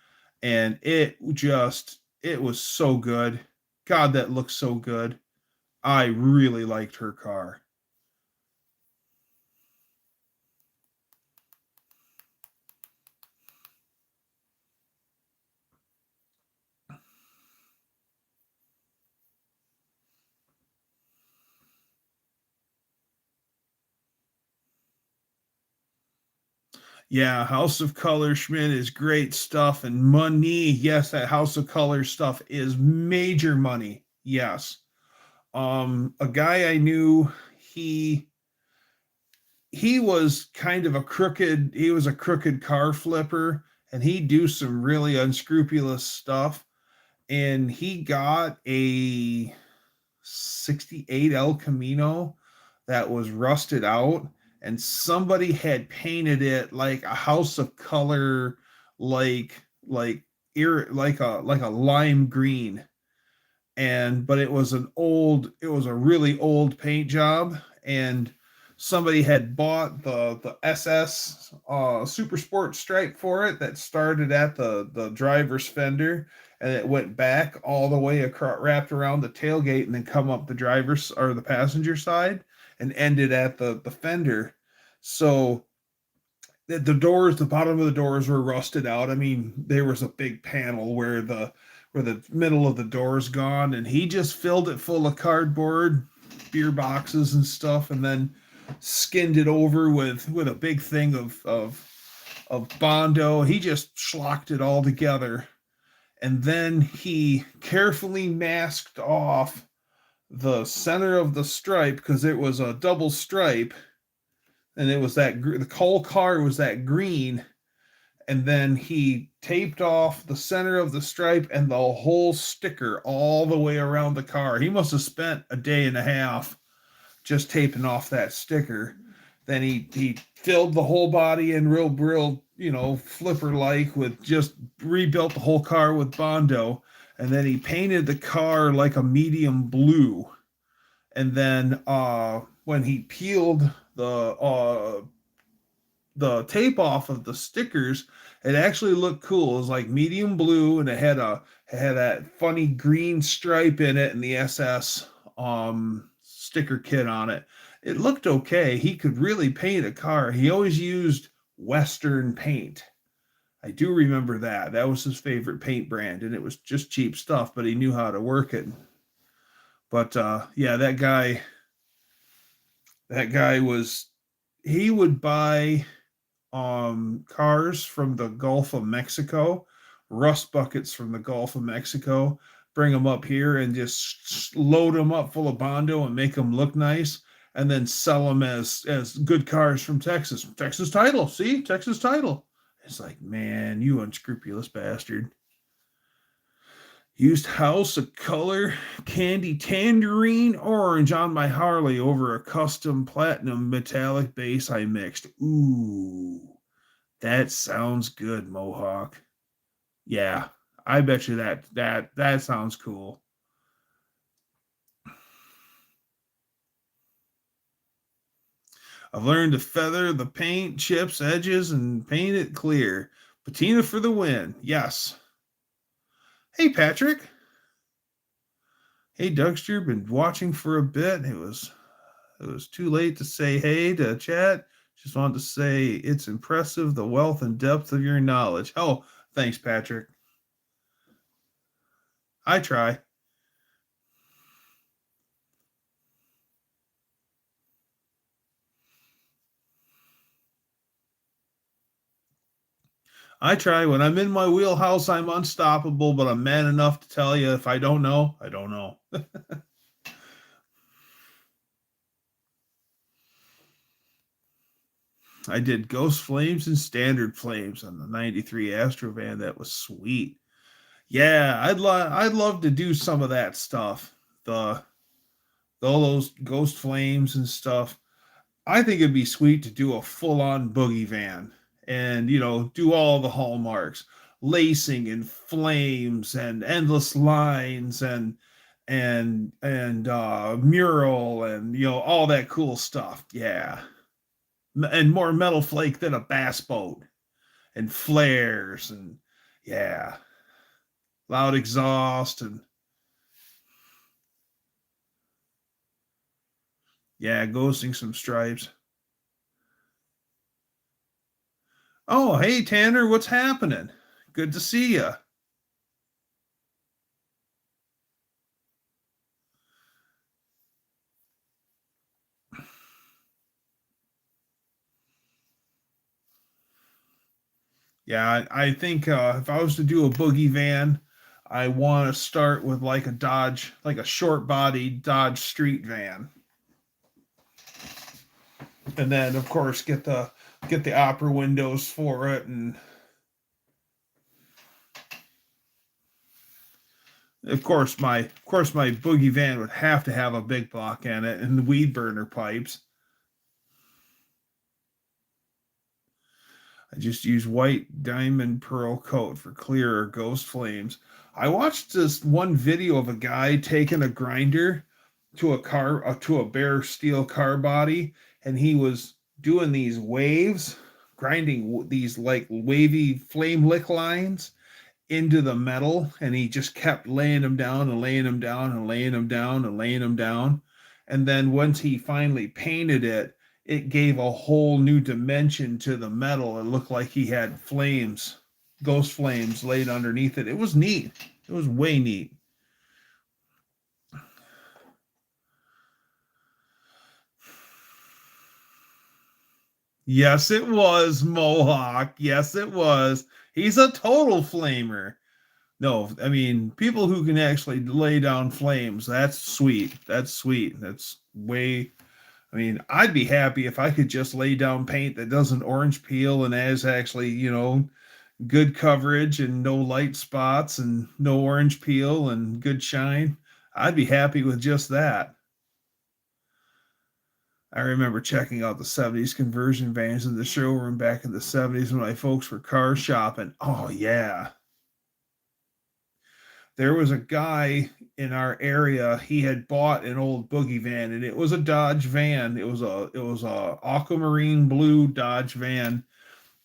And it was so good. God, that looks so good. I really liked her car. Yeah, House of Color Schmidt is great stuff, and money. Yes, that House of Color stuff is major money. Yes. A guy I knew, he he was kind of he was a crooked car flipper, and he'd do some really unscrupulous stuff. And he got a 68 El Camino that was rusted out, and somebody had painted it like a House of Color, like like like a lime green. And but it was a really old paint job, and somebody had bought the SS super sport stripe for it that started at the driver's fender, and it went back all the way across, wrapped around the tailgate, and then come up the driver's or the passenger side and ended at the fender. So the doors, the bottom of the doors were rusted out. I mean, there was a big panel where the middle of the door's gone, and he just filled it full of cardboard, beer boxes and stuff, and then skinned it over with a big thing of Bondo. He just schlocked it all together, and then he carefully masked off the center of the stripe because it was a double stripe. and it was the whole car was that green, and then he taped off the center of the stripe and the whole sticker all the way around the car. He must have spent a day and a half just taping off that sticker. Then he filled the whole body in real, flipper like, with just rebuilt the whole car with Bondo, and then he painted the car like a medium blue. And then when he peeled the tape off of the stickers, it actually looked cool. It was like medium blue, and it had that funny green stripe in it, and the SS sticker kit on it. It looked okay. He could really paint a car. He always used Western paint. I do remember that. That was his favorite paint brand, and it was just cheap stuff, but he knew how to work it. But yeah, that guy he would buy cars from the Gulf of Mexico, rust buckets from the Gulf of Mexico, bring them up here and just load them up full of Bondo and make them look nice, and then sell them as good cars from Texas. Texas title. See? Texas title. It's like, man, you unscrupulous bastard. Used House of Color Candy Tangerine Orange on my Harley over a custom platinum metallic base I mixed. Ooh, that sounds good, Mohawk. Yeah, I bet you that sounds cool. I've learned to feather the paint, chips, edges, and paint it clear. Patina for the win. Yes. Hey, Patrick. Hey, Dougster. Been watching for a bit. It was too late to say hey to chat. Just wanted to say it's impressive, the wealth and depth of your knowledge. Oh, thanks, Patrick. I try. I try. When I'm in my wheelhouse, I'm unstoppable, but I'm man enough to tell you if I don't know, I don't know. I did Ghost Flames and Standard Flames on the 93 Astrovan. That was sweet. Yeah, I'd love to do some of that stuff. All those Ghost Flames and stuff. I think it'd be sweet to do a full-on boogie van and, do all the hallmarks, lacing and flames and endless lines and mural and, all that cool stuff. Yeah. And more metal flake than a bass boat and flares and yeah, loud exhaust and yeah, ghosting some stripes. Oh, hey, Tanner, what's happening? Good to see you. Yeah, I think if I was to do a boogie van, I want to start with like a Dodge, like a short body Dodge street van. And then of course get the opera windows for it, and of course my boogie van would have to have a big block in it and the weed burner pipes. I just use white diamond pearl coat for clearer ghost flames. I watched this one video of a guy taking a grinder to a bare steel car body, and he was doing these waves, grinding these like wavy flame lick lines into the metal, and he just kept laying them down and laying them down and laying them down and laying them down. And then once he finally painted it, it gave a whole new dimension to the metal. It looked like he had flames, ghost flames laid underneath it. It was neat. It was way neat. Yes, it was Mohawk. Yes, it was. He's a total flamer. No, I mean, people who can actually lay down flames, that's sweet. That's sweet. That's way I mean, I'd be happy if I could just lay down paint that doesn't orange peel and has actually, good coverage and no light spots and no orange peel and good shine. I'd be happy with just that. I remember checking out the 70s conversion vans in the showroom back in the 70s when my folks were car shopping. Oh, yeah. There was a guy in our area. He had bought an old boogie van, and it was a Dodge van. It was a aquamarine blue Dodge van,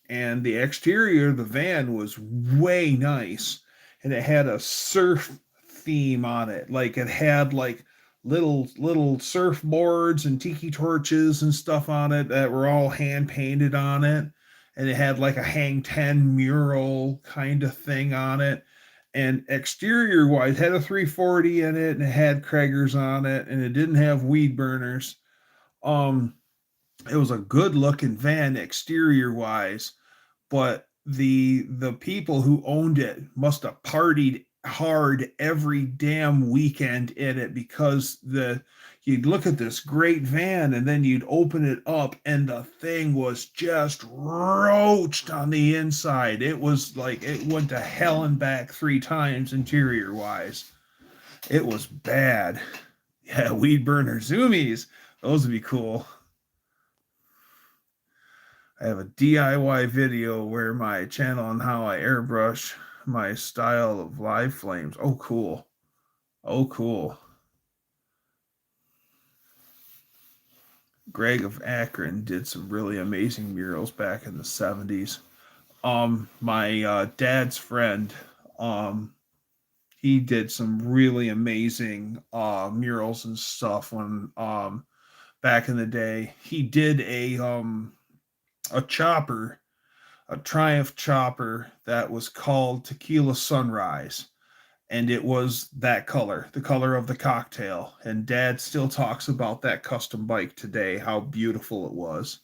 and the exterior of the van was way nice, and it had a surf theme on it. Like it had like little surfboards and tiki torches and stuff on it that were all hand painted on it, and it had like a hang 10 mural kind of thing on it. And exterior wise, had a 340 in it, and it had Krager's on it, and it didn't have weed burners. um it was a good looking van exterior wise, but the people who owned it must have partied hard every damn weekend in it, because you'd look at this great van and then you'd open it up and the thing was just roached on the inside. It was like it went to hell and back 3 times interior wise. It was bad. Yeah, weed burner zoomies, those would be cool. I have a DIY video where my channel on how I airbrush my style of live flames. Oh, cool. Oh, cool. Greg of Akron did some really amazing murals back in the 70s. My dad's friend, he did some really amazing murals and stuff when back in the day. He did a chopper, a Triumph chopper that was called Tequila Sunrise. And it was that color, the color of the cocktail. And Dad still talks about that custom bike today, how beautiful it was.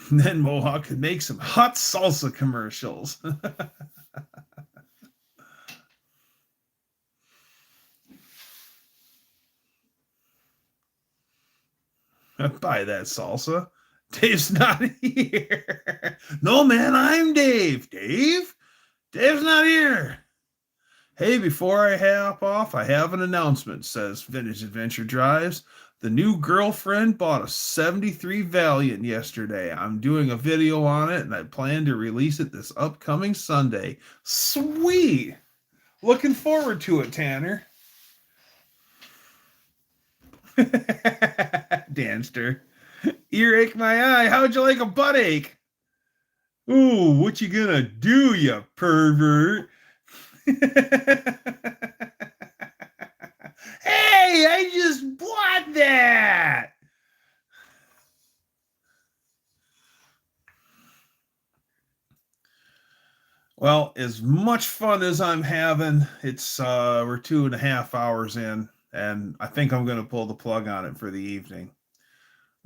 And then Mohawk could make some hot salsa commercials. Buy that salsa. Dave's not here. No, man, I'm Dave. Dave? Dave's not here. Hey, before I hop off, I have an announcement, says Vintage Adventure Drives. The new girlfriend bought a 73 Valiant yesterday. I'm doing a video on it, and I plan to release it this upcoming Sunday. Sweet! Looking forward to it, Tanner. Danster. Earache my eye. How'd you like a butt ache? Ooh, what you gonna do, you pervert? Hey, I just bought that. Well, as much fun as I'm having, it's we're 2.5 hours in, and I think I'm gonna pull the plug on it for the evening.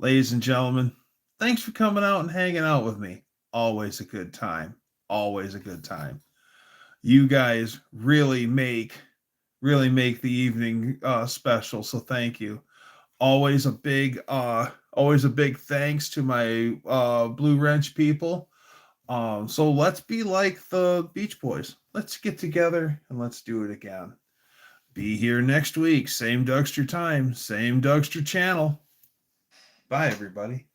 Ladies and gentlemen, thanks for coming out and hanging out with me. Always a good time. Always a good time. You guys really make the evening special, so thank you. Always a big thanks to my Blue Wrench people. So let's be like the Beach Boys. Let's get together and let's do it again. Be here next week. Same Dougster time, same Dougster channel. Bye, everybody.